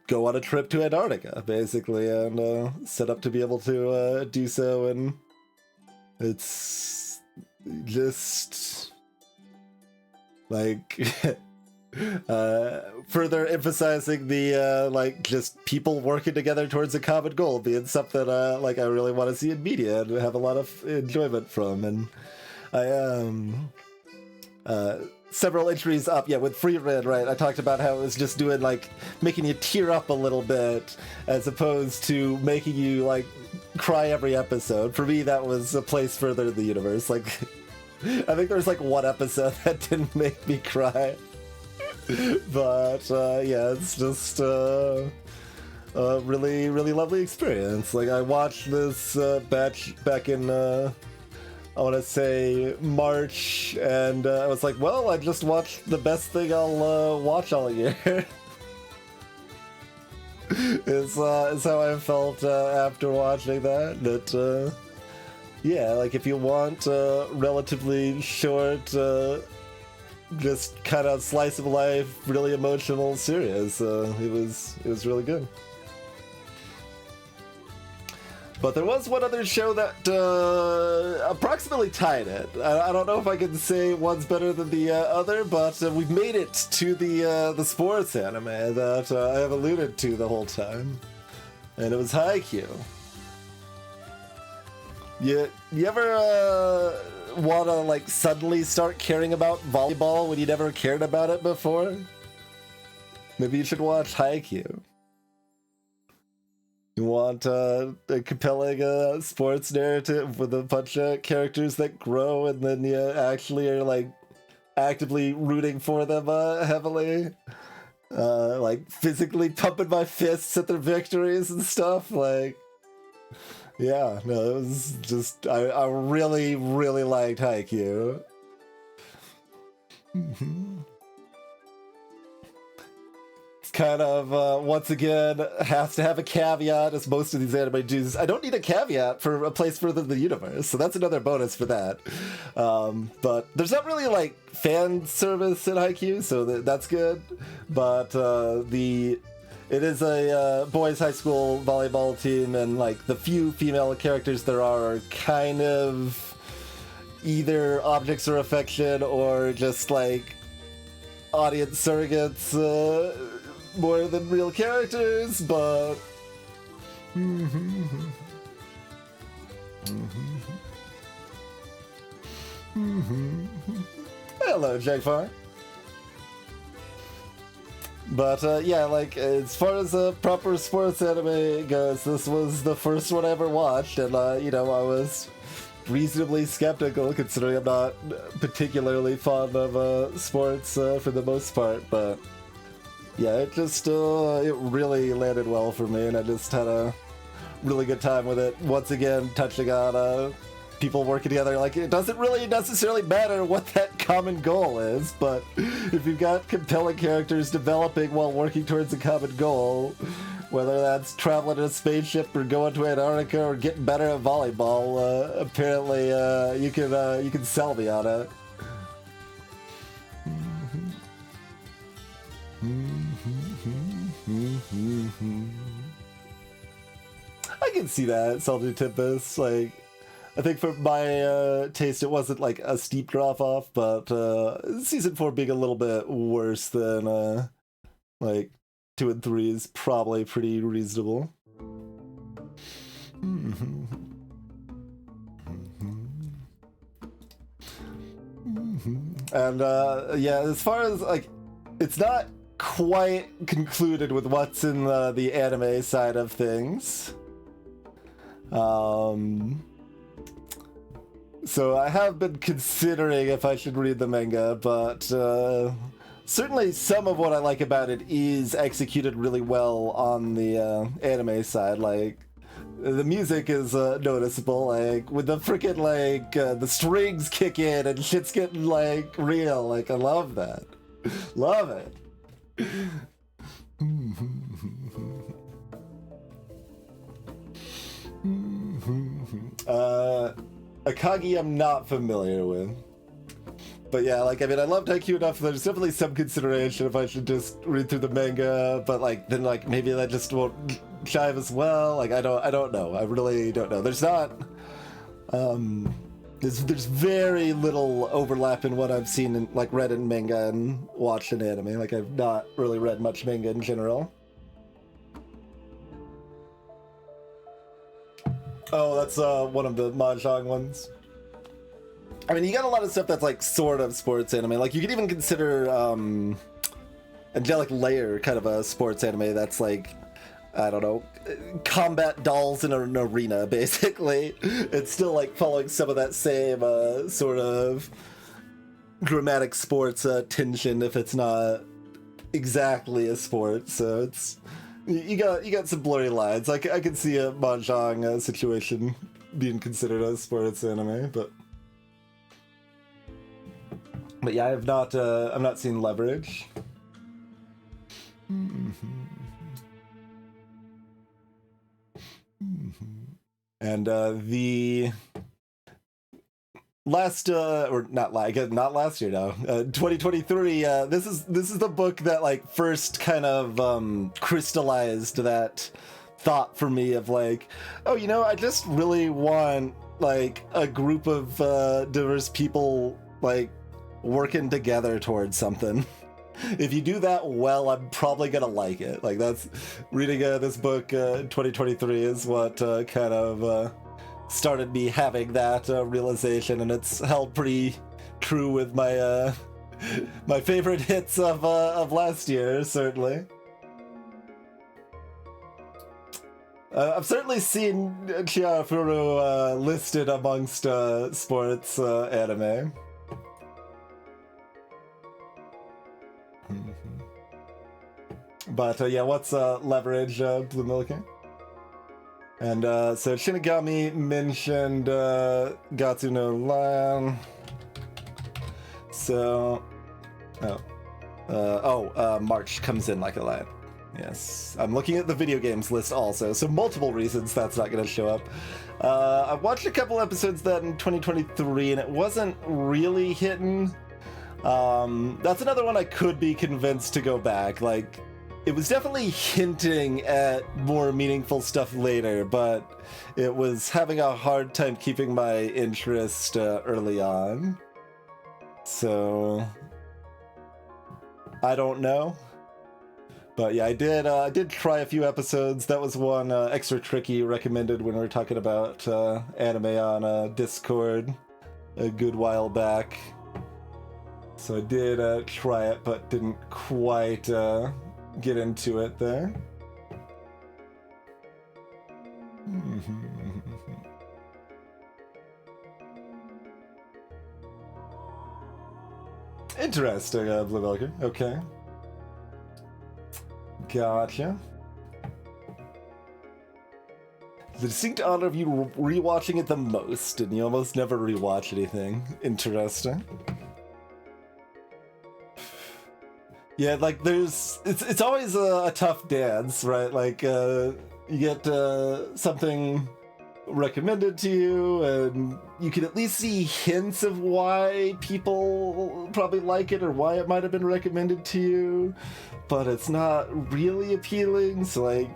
go on a trip to Antarctica, basically, and set up to be able to do so, and it's just like further emphasizing the like just people working together towards a common goal being something like I really want to see in media and have a lot of enjoyment from. And I several entries up, with Frieren, right? I talked about how it was just doing like making you tear up a little bit as opposed to making you like cry every episode. For me, that was A Place Further in the Universe. Like, I think there's like one episode that didn't make me cry. But it's just a really, really lovely experience. Like, I watched this back in I want to say March, and I was like, well, I just watched the best thing I'll watch all year. is how I felt after watching that. That like if you want relatively short, just kind of slice of life, really emotional series, it was really good. But there was one other show that approximately tied it. I don't know if I can say one's better than the other, but we've made it to the sports anime that I have alluded to the whole time, and it was Haikyuu. You ever want to like suddenly start caring about volleyball when you never cared about it before? Maybe you should watch Haikyuu. You want a compelling sports narrative with a bunch of characters that grow, and then you actually are like actively rooting for them heavily. Like physically pumping my fists at their victories and stuff. Like, yeah, no, it was just I really, really liked Haikyuu. It's kind of once again has to have a caveat, as most of these anime do. I don't need a caveat for a place further in the universe, so that's another bonus for that. But there's not really like fan service in Haikyuu, so that's good. But it is a boys' high school volleyball team, and like the few female characters there are kind of either objects of affection or just like audience surrogates more than real characters, but hello, Jackfire. But yeah, like as far as a proper sports anime goes, this was the first one I ever watched, and you know, I was reasonably skeptical considering I'm not particularly fond of sports for the most part, but yeah, it just it really landed well for me, and I just had a really good time with it. Once again, touching on people working together. Like, it doesn't really necessarily matter what that common goal is, but if you've got compelling characters developing while working towards a common goal, whether that's traveling in a spaceship or going to Antarctica or getting better at volleyball, apparently you can sell me on it. I can see that, Salty Tempest. Like, I think for my taste, it wasn't like a steep drop off, but season 4 being a little bit worse than like 2 and 3 is probably pretty reasonable. And yeah, as far as like, it's not quite concluded with what's in the anime side of things. So I have been considering if I should read the manga, but certainly some of what I like about it is executed really well on the anime side. Like, the music is noticeable, like with the freaking like the strings kick in and shit's getting like real. Like, I love that. Love it. Akagi I'm not familiar with. But yeah, like, I mean, I loved Haikyuu enough, there's definitely some consideration if I should just read through the manga, but like, then like, maybe that just won't jive as well. Like, I don't know. I really don't know. There's not, there's very little overlap in what I've seen in, like, read in manga and watched in anime. Like, I've not really read much manga in general. Oh, that's one of the Mahjong ones. I mean, you got a lot of stuff that's like sort of sports anime. Like, you could even consider Angelic Layer kind of a sports anime that's like, I don't know, combat dolls in an arena, basically. It's still like following some of that same sort of dramatic sports tension, if it's not exactly a sport. So it's, you got some blurry lines. Like, I can see a Mahjong situation being considered a sports anime, but yeah, I've not seen Leverage. And the last or not last year now, 2023, this is the book that like first kind of crystallized that thought for me of like, oh, you know, I just really want like a group of diverse people like working together towards something. If you do that well, I'm probably gonna like it. Like, that's reading this book 2023 is what kind of started me having that realization, and it's held pretty true with my my favorite hits of last year, certainly. I've certainly seen Chihayafuru listed amongst sports anime. But yeah, what's leverage, Blue Milliken? And so Shinigami mentioned Gatsu no Lan. So, March comes in like a lion. Yes, I'm looking at the video games list also, so multiple reasons that's not going to show up. I watched a couple episodes of that in 2023, and it wasn't really hitting. That's another one I could be convinced to go back. Like, it was definitely hinting at more meaningful stuff later, but it was having a hard time keeping my interest early on. So, I don't know. But yeah, I did try a few episodes. That was one extra tricky recommended when we were talking about anime on Discord a good while back. So I did try it, but didn't quite get into it there. Interesting, Blue Velker. Okay. Gotcha. The distinct honor of you rewatching it the most, and you almost never rewatch anything. Interesting. Yeah, like it's always a tough dance, right? Like you get something recommended to you, and you can at least see hints of why people probably like it or why it might have been recommended to you, but it's not really appealing. So like,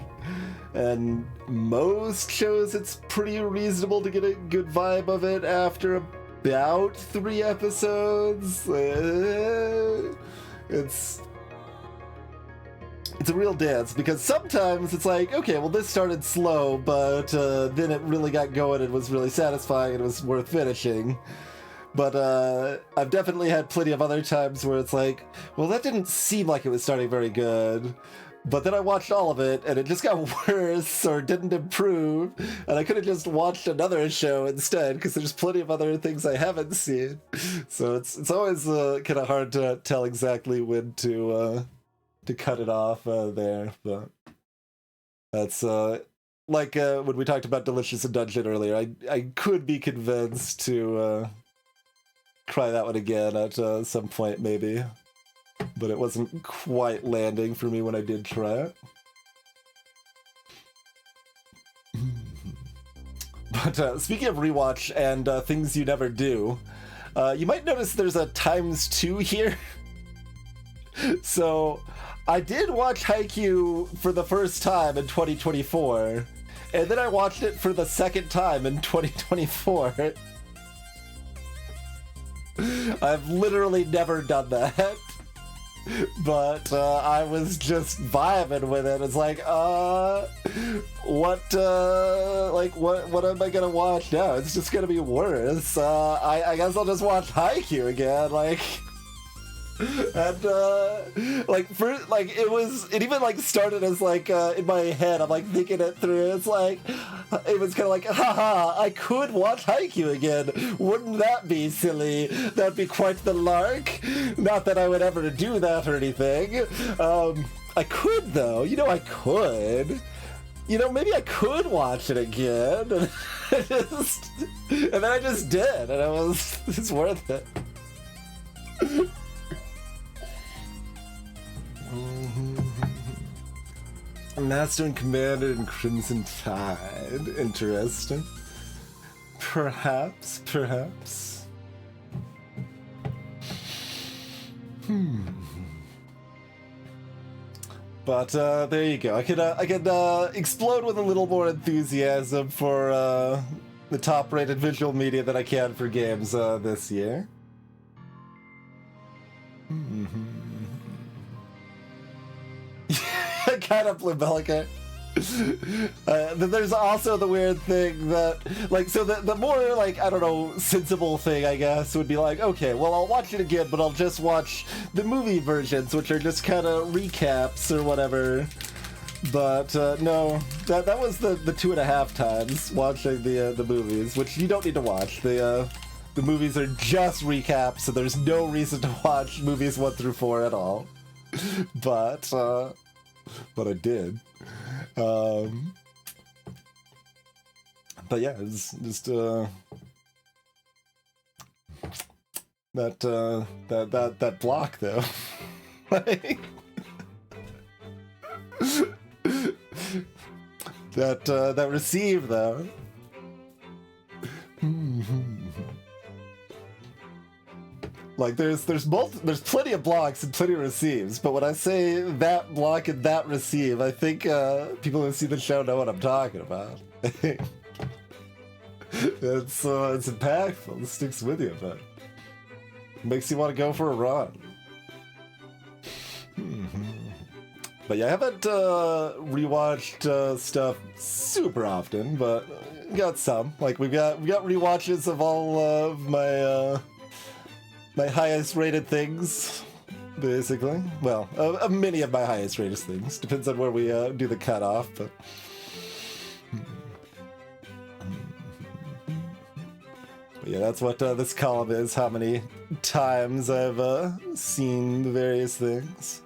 and most shows it's pretty reasonable to get a good vibe of it after about 3 episodes. It's a real dance, because sometimes it's like, okay, well, this started slow, but then it really got going and was really satisfying and it was worth finishing. But I've definitely had plenty of other times where it's like, well, that didn't seem like it was starting very good. But then I watched all of it and it just got worse or didn't improve. And I could have just watched another show instead, because there's plenty of other things I haven't seen. So it's always kind of hard to tell exactly when to cut it off there, but that's like when we talked about Delicious in Dungeon earlier. I could be convinced to try that one again at some point maybe, but it wasn't quite landing for me when I did try it. But speaking of rewatch and things you never do, you might notice there's a ×2 here. So I did watch Haikyuu for the first time in 2024, and then I watched it for the second time in 2024. I've literally never done that, but I was just vibing with it. It's like, what am I gonna watch now? It's just gonna be worse. I guess I'll just watch Haikyuu again, like. And it even like started as like in my head, I'm like thinking it through. It's like it was kind of like, haha, I could watch Haikyuu again. Wouldn't that be silly? That'd be quite the lark. Not that I would ever do that or anything. I could though. I could. Maybe I could watch it again. And then I just did, and it's worth it. Master and Commander and Crimson Tide. Interesting. Perhaps. But there you go. I could explode with a little more enthusiasm for the top-rated visual media that I can for games this year. Kind of Blue Bellica. Then there's also the weird thing that, like, so the more, like, I don't know, sensible thing, I guess, would be like, okay, well, I'll watch it again, but I'll just watch the movie versions, which are just kind of recaps or whatever. But no, that was the 2.5 times watching the movies, which you don't need to watch. The movies are just recaps, so there's no reason to watch movies 1 through 4 at all. but I did. But yeah, it was just that block though. Like, that receive though. Like there's plenty of blocks and plenty of receives, but when I say that block and that receive, I think people who see the show know what I'm talking about. It's impactful. It sticks with you, but it makes you want to go for a run. But yeah, I haven't rewatched stuff super often, but got some. Like we got rewatches of all of my my highest rated things, basically. Well, many of my highest rated things. Depends on where we do the cutoff, but. But yeah, that's what this column is. How many times I've seen the various things.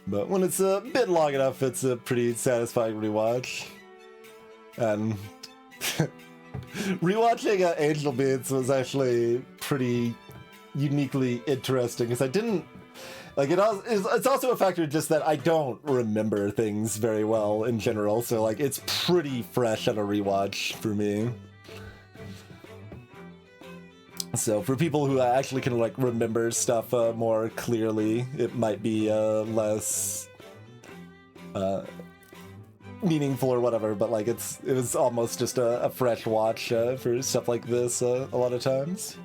But when it's a bit long enough, it's a pretty satisfying rewatch. And rewatching Angel Beats was actually pretty uniquely interesting because I didn't like it. It's also a factor just that I don't remember things very well in general, so like it's pretty fresh on a rewatch for me. So for people who actually can like remember stuff more clearly, it might be less meaningful or whatever. But like it was almost just a fresh watch for stuff like this a lot of times.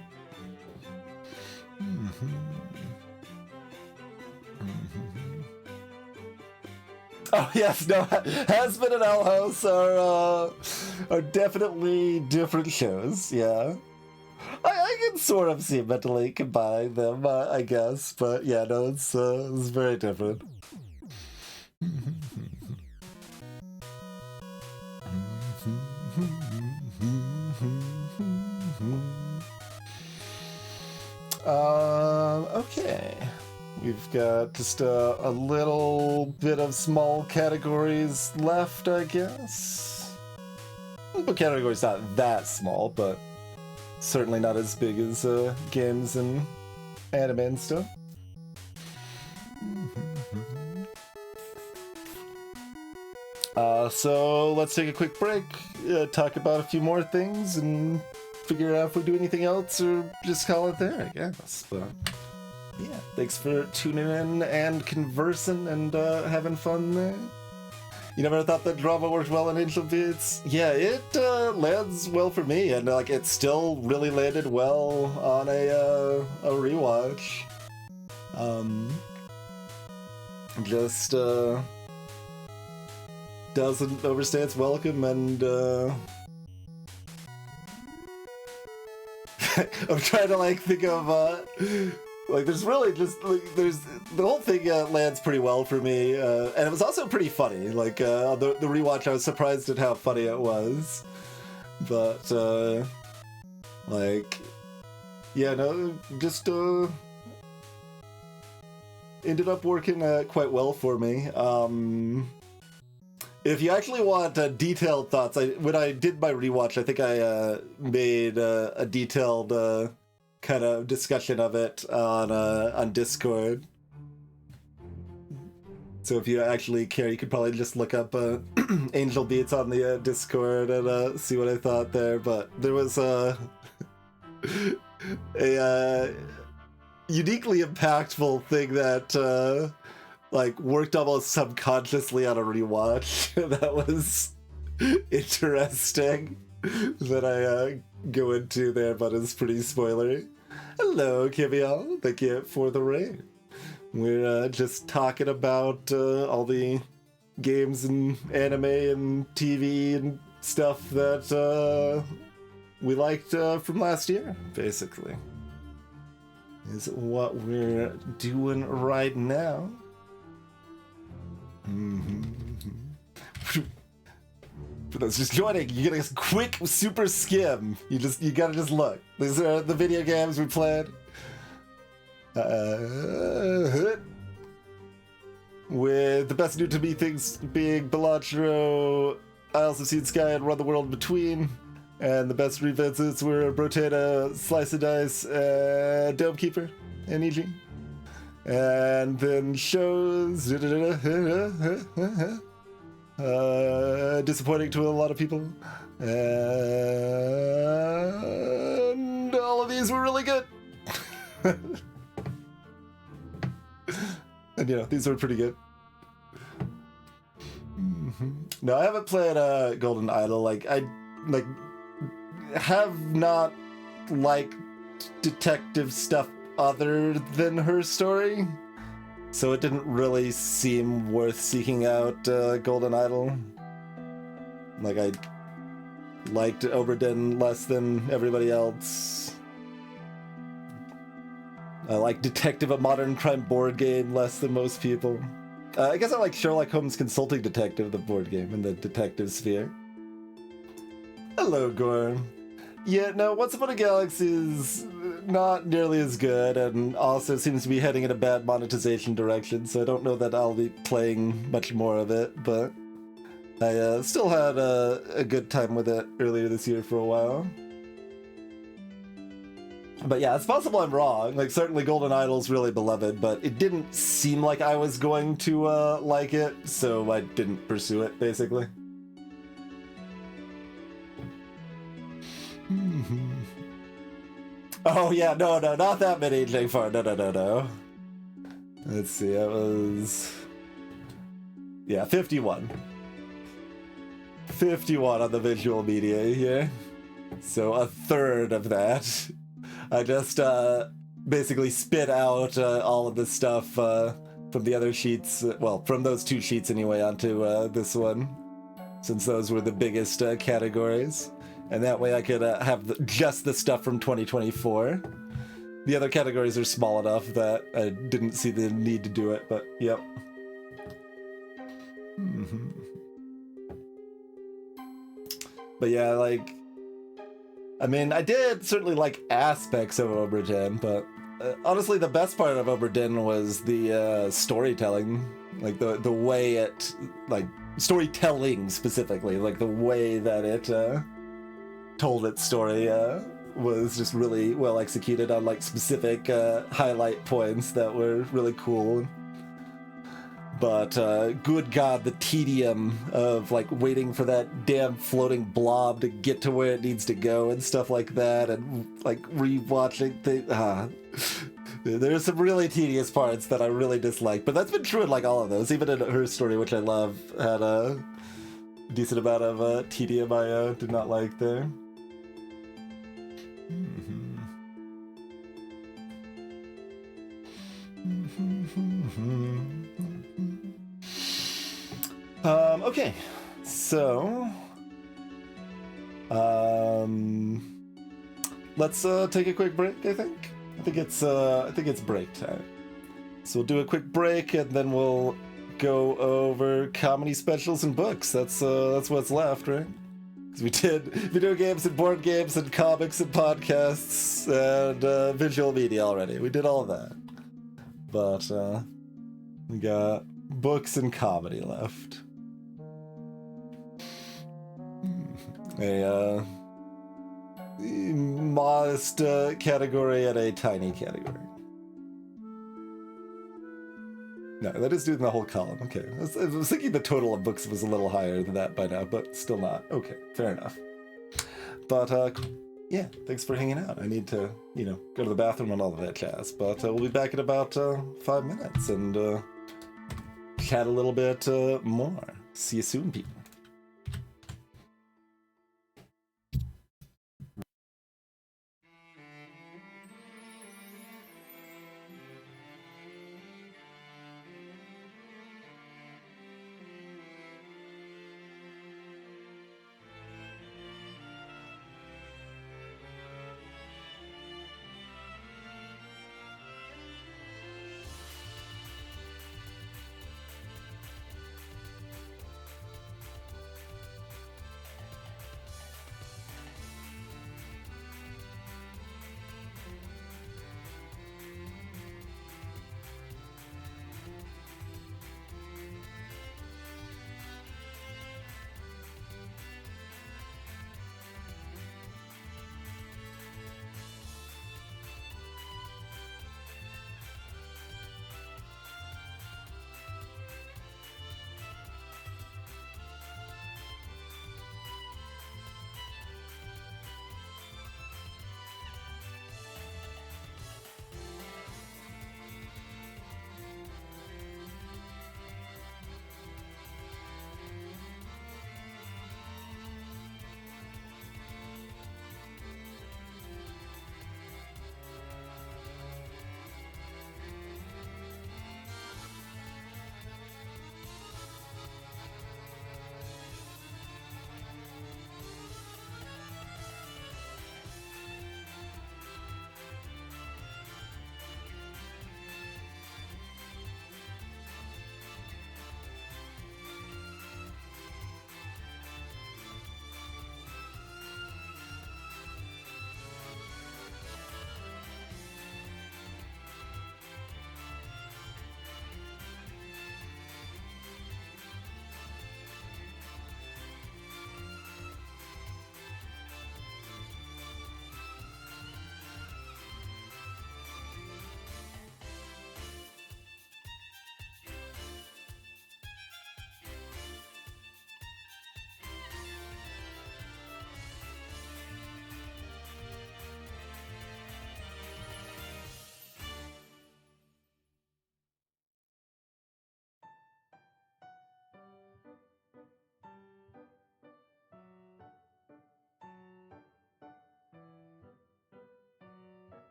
Oh yes, no, Hazbin and L House are definitely different shows. Yeah. I can sort of see mentally combine them, I guess, but yeah, no, it's very different. Okay. We've got just a little bit of small categories left, I guess. The category's not that small, but certainly not as big as games and anime and stuff. So let's take a quick break, talk about a few more things, and figure out if we do anything else or just call it there, I guess. But yeah, thanks for tuning in and conversing and having fun there. You never thought that drama worked well in Angel Beats? Yeah, it lands well for me, and like it still really landed well on a rewatch. Just doesn't overstay its welcome, and I'm trying to like think of like there's really just like there's the whole thing lands pretty well for me, and it was also pretty funny. Like on the rewatch, I was surprised at how funny it was, but like yeah, no, just ended up working quite well for me. If you actually want detailed thoughts, when I did my rewatch, I think I made a detailed kind of discussion of it on Discord. So if you actually care, you could probably just look up Angel Beats on the Discord and see what I thought there. But there was a uniquely impactful thing that like worked almost subconsciously on a rewatch that was interesting that I go into there, but it's pretty spoilery. Hello, Kivial. Thank you for the raid. We're just talking about all the games and anime and TV and stuff that we liked from last year, basically. Is what we're doing right now. For those just joining, you get a quick super skim. You gotta just look. These are the video games we played. with the best new to me things being Bellagio, Isles of Sea and Sky, and Run the World Between. And the best revisits were Brotana, Slice of Dice, Dome Keeper, and EG. And then shows... disappointing to a lot of people. And all of these were really good. And these were pretty good. No, I haven't played Golden Idol. I have not liked detective stuff other than Her Story, so it didn't really seem worth seeking out Golden Idol. I liked Oberdin less than everybody else. I like Detective, a modern crime board game, less than most people. I guess I like Sherlock Holmes Consulting Detective, the board game in the detective sphere. Hello, Gorm. Yeah, no, Once Upon a Galaxy is not nearly as good, and also seems to be heading in a bad monetization direction, so I don't know that I'll be playing much more of it, but I still had a good time with it earlier this year for a while. But yeah, it's possible I'm wrong. Certainly Golden Idol's really beloved, but it didn't seem like I was going to like it, so I didn't pursue it, basically. Oh yeah, no, not that many J4. No. Let's see, it was... Yeah, 51. 51 on the visual media here. So a third of that. I just basically spit out all of the stuff from the other sheets, from those two sheets anyway, onto this one, since those were the biggest categories. And that way I could have just the stuff from 2024. The other categories are small enough that I didn't see the need to do it, but yep. But yeah, I mean, I did certainly like aspects of Oberdin, but honestly, the best part of Oberdin was the storytelling, the way it, storytelling specifically, the way that it told its story was just really well executed on specific highlight points that were really cool. But good God, the tedium of waiting for that damn floating blob to get to where it needs to go and stuff like that, and rewatching things. There's some really tedious parts that I really dislike, but that's been true in all of those. Even in Her Story, which I love, had a decent amount of tedium I did not like there. Okay, so let's take a quick break. I think it's break time. So we'll do a quick break, and then we'll go over comedy specials and books. That's what's left, right? Because we did video games and board games and comics and podcasts and visual media already. We did all of that, but we got books and comedy left. A modest category and a tiny category. No, that is doing the whole column. Okay. I was thinking the total of books was a little higher than that by now, but still not. Okay, fair enough. But, yeah, thanks for hanging out. I need to, go to the bathroom and all of that jazz. But we'll be back in about 5 minutes and chat a little bit more. See you soon, people.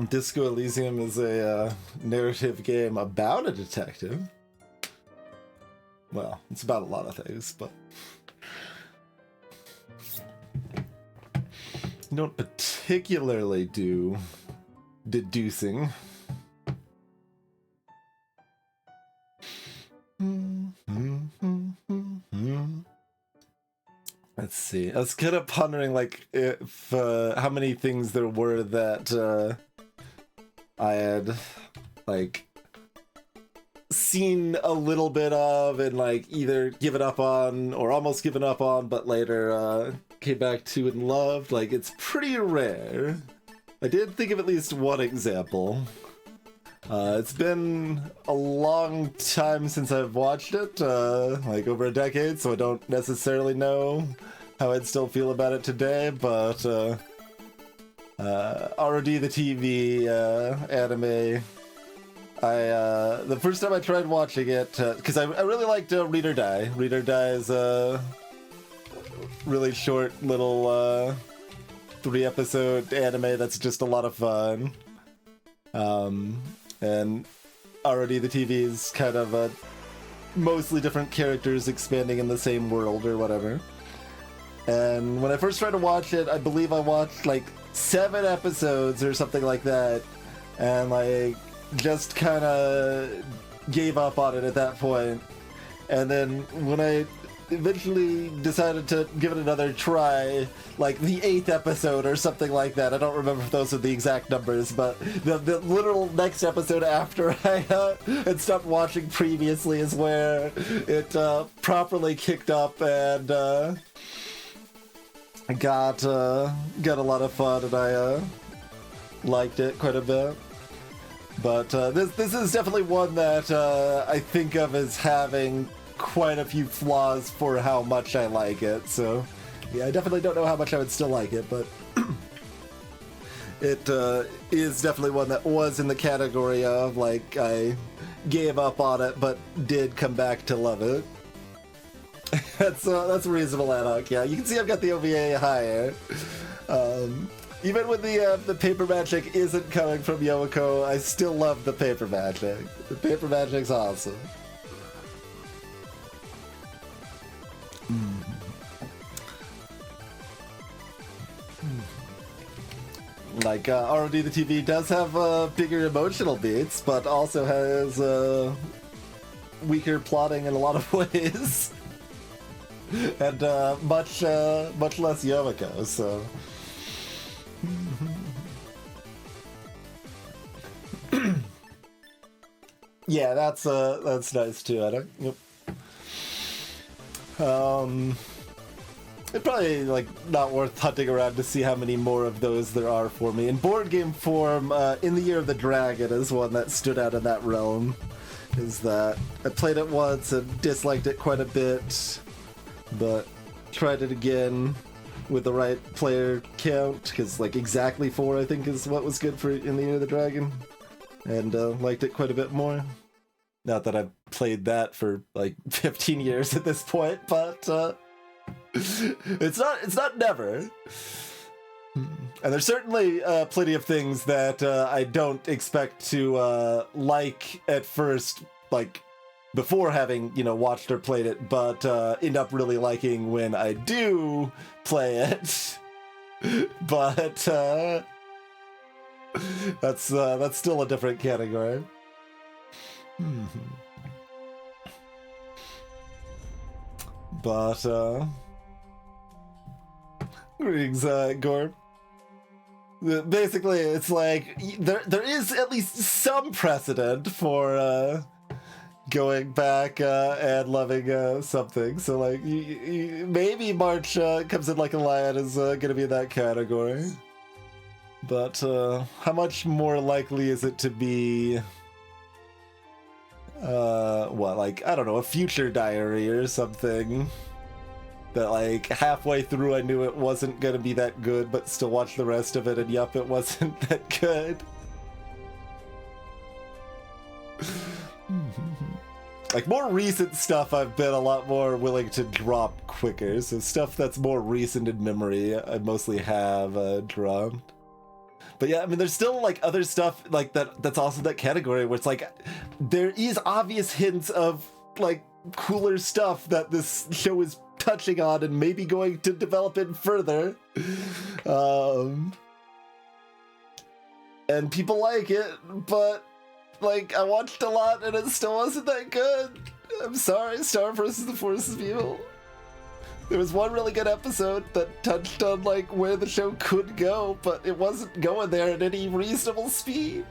Disco Elysium is a narrative game about a detective. Well, it's about a lot of things, but you don't particularly do deducing. Let's see. I was kind of pondering, like, if how many things there were that I had, like, seen a little bit of and, like, either given up on or almost given up on, but later came back to and loved. Like, it's pretty rare. I did think of at least one example. It's been a long time since I've watched it, like over a decade, so I don't necessarily know how I'd still feel about it today, but ROD the TV anime, the first time I tried watching it, because I really liked Read or Die. Read or Die is a really short little 3-episode anime that's just a lot of fun. And ROD the TV is kind of mostly different characters expanding in the same world or whatever. And when I first tried to watch it, I believe I watched like 7 episodes or something like that, and like just kind of gave up on it at that point. And then when I eventually decided to give it another try, like the 8th episode or something like that. I don't remember if those are the exact numbers, but the literal next episode after I had stopped watching previously is where it properly kicked up and got a lot of fun, and I liked it quite a bit. But this is definitely one that I think of as having quite a few flaws for how much I like it, so yeah, I definitely don't know how much I would still like it, but it is definitely one that was in the category of, like, I gave up on it but did come back to love it. That's reasonable, Anok. Yeah, you can see I've got the OVA higher. Even when the paper magic isn't coming from Yomiko, I still love the paper magic. The paper magic's awesome. Like, ROD the TV does have bigger emotional beats, but also has weaker plotting in a lot of ways. And much less Yomiko, so... Yeah, that's nice too, I don't... Yep. It's probably, like, not worth hunting around to see how many more of those there are for me. In board game form, In the Year of the Dragon is one that stood out in that realm. Is that I played it once and disliked it quite a bit, but tried it again with the right player count, because, like, exactly 4, I think, is what was good for In the Year of the Dragon, and liked it quite a bit more. Not that I've played that for, like, 15 years at this point, but it's not never. And there's certainly plenty of things that I don't expect to like at first, like before having, you know, watched or played it, but end up really liking when I do play it. But that's still a different category. But greetings, Gorb. Basically, it's like there is at least some precedent for going back and loving something. So, like, maybe March Comes in Like a Lion is gonna be in that category. But how much more likely is it to be? What, like, I don't know, a Future Diary or something that, like, halfway through I knew it wasn't gonna be that good, but still watched the rest of it, and yup, it wasn't that good. Like, more recent stuff I've been a lot more willing to drop quicker, so stuff that's more recent in memory I mostly have dropped. But yeah, I mean, there's still like other stuff like that that's also that category where it's like there is obvious hints of like cooler stuff that this show is touching on and maybe going to develop it further. And people like it, but like I watched a lot and it still wasn't that good. I'm sorry, Star versus the Forces of Evil. There was one really good episode that touched on like where the show could go, but it wasn't going there at any reasonable speed.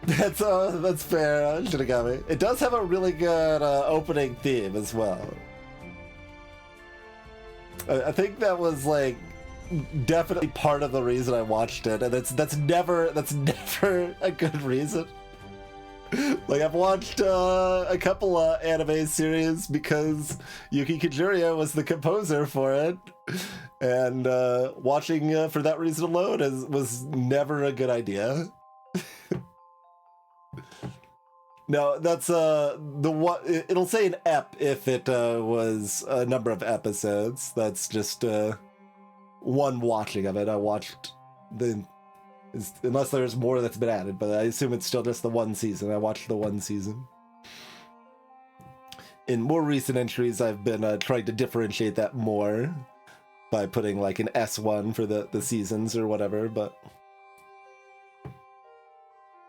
That's fair, Shinigami. It does have a really good opening theme as well. I think that was like definitely part of the reason I watched it, and that's never a good reason. Like I've watched a couple anime series because Yuki Kajiria was the composer for it, and watching for that reason alone was never a good idea. No, that's the one. It'll say an ep if it was a number of episodes. That's just one watching of it. I watched unless there's more that's been added, but I assume it's still just the one season. I watched the one season. In more recent entries, I've been trying to differentiate that more by putting like an S1 for the seasons or whatever, but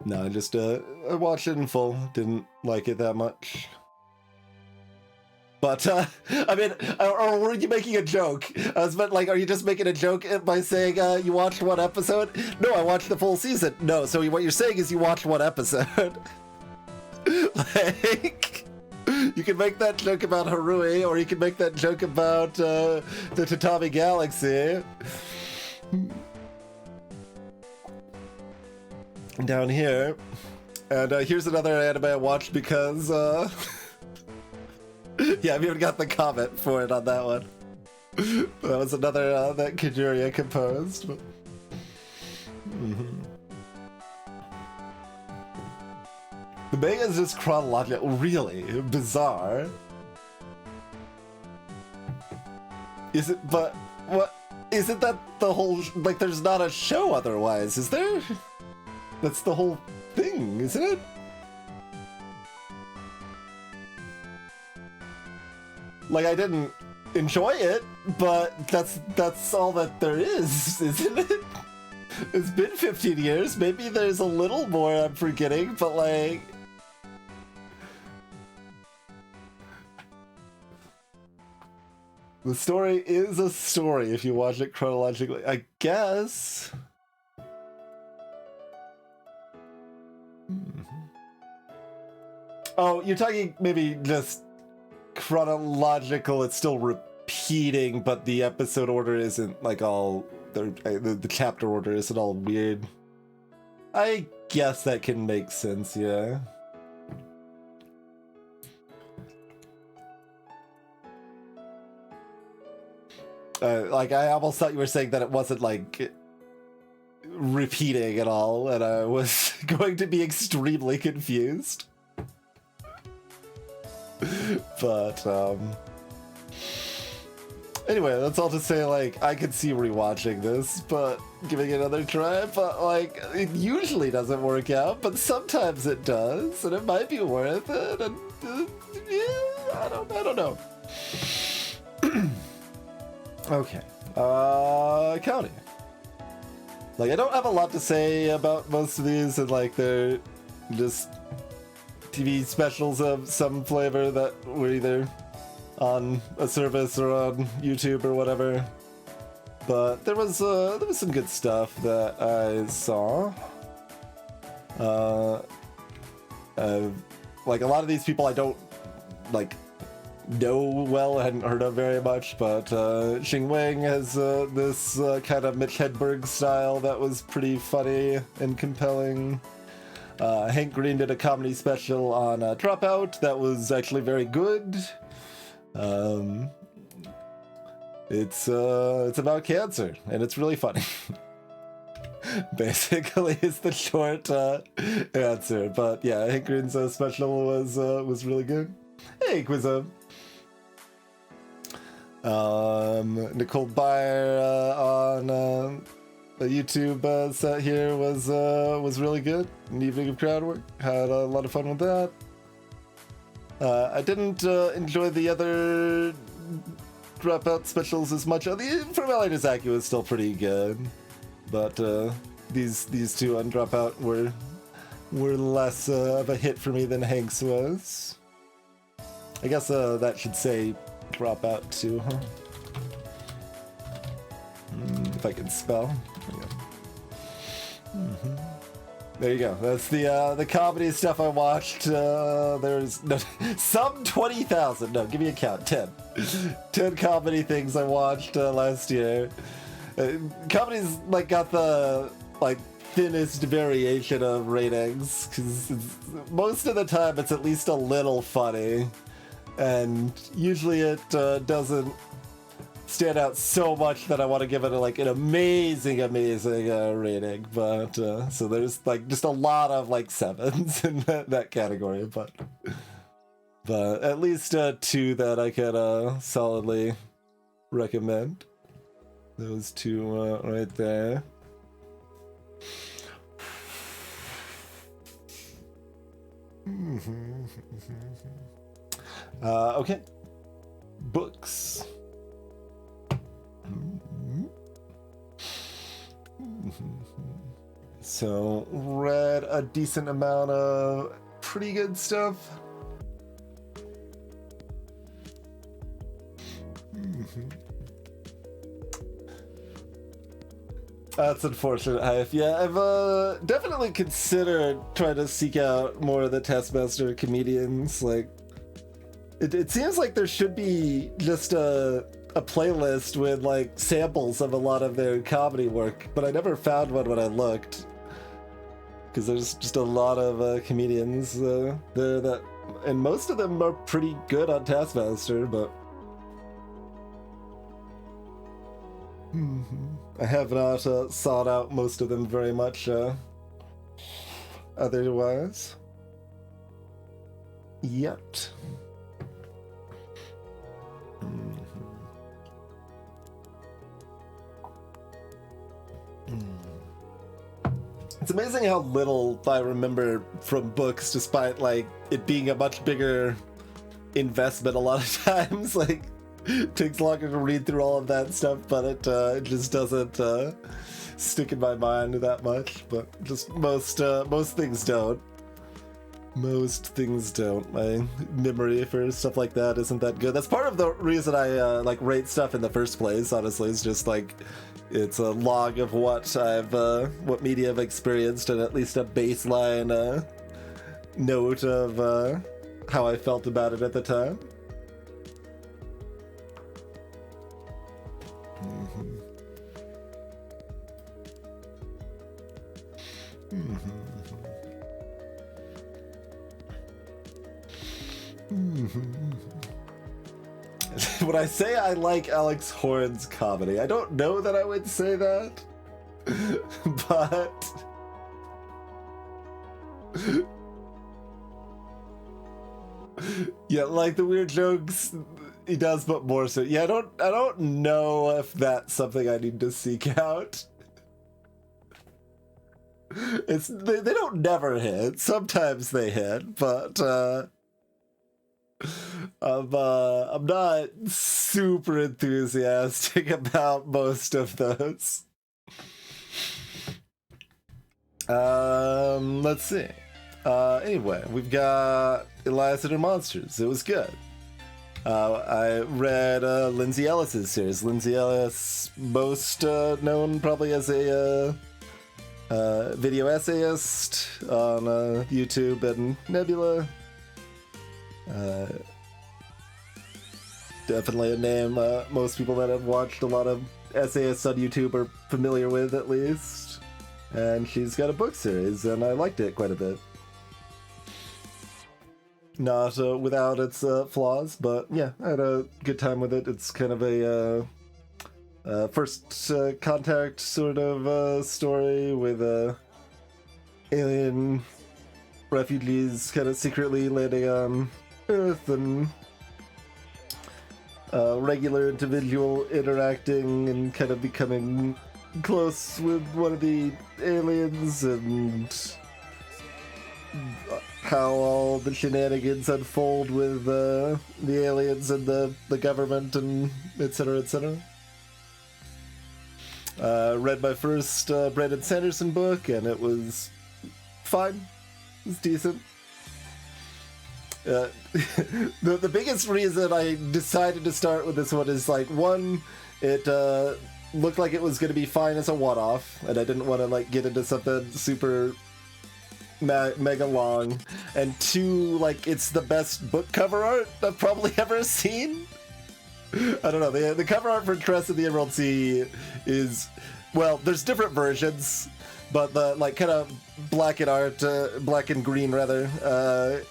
no, I watched it in full. Didn't like it that much. But, I mean, or were you making a joke? I was meant, like, are you just making a joke by saying you watched one episode? No, I watched the full season. No, so what you're saying is you watched one episode. Like, you can make that joke about Harui, or you can make that joke about the Tatami Galaxy. Down here. And here's another anime I watched because, yeah, I've even got the comment for it on that one. That was another that Kajiria composed. But... The manga is just chronological, really bizarre. Is it? But what? Isn't that the whole? Like, there's not a show otherwise, is there? That's the whole thing, isn't it? Like, I didn't enjoy it, but that's all that there is, isn't it? It's been 15 years. Maybe there's a little more I'm forgetting, but like... The story is a story if you watch it chronologically, I guess. Oh, you're talking maybe just chronological, it's still repeating, but the episode order isn't like all... The chapter order isn't all weird. I guess that can make sense, yeah. Like, I almost thought you were saying that it wasn't, like, repeating at all, and I was going to be extremely confused. But, anyway, that's all to say, like, I could see rewatching this, but giving it another try, but, like, it usually doesn't work out, but sometimes it does, and it might be worth it, and, yeah, I don't know. Okay, County. Like, I don't have a lot to say about most of these, and, like, they're just TV specials of some flavor that were either on a service or on YouTube or whatever. But there was some good stuff that I saw. Like, a lot of these people I don't, like, know well, I hadn't heard of very much, but Xing Wang has this kind of Mitch Hedberg style that was pretty funny and compelling. Hank Green did a comedy special on Dropout that was actually very good. It's about cancer, and it's really funny. Basically, is the short answer. But yeah, Hank Green's special was really good. Hey, Quizzo. Nicole Byer on the YouTube set here was really good. An evening of crowd work. Had a lot of fun with that. I didn't enjoy the other Dropout specials as much. The from LA to Zaki was still pretty good, but these two on Dropout were less of a hit for me than Hank's was. I guess that should say Dropout too, huh? If I can spell. There you go. That's the comedy stuff I watched. There's no, some 20,000. No, give me a count. 10. 10 comedy things I watched last year. Comedy's like got the like thinnest variation of ratings because most of the time it's at least a little funny, and usually it doesn't stand out so much that I want to give it like an amazing rating, but so there's like just a lot of like 7s in that category, but at least 2 that I could solidly recommend. Those 2 right there. Okay, books. So, read a decent amount of pretty good stuff. That's unfortunate, Hype. Yeah, I've definitely considered trying to seek out more of the Taskmaster comedians. Like, it seems like there should be just a playlist with like samples of a lot of their comedy work, but I never found one when I looked, because there's just a lot of comedians there that, and most of them are pretty good on Taskmaster, but I have not sought out most of them very much otherwise yet. It's amazing how little I remember from books, despite like it being a much bigger investment a lot of times. Like, it takes longer to read through all of that stuff, but it just doesn't stick in my mind that much. But just most things don't. Most things don't. My memory for stuff like that isn't that good. That's part of the reason I like rate stuff in the first place. Honestly, is just like it's a log of what what media I've experienced, and at least a baseline note of how I felt about it at the time. When I say I like Alex Horne's comedy, I don't know that I would say that, but yeah, like the weird jokes he does, but more so. Yeah, I don't know if that's something I need to seek out. They don't never hit. Sometimes they hit, but I'm not super enthusiastic about most of those. Let's see. Anyway, we've got Elias and Her Monsters. It was good. I read Lindsay Ellis's series. Lindsay Ellis, most known probably as a video essayist on YouTube and Nebula. Definitely a name most people that have watched a lot of essayists on YouTube are familiar with, at least. And she's got a book series, and I liked it quite a bit. Not without its flaws, but yeah, I had a good time with it. It's kind of a first contact sort of story with alien refugees kind of secretly landing on Earth and regular individual interacting and kind of becoming close with one of the aliens, and how all the shenanigans unfold with the aliens and the government, and etc. etc. Read my first Brandon Sanderson book, and it was fine. It was decent. The biggest reason I decided to start with this one is, like, one, it looked like it was going to be fine as a one-off, and I didn't want to, like, get into something super mega long, and two, like, it's the best book cover art I've probably ever seen. I don't know, the cover art for Crest of the Emerald Sea is, well, there's different versions, but the, like, kind of black and green rather,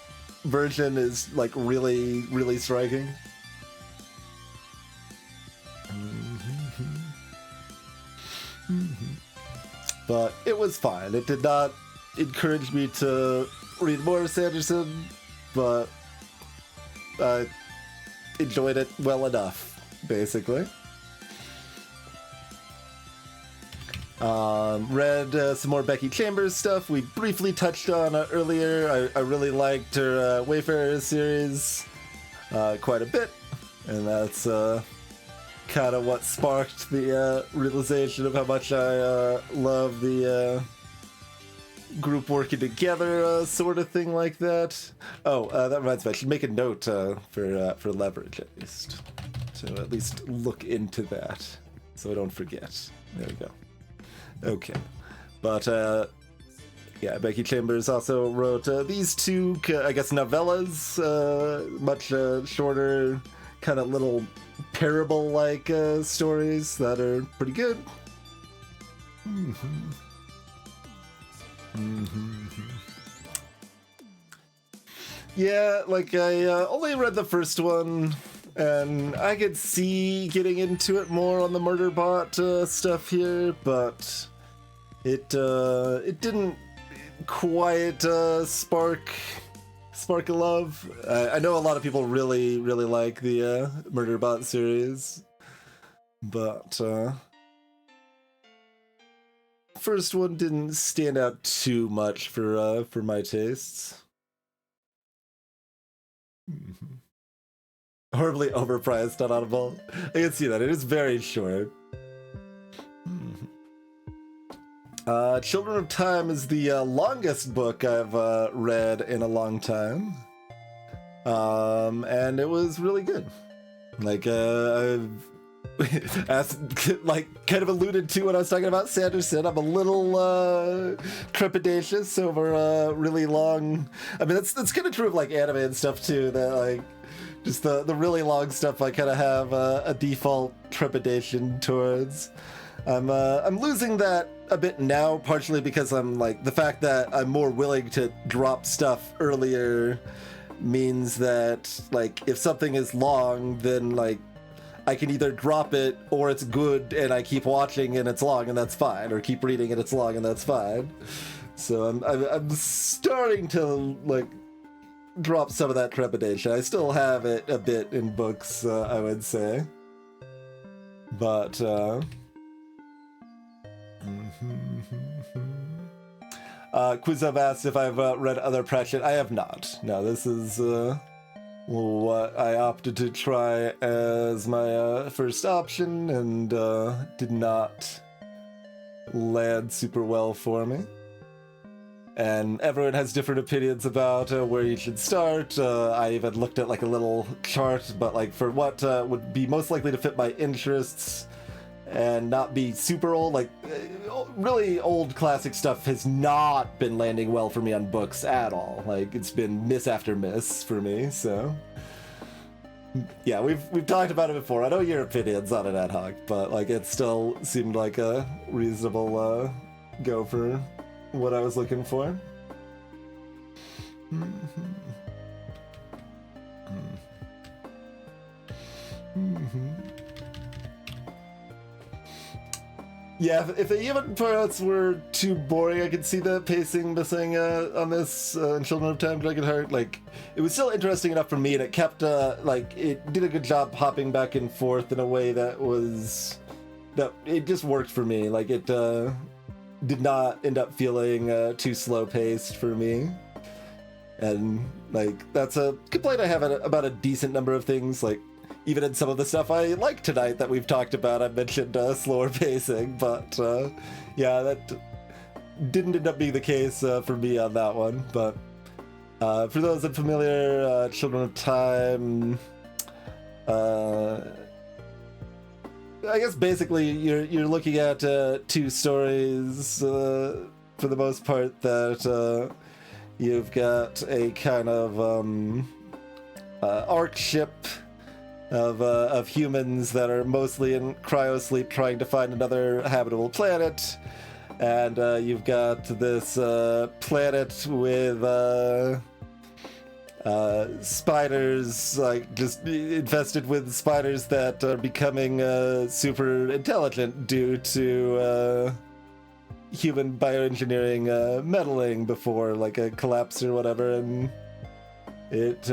version is, like, really, really striking. But it was fine. It did not encourage me to read more Sanderson, but I enjoyed it well enough, basically. Read some more Becky Chambers stuff we briefly touched on earlier. I really liked her Wayfarer series quite a bit, and that's kind of what sparked the realization of how much I love the group working together sort of thing like that. Oh, that reminds me, I should make a note for Leverage at least, to at least look into that so I don't forget. There we go. Okay, but yeah, Becky Chambers also wrote these two, I guess, novellas, much shorter, kind of little parable-like stories that are pretty good. Yeah, like, I only read the first one, and I could see getting into it more on the Murderbot stuff here, but it didn't quite spark a love. I know a lot of people really, really like the Murderbot series, but first one didn't stand out too much for my tastes. Horribly overpriced on Audible. I can see that. It is very short. Children of Time is the longest book I've read in a long time. And it was really good. Like, I've like, kind of alluded to when I was talking about Sanderson, I'm a little trepidatious over really long. I mean, that's kind of true of, like, anime and stuff too. That, like, just the really long stuff, I kind of have a default trepidation towards. I'm losing that a bit now, partially because I'm, like, the fact that I'm more willing to drop stuff earlier means that, like, if something is long, then, like, I can either drop it or it's good and I keep watching and it's long and that's fine, or keep reading and it's long and that's fine. So I'm starting to, like, drop some of that trepidation. I still have it a bit in books, I would say, but Quizov asked if I've read other Pratchett. I have not. No, this is what I opted to try as my first option, and did not land super well for me. And everyone has different opinions about where you should start. I even looked at, like, a little chart, but, like, for what would be most likely to fit my interests and not be super old, like, really old classic stuff has not been landing well for me on books at all. Like, it's been miss after miss for me, so yeah, we've talked about it before. I know your opinions on it, Ad Hoc, but, like, it still seemed like a reasonable go for what I was looking for. Yeah, if the even parts were too boring, I could see the pacing missing on this in Children of Time, Dragonheart. Like, it was still interesting enough for me, and it kept, like, it did a good job hopping back and forth in a way that it just worked for me. Like, it did not end up feeling too slow-paced for me. And, like, that's a complaint I have about a decent number of things, like, even in some of the stuff I like tonight that we've talked about, I mentioned slower pacing, but yeah, that didn't end up being the case for me on that one. But for those unfamiliar, Children of Time, I guess basically you're looking at two stories for the most part that you've got a kind of arc ship of humans that are mostly in cryosleep trying to find another habitable planet, and you've got this planet with spiders, like just infested with spiders that are becoming super intelligent due to human bioengineering meddling before like a collapse or whatever, and it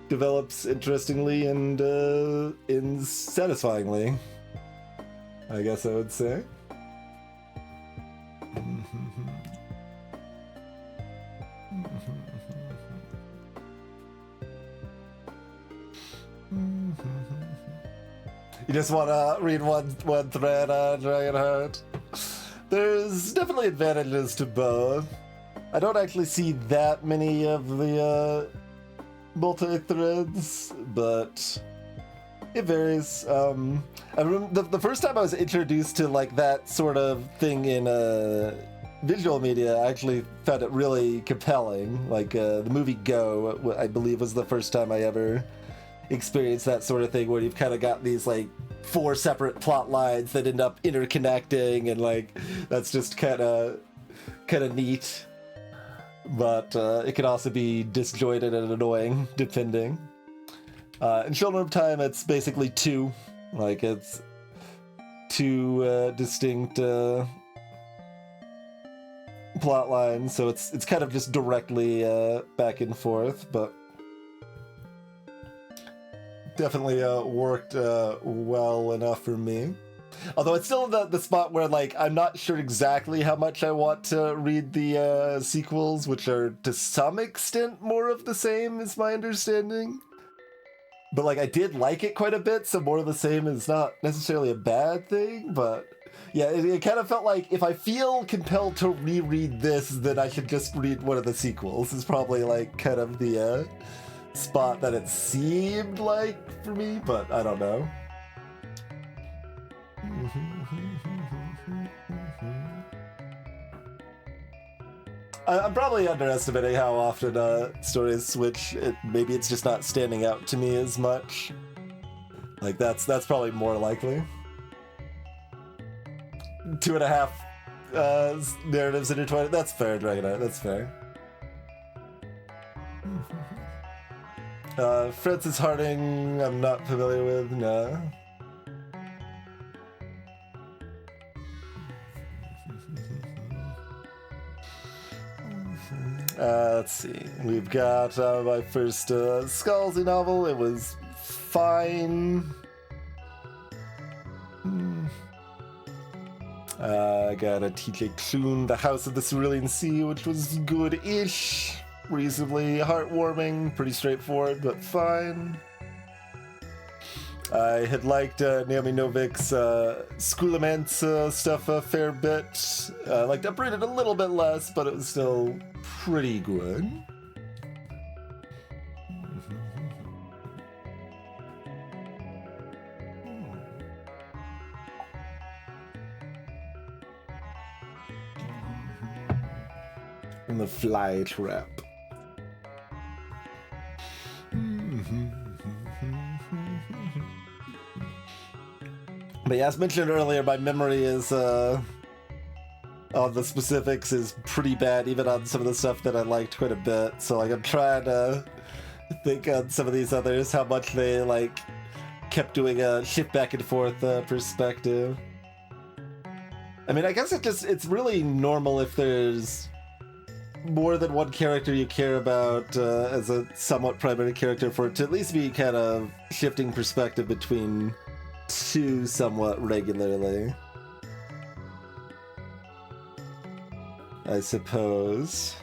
develops interestingly and satisfyingly, I guess I would say. You just want to read one thread on Dragonheart? There's definitely advantages to both. I don't actually see that many of the multi-threads, but it varies. I remember the first time I was introduced to like that sort of thing in visual media, I actually found it really compelling. Like the movie Go, I believe, was the first time I ever experienced that sort of thing, where you've kind of got these like 4 separate plot lines that end up interconnecting, and like that's just kind of neat. But it can also be disjointed and annoying, depending. In Children of Time, it's basically 2. Like, it's 2 distinct plot lines, so it's kind of just directly back and forth, but definitely worked well enough for me. Although it's still the spot where, like, I'm not sure exactly how much I want to read the sequels, which are to some extent more of the same, is my understanding. But, like, I did like it quite a bit, so more of the same is not necessarily a bad thing, but yeah, it kind of felt like if I feel compelled to reread this, then I should just read one of the sequels, is probably, like, kind of the spot that it seemed like for me, but I don't know. I'm probably underestimating how often stories switch. Maybe it's just not standing out to me as much. Like that's probably more likely. 2.5 narratives intertwined. That's fair, Dragonite. That's fair. Francis Harding, I'm not familiar with. No. Let's see. We've got my first Scalzi novel. It was fine. I got a TJ Klune, The House of the Cerulean Sea, which was good-ish. Reasonably heartwarming, pretty straightforward, but fine. I had liked Naomi Novik's Skulamance stuff a fair bit. I liked Uprooted a little bit less, but it was still pretty good. And the Fly Trap. But yeah, as mentioned earlier, my memory is on the specifics is pretty bad, even on some of the stuff that I liked quite a bit. So like I'm trying to think on some of these others how much they like kept doing a shift back and forth perspective. I mean, I guess it's really normal if there's more than one character you care about as a somewhat primary character for it to at least be kind of shifting perspective between two somewhat regularly, I suppose.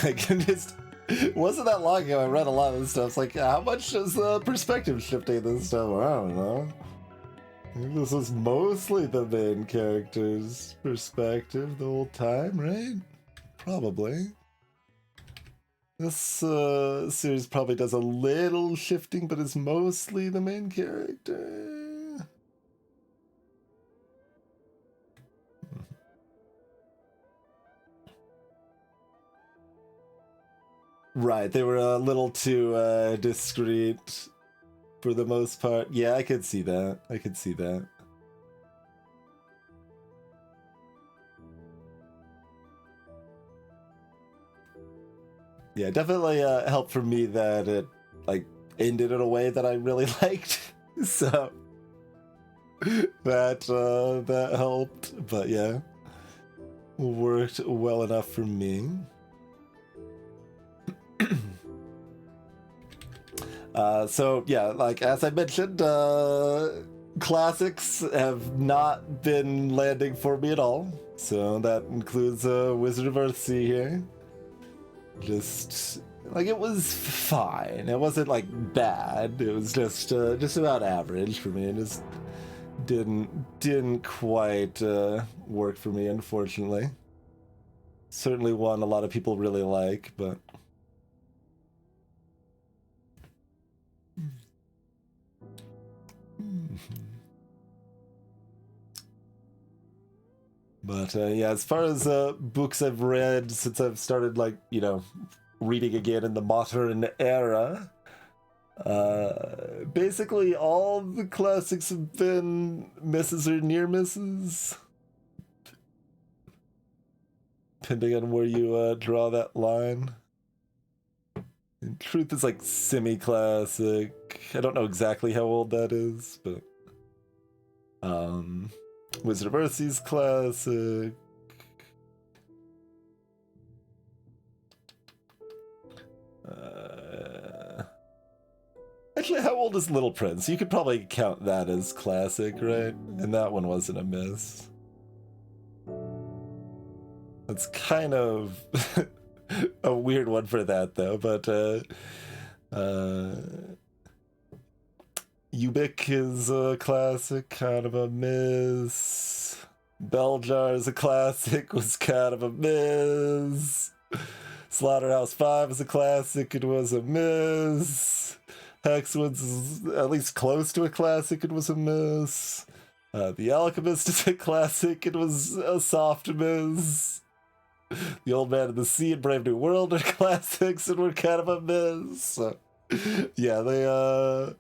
I can just... It wasn't that long ago I read a lot of this stuff. It's like, how much is the perspective shifting this stuff? I don't know. I think this is mostly the main character's perspective the whole time, right? Probably. This series probably does a little shifting, but it's mostly the main character. Right, they were a little too discreet for the most part. Yeah, I could see that. I could see that. Yeah, definitely helped for me that it like ended in a way that I really liked. So that helped. But yeah, worked well enough for me. So yeah, like as I mentioned, classics have not been landing for me at all. So that includes Wizard of Earthsea here. Just like it was fine. It wasn't like bad. It was just about average for me. It just didn't quite work for me, unfortunately. Certainly one a lot of people really like, but. But yeah, as far as books I've read since I've started, like, you know, reading again in the modern era, basically all the classics have been misses or near misses. Depending on where you draw that line. In truth, it's like semi-classic. I don't know exactly how old that is, but... Wizard of Earthsea's classic. Actually, how old is Little Prince? You could probably count that as classic, right? And that one wasn't a miss. It's kind of a weird one for that, though, but Ubik is a classic, kind of a miss. Beljar is a classic, was kind of a miss. Slaughterhouse 5 is a classic, it was a miss. Hexwoods is at least close to a classic, it was a miss. The Alchemist is a classic, it was a soft miss. The Old Man of the Sea and Brave New World are classics and were kind of a miss. So, yeah, the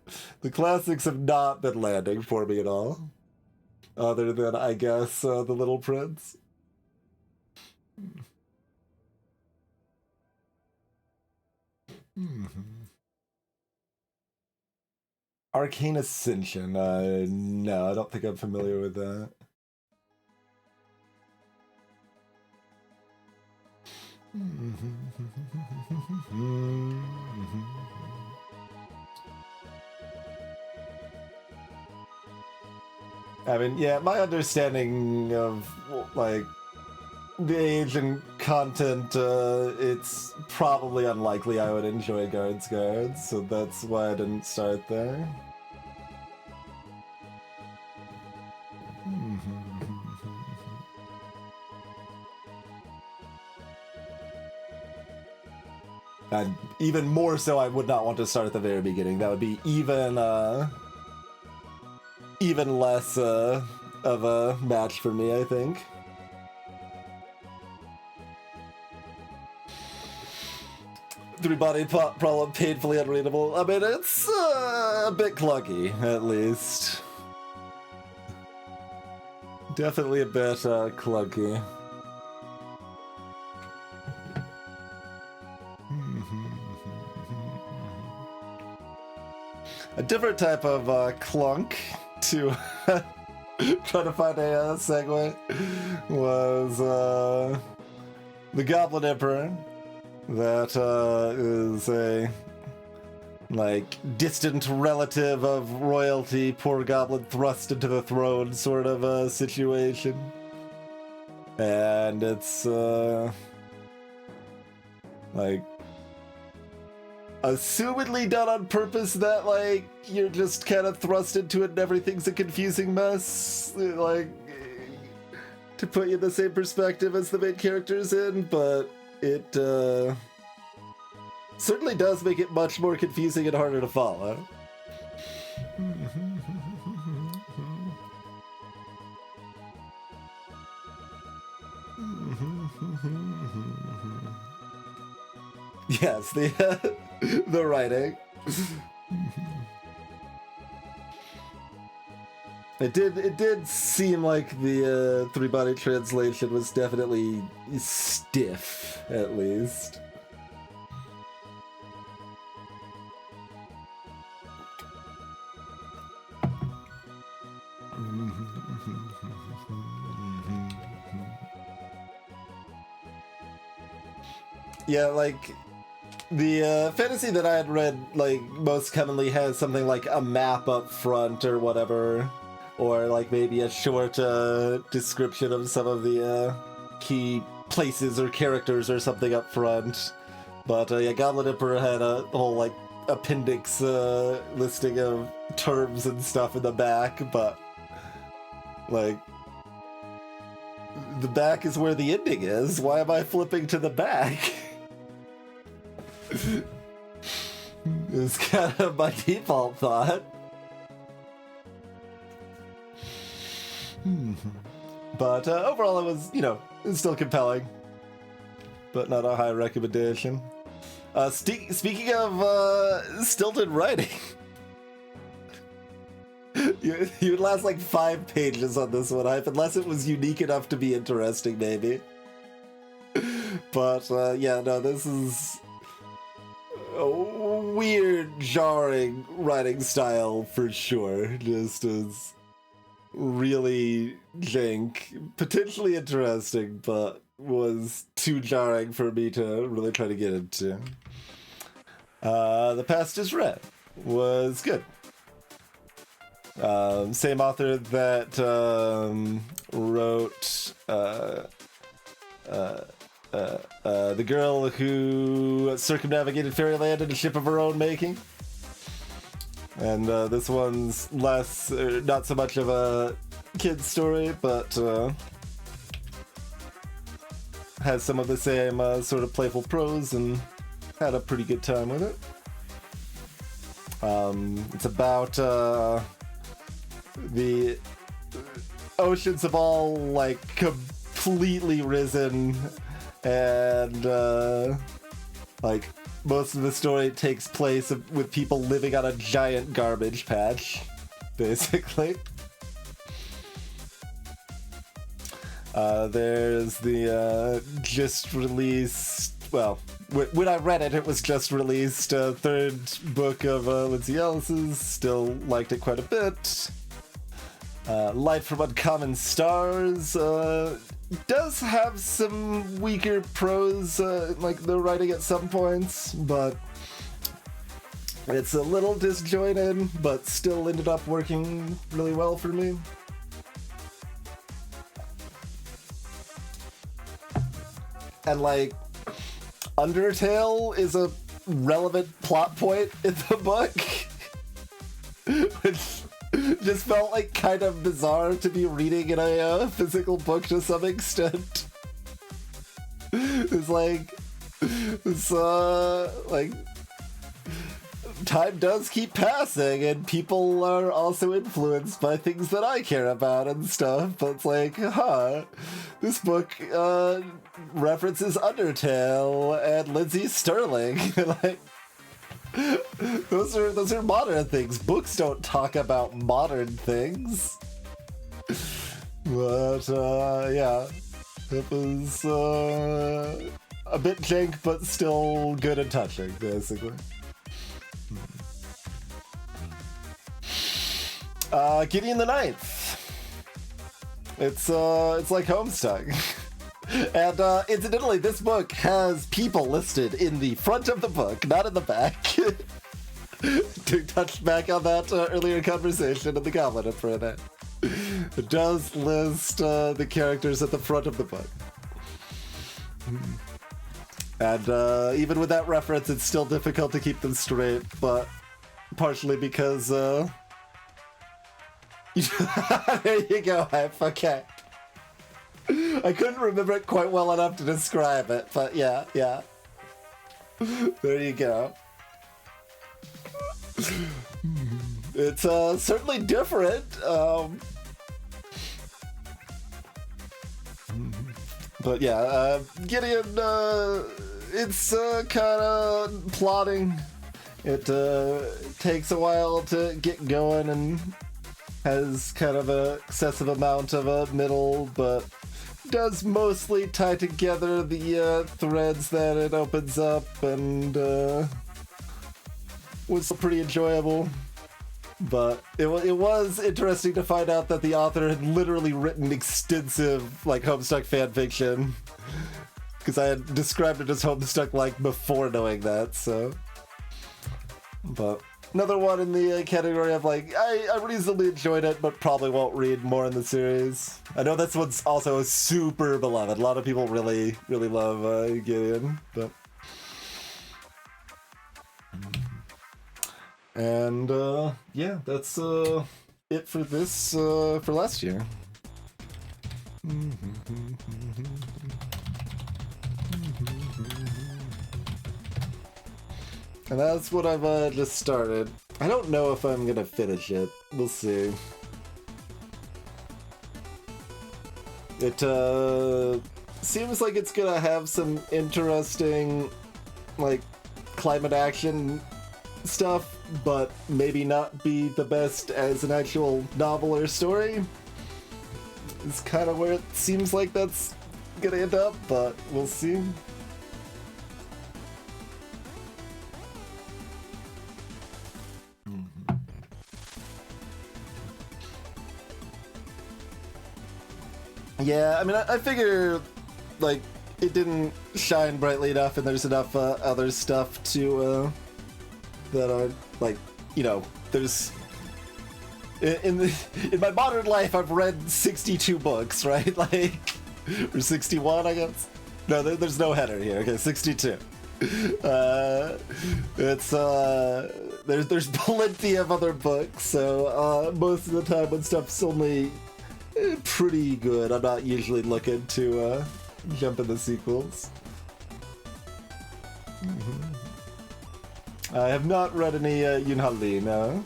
classics have not been landing for me at all. Other than, I guess, The Little Prince. Arcane Ascension. No, I don't think I'm familiar with that. I mean, yeah, my understanding of, like, the age and content, it's probably unlikely I would enjoy Guards, so that's why I didn't start there. And even more so, I would not want to start at the very beginning. That would be even less of a match for me, I think. Three-body problem, painfully unreadable. I mean, it's a bit clunky, at least. Definitely a bit clunky. A different type of clunk to try to find a segue was the Goblin Emperor, that is a distant relative of royalty, poor goblin thrust into the throne sort of a situation. And it's assumedly done on purpose, that you're just kind of thrust into it and everything's a confusing mess, to put you in the same perspective as the main characters in, but it certainly does make it much more confusing and harder to follow. Yes, the writing. It did seem like the three-body translation was definitely stiff, at least. Yeah, the fantasy that I had read, most commonly has something like a map up front or whatever, or maybe a short description of some of the key places or characters or something up front. But yeah, Goblin Emperor had a whole appendix listing of terms and stuff in the back, but the back is where the ending is. Why am I flipping to the back? It's kind of my default thought. But overall it was, it was still compelling, but not a high recommendation. Speaking of stilted writing, you would last 5 pages on this one, unless it was unique enough to be interesting, maybe. But yeah, no, this is a weird, jarring writing style for sure. Just as really jank, potentially interesting, but was too jarring for me to really try to get into. The Past is Red was good. Same author that wrote The Girl Who Circumnavigated Fairyland in a Ship of Her Own Making. And this one's less, not so much of a kid's story, but has some of the same sort of playful prose, and had a pretty good time with it. It's about the oceans have all completely risen, and most of the story takes place with people living on a giant garbage patch, basically. There's the just released, well, when I read it, it was just released, third book of Lindsay Ellis's. Still liked it quite a bit. Light from Uncommon Stars does have some weaker prose, the writing at some points, but it's a little disjointed, but still ended up working really well for me. And Undertale is a relevant plot point in the book, which just felt kind of bizarre to be reading in a physical book to some extent. Time does keep passing, and people are also influenced by things that I care about and stuff, but it's this book references Undertale and Lindsay Sterling. Those are modern things. Books don't talk about modern things. But yeah, it was a bit jank, but still good and touching, basically. Gideon the Ninth. It's like Homestuck. And incidentally, this book has people listed in the front of the book, not in the back. To touch back on that earlier conversation in the Goblin Inferno. It does list the characters at the front of the book. And even with that reference, it's still difficult to keep them straight, but partially because... there you go, Hype, okay. I couldn't remember it quite well enough to describe it, but yeah. There you go. It's certainly different. But yeah, Gideon, it's kind of plotting. It takes a while to get going and has kind of an excessive amount of a middle, but does mostly tie together the threads that it opens up, and was pretty enjoyable. But it was interesting to find out that the author had literally written extensive like Homestuck fan fiction, because I had described it as Homestuck like before knowing that. So, but another one in the category of like I reasonably enjoyed it, but probably won't read more in the series. I know this one's also super beloved. A lot of people really love Gideon, but. And yeah, that's it for this for last year. And that's what I've just started. I don't know if I'm gonna finish it. We'll see. It seems like it's gonna have some interesting like climate action stuff, but maybe not be the best as an actual novel or story. It's kind of where it seems like that's gonna end up, but we'll see. Yeah, I mean, I figure, like, it didn't shine brightly enough, and there's enough other stuff to that are like, you know, there's in my modern life I've read 62 books, right? Like, or 61, I guess. No, there's no header here. Okay, 62. It's there's plenty of other books, so most of the time when stuff's only pretty good, I'm not usually looking to jump in the sequels. I have not read any Yunhali, no.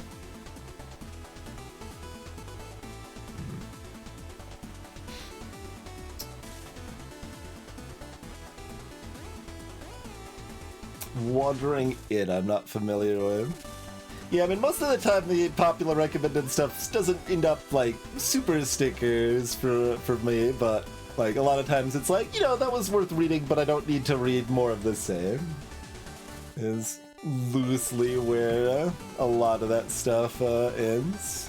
Wandering In, I'm not familiar with. Yeah, I mean, most of the time the popular recommended stuff doesn't end up like super stickers for me, but like a lot of times it's like, you know, that was worth reading, but I don't need to read more of the same. Is loosely where a lot of that stuff ends.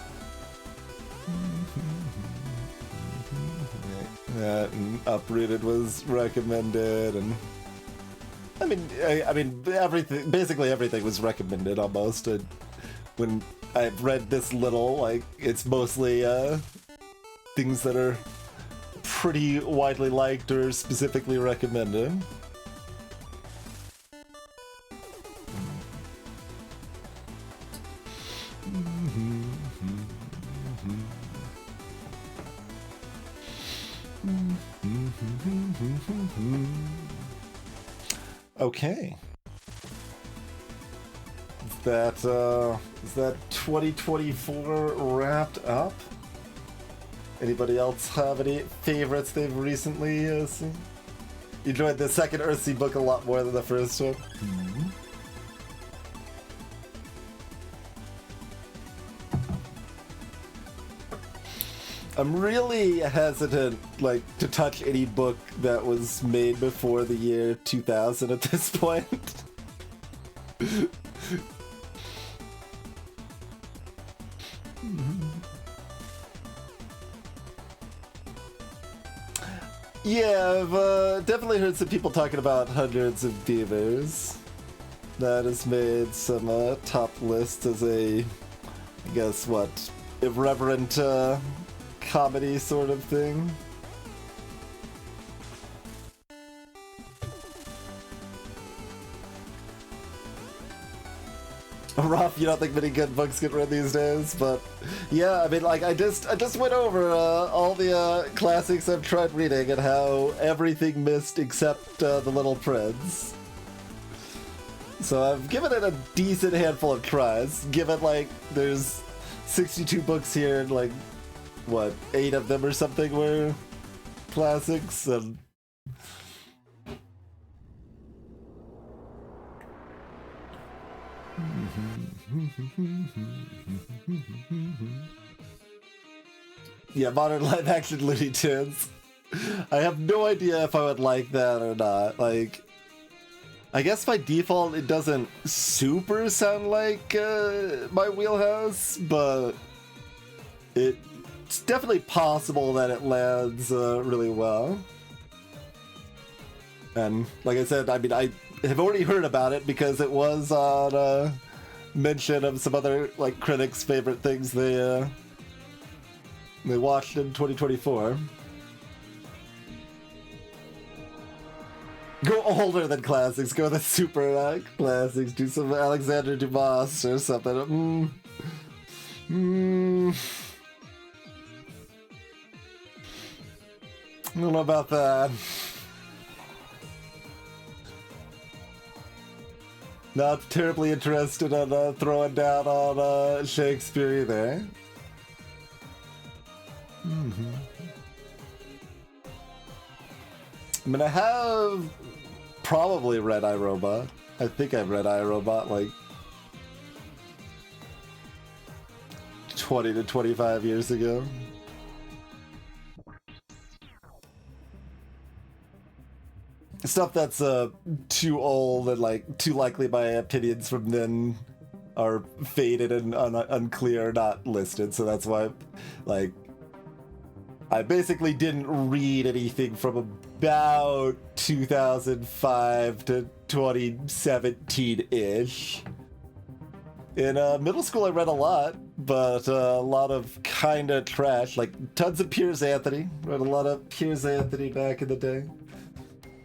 That and Uprooted was recommended, and I mean everything, basically everything was recommended almost. And when I've read this little, like, it's mostly things that are pretty widely liked or specifically recommended. Okay. Is that 2024 wrapped up? Anybody else have any favorites they've recently seen? You enjoyed the second Earthsea book a lot more than the first one? I'm really hesitant, like, to touch any book that was made before the year 2000 at this point. Yeah, I've definitely heard some people talking about Hundreds of Beavers. That has made some top lists as a, I guess, what, irreverent comedy sort of thing. Rough, you don't think many good books get read these days, but yeah, I mean, like, I just went over all the classics I've tried reading and how everything missed except The Little Prince. So I've given it a decent handful of tries, given, like, there's 62 books here and, like, what, 8 of them or something were classics, and yeah, modern live action Looney Tunes. I have no idea if I would like that or not. Like, I guess by default it doesn't super sound like my wheelhouse, but it's definitely possible that it lands really well. And like I said, I mean, I have already heard about it because it was on mention of some other, like, critics' favorite things they watched in 2024. Go older than classics. Go the super classics. Do some Alexander Dumas or something. I don't know about that. Not terribly interested in throwing down on Shakespeare either. I mean, I have probably read iRobot. I think I've read iRobot like 20 to 25 years ago. Stuff that's too old and, like, too likely my opinions from then are faded and unclear, not listed. So that's why, like, I basically didn't read anything from about 2005 to 2017-ish. In middle school, I read a lot, but a lot of kind of trash, like tons of Piers Anthony. Read a lot of Piers Anthony back in the day.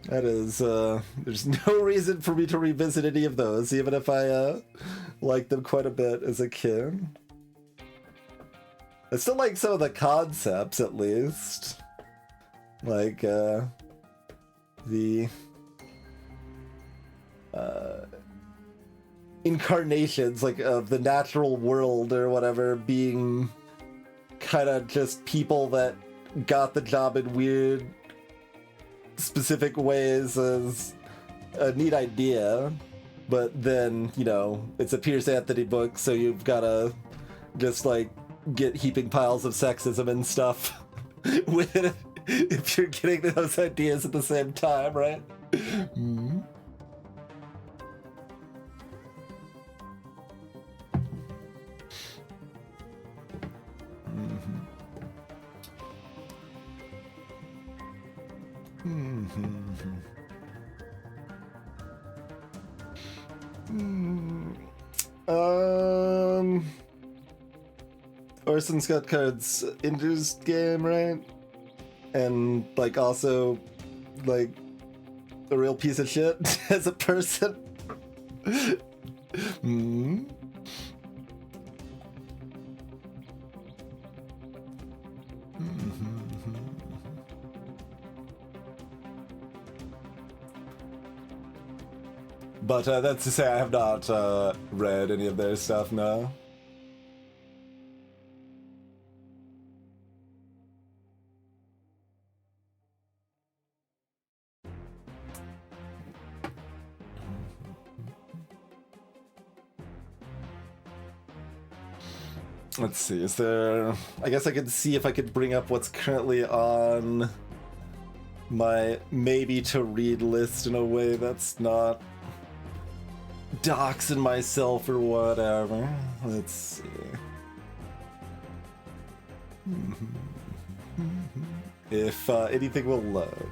That is, there's no reason for me to revisit any of those, even if I liked them quite a bit as a kid. I still like some of the concepts, at least. Like, the incarnations, like, of the natural world or whatever being kind of just people that got the job in weird, specific ways is a neat idea. But then, you know, it's a Piers Anthony book, so you've gotta just, like, get heaping piles of sexism and stuff with it if you're getting those ideas at the same time, right? Mm-hmm. Orson Scott Card's induced game, right? And, like, also, like, a real piece of shit as a person. But that's to say, I have not read any of their stuff, no. Let's see, is there... I guess I could see if I could bring up what's currently on my maybe to read list in a way that's not doxing myself or whatever. Let's see. If anything will load.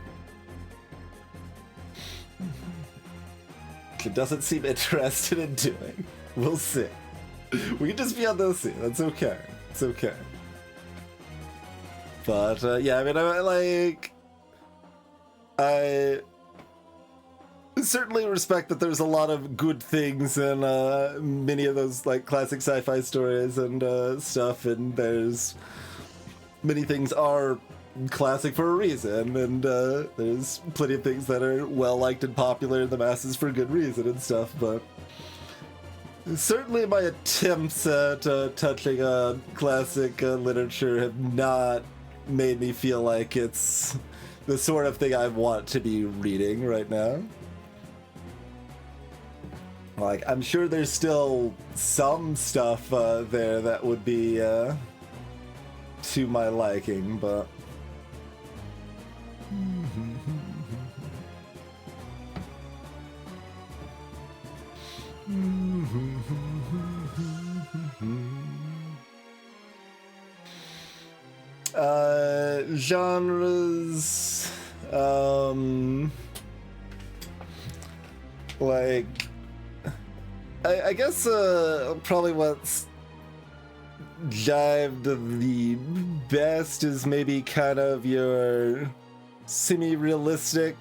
It doesn't seem interested in doing. We'll see. We can just be on those two. That's okay. It's okay. But yeah, I mean, I certainly respect that there's a lot of good things in many of those like classic sci-fi stories and stuff, and there's many things are classic for a reason, and there's plenty of things that are well liked and popular in the masses for good reason and stuff, but certainly my attempts at touching on classic literature have not made me feel like it's the sort of thing I want to be reading right now. Like, I'm sure there's still some stuff there that would be to my liking, but... Genres, like, I guess probably what's jived the best is maybe kind of your semi-realistic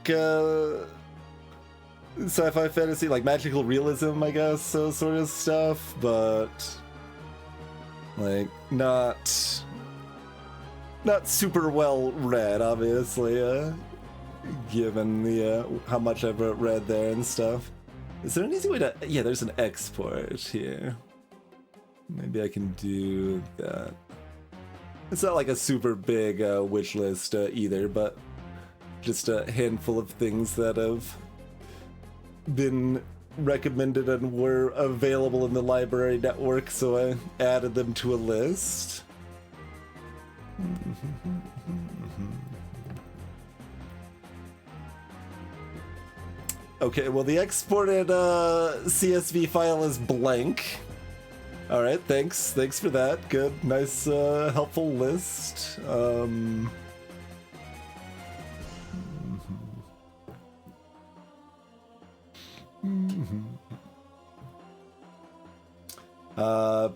sci-fi fantasy, like magical realism, I guess, so sort of stuff, but like not super well read, obviously, given the how much I've read there and stuff. Is there an easy way to... Yeah, there's an export here. Maybe I can do that. It's not like a super big wish list either, but just a handful of things that have been recommended and were available in the library network, so I added them to a list. Okay, well, the exported CSV file is blank. All right, thanks for that. Good, nice, helpful list.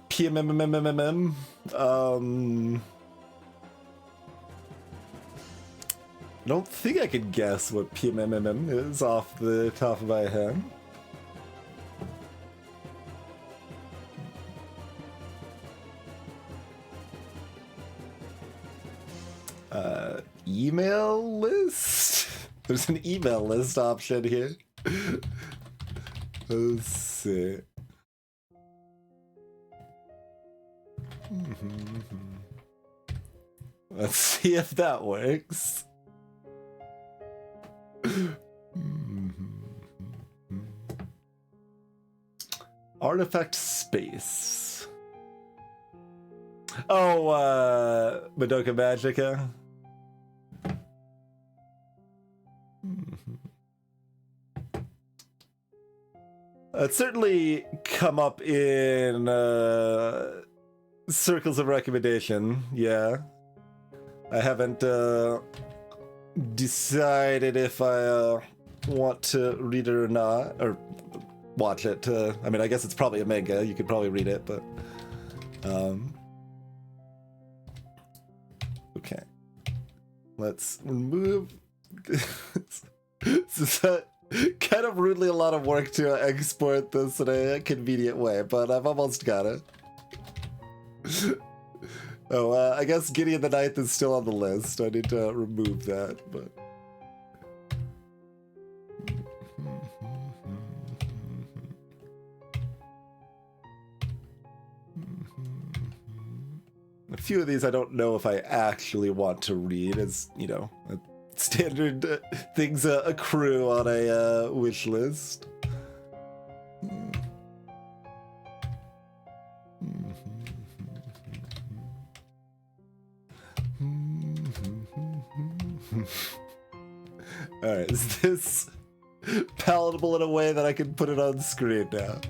PMMMMMM. I don't think I could guess what PMMMM is off the top of my head. Email list? There's an email list option here. Let's see. Let's see if that works. Artifact space. Oh, Madoka Magica. It's certainly come up in circles of recommendation, yeah. I haven't decided if I want to read it or not, or watch it. I mean, I guess it's probably a manga, you could probably read it, but... okay. Let's remove... This is kind of rudely a lot of work to export this in a convenient way, but I've almost got it. Oh, I guess Gideon the Ninth is still on the list. I need to remove that, but... A few of these I don't know if I actually want to read, as, you know, standard things accrue on a wish list. Alright, is this palatable in a way that I can put it on screen now?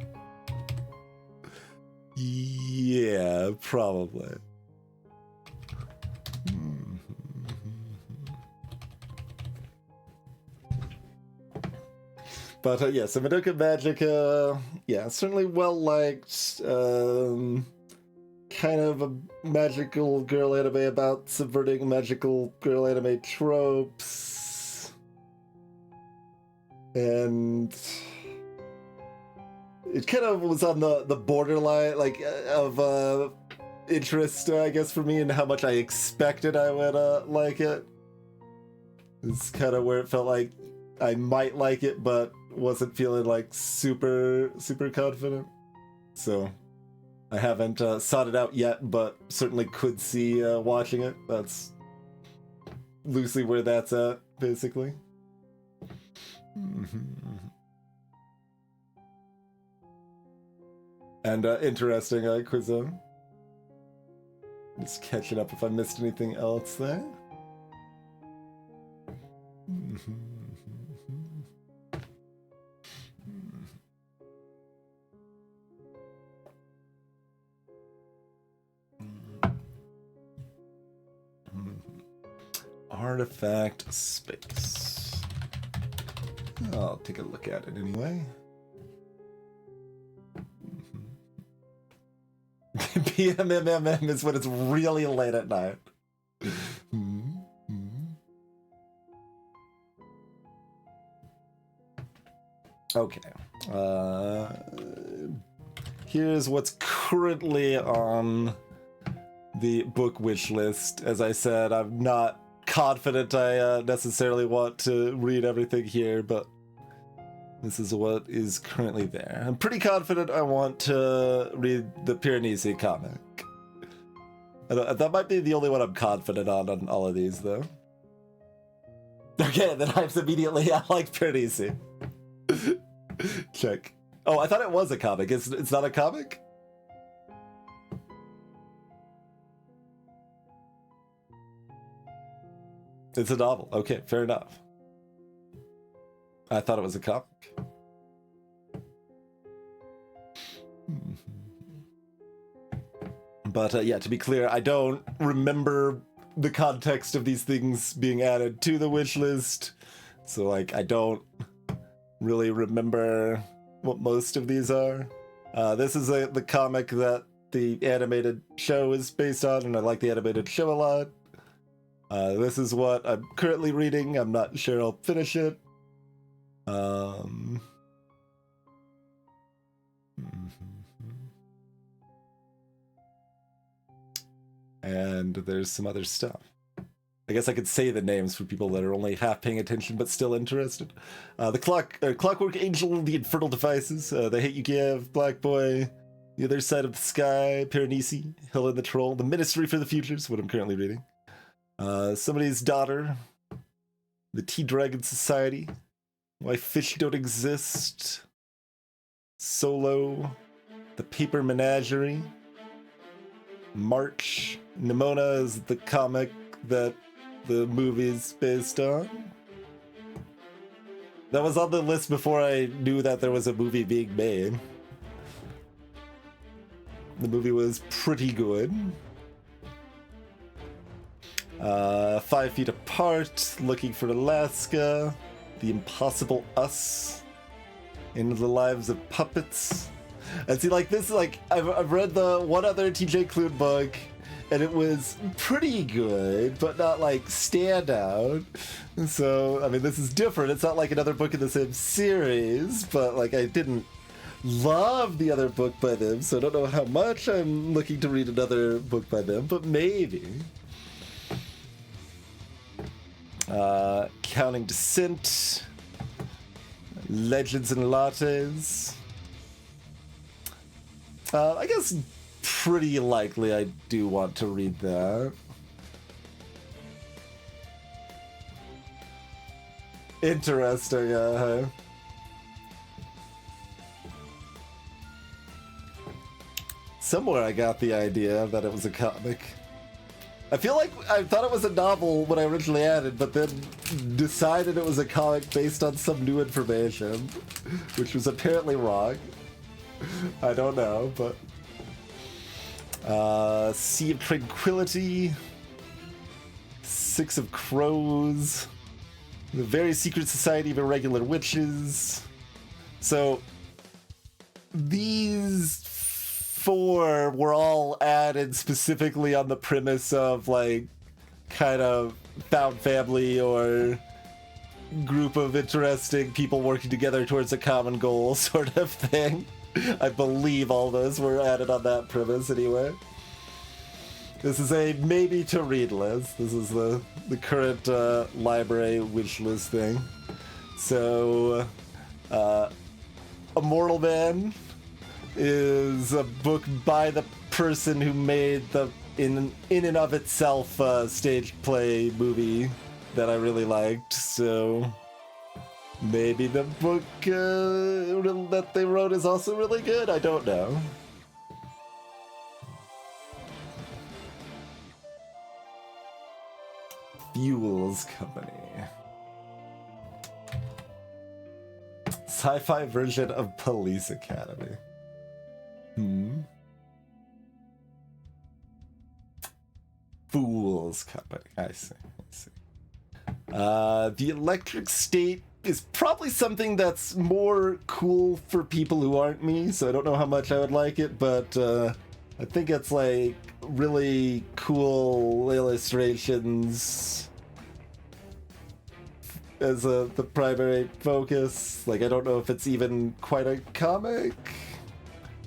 Yeah, probably. But yeah, so Madoka Magica, yeah, certainly well liked. Kind of a magical girl anime about subverting magical girl anime tropes. And it kind of was on the borderline, like, of interest, I guess, for me, and how much I expected I would like it. It's kind of where it felt like I might like it, but wasn't feeling like super confident. So I haven't sought it out yet, but certainly could see watching it. That's loosely where that's at, basically. And interesting Quizzo. Just catching up if I missed anything else there. Artifact space. I'll take a look at it anyway. PMMMM is when it's really late at night. Okay. Here's what's currently on the book wish list. As I said, I'm not confident I necessarily want to read everything here, but this is what is currently there. I'm pretty confident I want to read the Piranesi comic. That might be the only one I'm confident on all of these, though. Okay, then I'm immediately, I like Piranesi. Check. Oh, I thought it was a comic. It's not a comic? It's a novel. Okay, fair enough. I thought it was a comic. But yeah, to be clear, I don't remember the context of these things being added to the wish list. So like, I don't really remember what most of these are. This is the comic that the animated show is based on, and I like the animated show a lot. This is what I'm currently reading. I'm not sure I'll finish it. And there's some other stuff. I guess I could say the names for people that are only half paying attention but still interested. The Clockwork Angel, The Infernal Devices, The Hate You Give, Black Boy, The Other Side of the Sky, Piranesi, Hill and the Troll, The Ministry for the Future is what I'm currently reading. Somebody's Daughter, The Tea Dragon Society, Why Fish Don't Exist, Solo, The Paper Menagerie, March. Nimona is the comic that the movie's based on. That was on the list before I knew that there was a movie being made. The movie was pretty good. 5 Feet Apart, Looking for Alaska, The Impossible Us, Into the Lives of Puppets. And see, like, this is like, I've read the one other TJ Klune book, and it was pretty good, but not like standout. So, I mean, this is different. It's not like another book in the same series, but like, I didn't love the other book by them, so I don't know how much I'm looking to read another book by them, but maybe. Counting Descent, Legends and Lattes. I guess pretty likely I do want to read that. Interesting, Somewhere I got the idea that it was a comic. I feel like I thought it was a novel when I originally added, but then decided it was a comic based on some new information, which was apparently wrong. I don't know, but... Sea of Tranquility, Six of Crows, The Very Secret Society of Irregular Witches. So, these 4 were all added specifically on the premise of, like, kind of found family or group of interesting people working together towards a common goal sort of thing. I believe all those were added on that premise anyway. This is a maybe to read list. This is the current library wish list thing. So, Immortal Man is a book by the person who made the in and of itself stage play movie that I really liked. So maybe the book that they wrote is also really good. I don't know. Fuels Company. Sci-fi version of Police Academy. Fools Company. I see. The Electric State is probably something that's more cool for people who aren't me, so I don't know how much I would like it, but I think it's like really cool illustrations as the primary focus. Like, I don't know if it's even quite a comic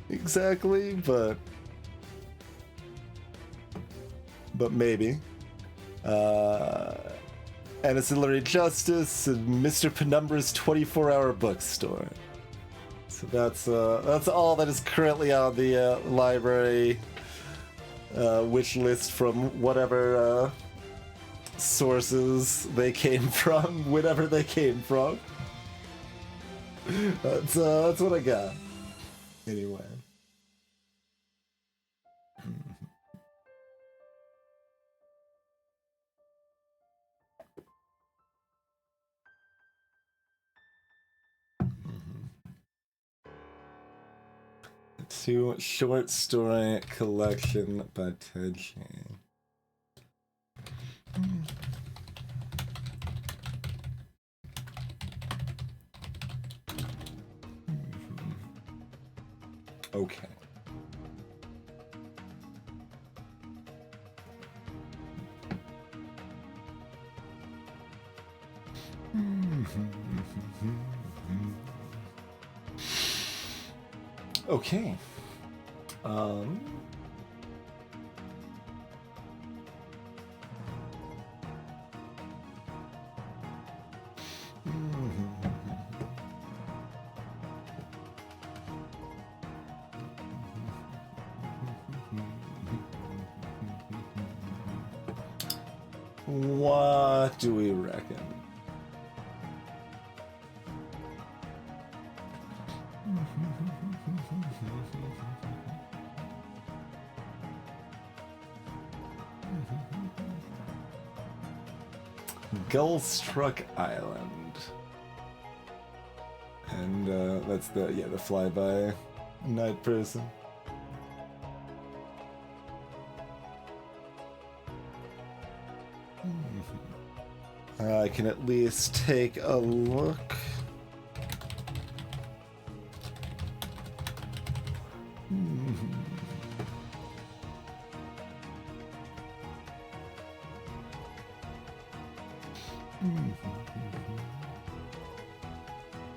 exactly, but maybe. Ancillary Justice and Mr. Penumbra's 24-hour bookstore. So that's all that is currently on the library wish list from whatever sources they came from, whenever they came from. That's what I got. Anyway. To short story collection by Ted Chiang. Okay. Okay. What do we reckon? Gullstruck Island. And that's the flyby night person. I can at least take a look.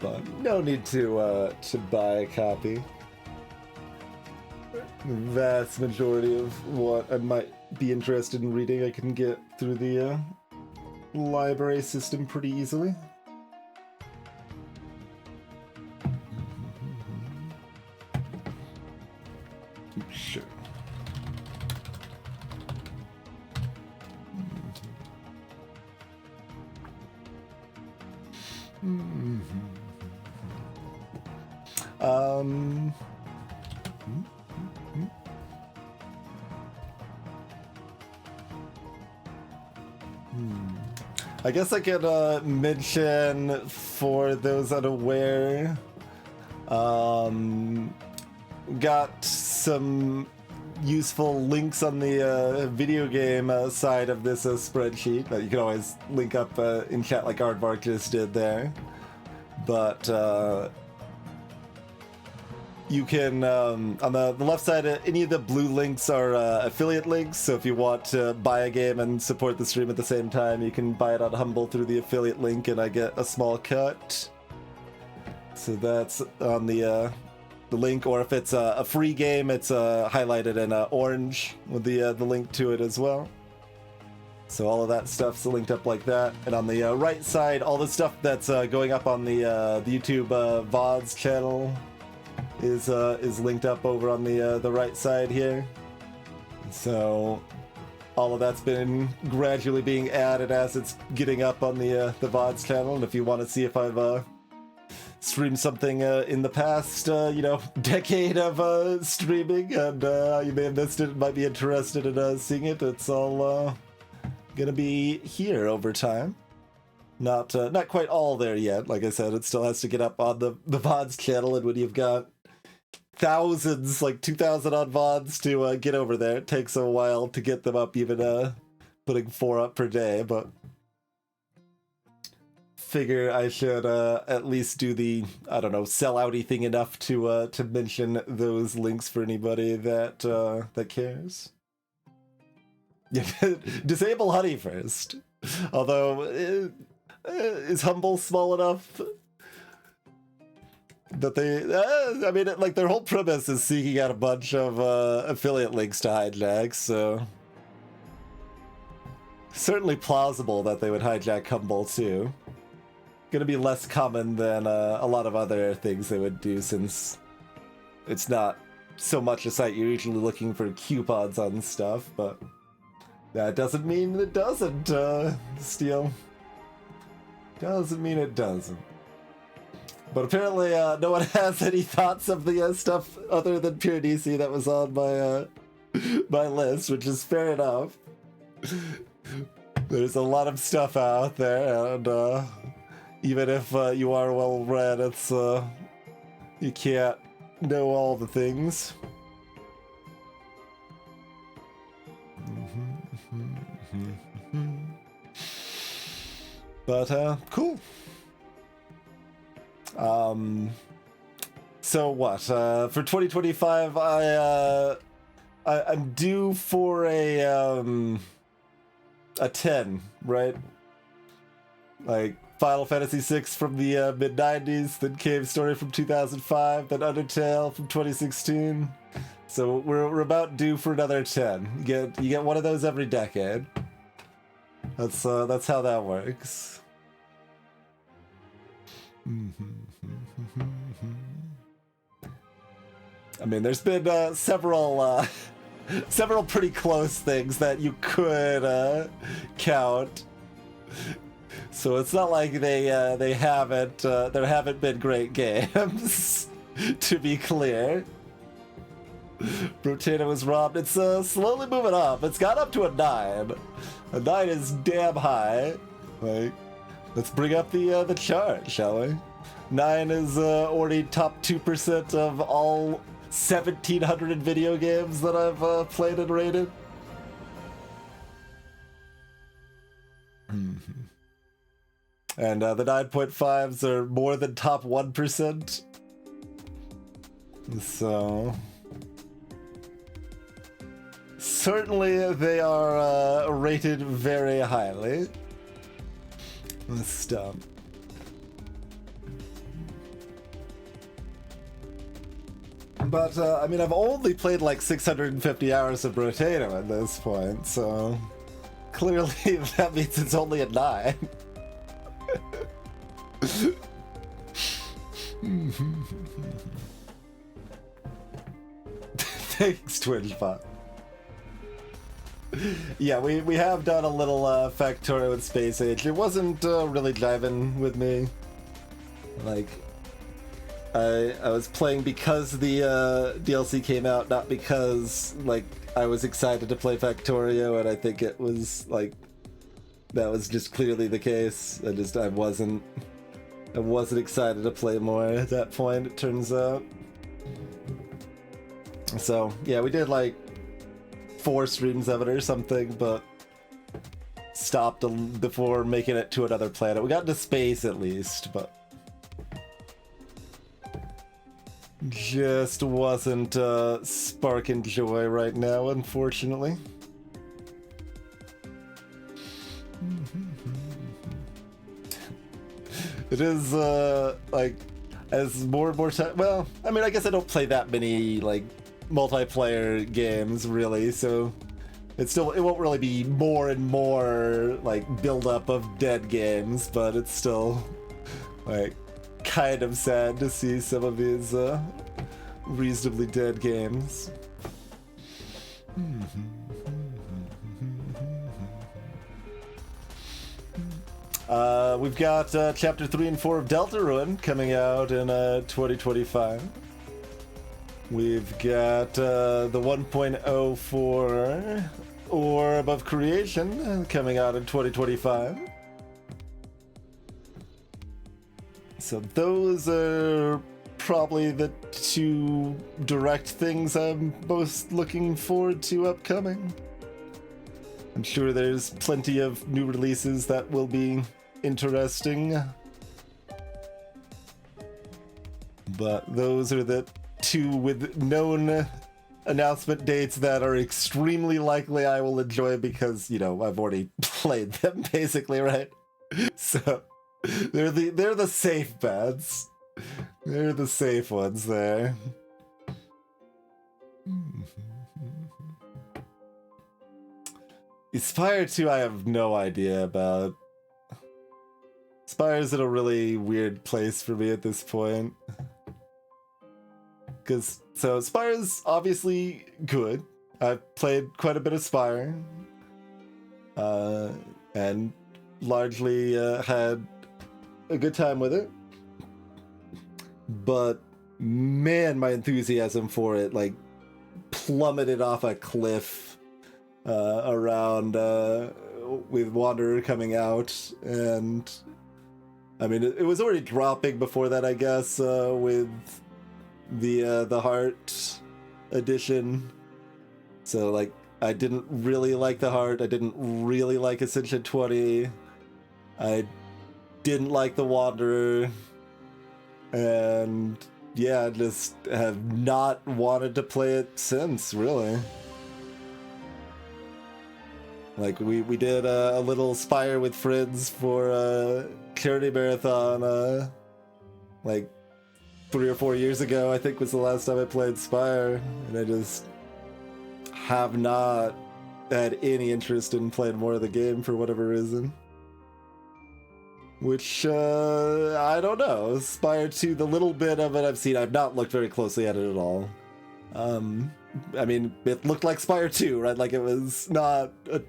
But no need to buy a copy. The vast majority of what I might be interested in reading I can get through the library system pretty easily. Sure. I guess I could mention, for those unaware, got some useful links on the video game side of this spreadsheet that you can always link up in chat like Aardvark just did there. But you can, on the left side, any of the blue links are affiliate links, so if you want to buy a game and support the stream at the same time, you can buy it on Humble through the affiliate link and I get a small cut. So that's on the link, or if it's a free game, it's highlighted in orange with the link to it as well. So all of that stuff's linked up like that. And on the right side, all the stuff that's going up on the YouTube VODs channel is linked up over on the right side here. So all of that's been gradually being added as it's getting up on the VODs channel. And if you want to see if I've streamed something in the past, decade of streaming, and you may have missed it, might be interested in seeing it, it's all gonna be here over time. Not quite all there yet. Like I said, it still has to get up on the VODs channel, and when you've got thousands, like 2,000 odd VODs to get over there, it takes a while to get them up, even putting 4 up per day, but figure I should at least do the, I don't know, sell-outy thing enough to mention those links for anybody that that cares. Yeah, disable Honey first. Although, is Humble small enough that they... I mean, like, their whole premise is seeking out a bunch of affiliate links to hijack, so... certainly plausible that they would hijack Humble, too. Gonna be less common than a lot of other things they would do, since it's not so much a site you're usually looking for coupons on stuff, but that doesn't mean it doesn't, Steel. Doesn't mean it doesn't. But apparently no one has any thoughts of the stuff other than Pure DC that was on my my list, which is fair enough. There's a lot of stuff out there, and even if you are well read, it's you can't know all the things. But cool. So what? For 2025, I'm due for a 10, right? Like Final Fantasy VI from the mid-90s, then Cave Story from 2005, then Undertale from 2016. So we're about due for another 10. You get one of those every decade. That's how that works. I mean, there's been several pretty close things that you could count. So it's not like they haven't there haven't been great games. To be clear, Brotato was robbed. It's slowly moving up. It's got up to a 9. A 9 is damn high. Like, let's bring up the chart, shall we? 9 is already top 2% of all 1,700 video games that I've played and rated. And the 9.5s are more than top 1%. So certainly they are rated very highly. This stuff. But I mean, I've only played like 650 hours of Brotato at this point, so clearly that means it's only a 9. Thanks, TwitchBot. Yeah, we have done a little Factorio with Space Age. It wasn't really jiving with me. Like, I was playing because the DLC came out, not because like I was excited to play Factorio, and I think it was like that was just clearly the case. I wasn't excited to play more at that point, it turns out. So yeah, we did like 4 streams of it or something, but stopped before making it to another planet. We got into space at least, but just wasn't sparking joy right now, unfortunately. It is like as more and more time. Well, I mean, I guess I don't play that many like multiplayer games really, so it won't really be more and more like build up of dead games, but it's still like kind of sad to see some of these reasonably dead games. We've got chapter 3 and 4 of Deltarune coming out in 2025. We've got the 1.0 for Orb of Creation coming out in 2025. So those are probably the 2 direct things I'm most looking forward to upcoming. I'm sure there's plenty of new releases that will be interesting, but those are the 2 with known announcement dates that are extremely likely I will enjoy because, you know, I've already played them basically, right? So they're the safe bets. They're the safe ones there. Spire 2 I have no idea about. Spire's in a really weird place for me at this point. So Spire's obviously good. I've played quite a bit of Spire. And largely had a good time with it. But man, my enthusiasm for it like plummeted off a cliff around with Wanderer coming out, and I mean it was already dropping before that, I guess, with the Heart edition. So like I didn't really like the Heart. I didn't really like Ascension 20. I didn't like the Wanderer, and yeah, I just have not wanted to play it since, really. Like we did a little Spire with friends for Charity Marathon like 3 or 4 years ago, I think was the last time I played Spire, and I just have not had any interest in playing more of the game for whatever reason. Which, I don't know. Spire 2, the little bit of it I've seen, I've not looked very closely at it at all. I mean, it looked like Spire 2, right? Like, it was not a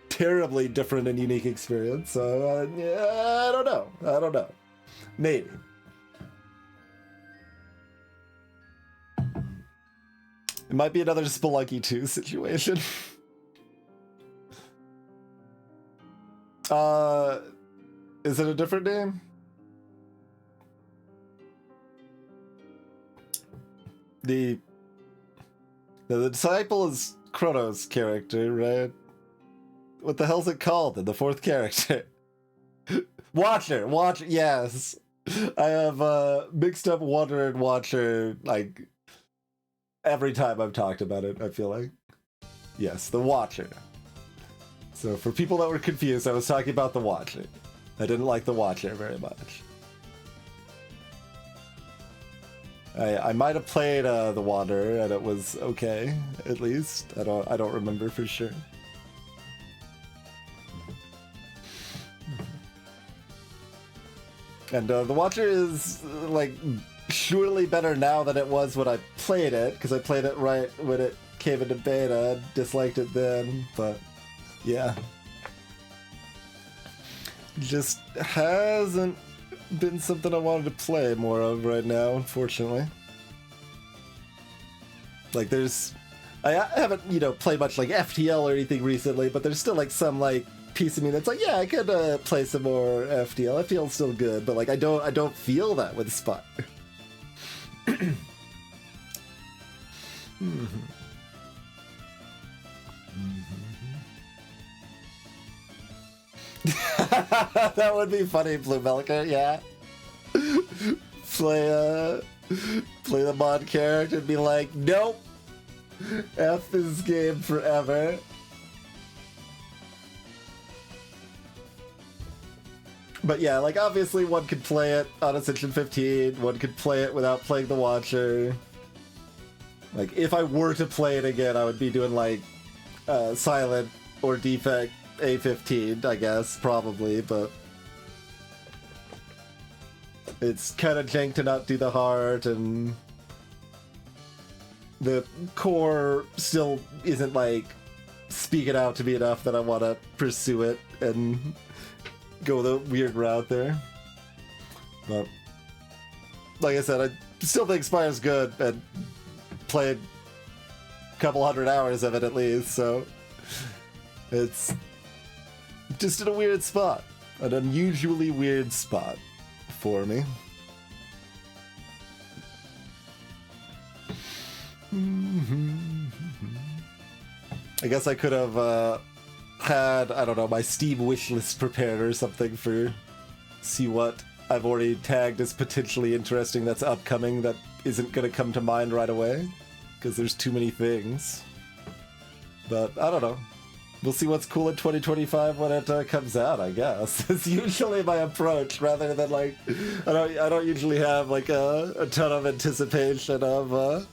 terribly different and unique experience, so, yeah, I don't know. Maybe. It might be another Spelunky 2 situation. Is it a different name? The Disciple is Chronos' character, right? What the hell's it called then? The 4th character? Watcher, yes. I have mixed up Wanderer and Watcher, like, every time I've talked about it, I feel like. Yes, the Watcher. So for people that were confused, I was talking about the Watcher. I didn't like the Watcher very much. I might have played the Wanderer and it was okay, at least. I don't remember for sure. And the Watcher is like surely better now than it was when I played it, because I played it right when it came into beta, disliked it then, but yeah. Just hasn't been something I wanted to play more of right now, unfortunately. Like I haven't, played much like FTL or anything recently, but there's still like some like piece of me that's like, yeah, I could play some more FTL. FTL's still good, but like I don't feel that with Spire. That would be funny, Blue Melker, yeah. Play the mod character and be like, nope, F this game forever. But yeah, like obviously one could play it on Ascension 15, one could play it without playing the Watcher. Like if I were to play it again, I would be doing like Silent or Defect A15, I guess, probably, but it's kind of jank to not do the heart, and the core still isn't like speaking out to me enough that I want to pursue it and go the weird route there. But like I said, I still think Spire's good and played a couple hundred hours of it at least, so it's just in a weird spot, an unusually weird spot for me. I guess I could have had, I don't know, my Steam wishlist prepared or something for see what I've already tagged as potentially interesting that's upcoming that isn't going to come to mind right away, because there's too many things. But I don't know. We'll see what's cool in 2025 when it comes out, I guess. It's usually my approach, rather than like, I don't usually have like a ton of anticipation of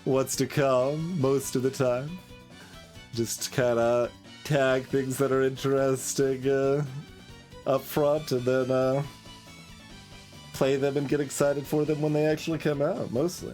what's to come most of the time. Just kind of tag things that are interesting up front, and then play them and get excited for them when they actually come out, mostly.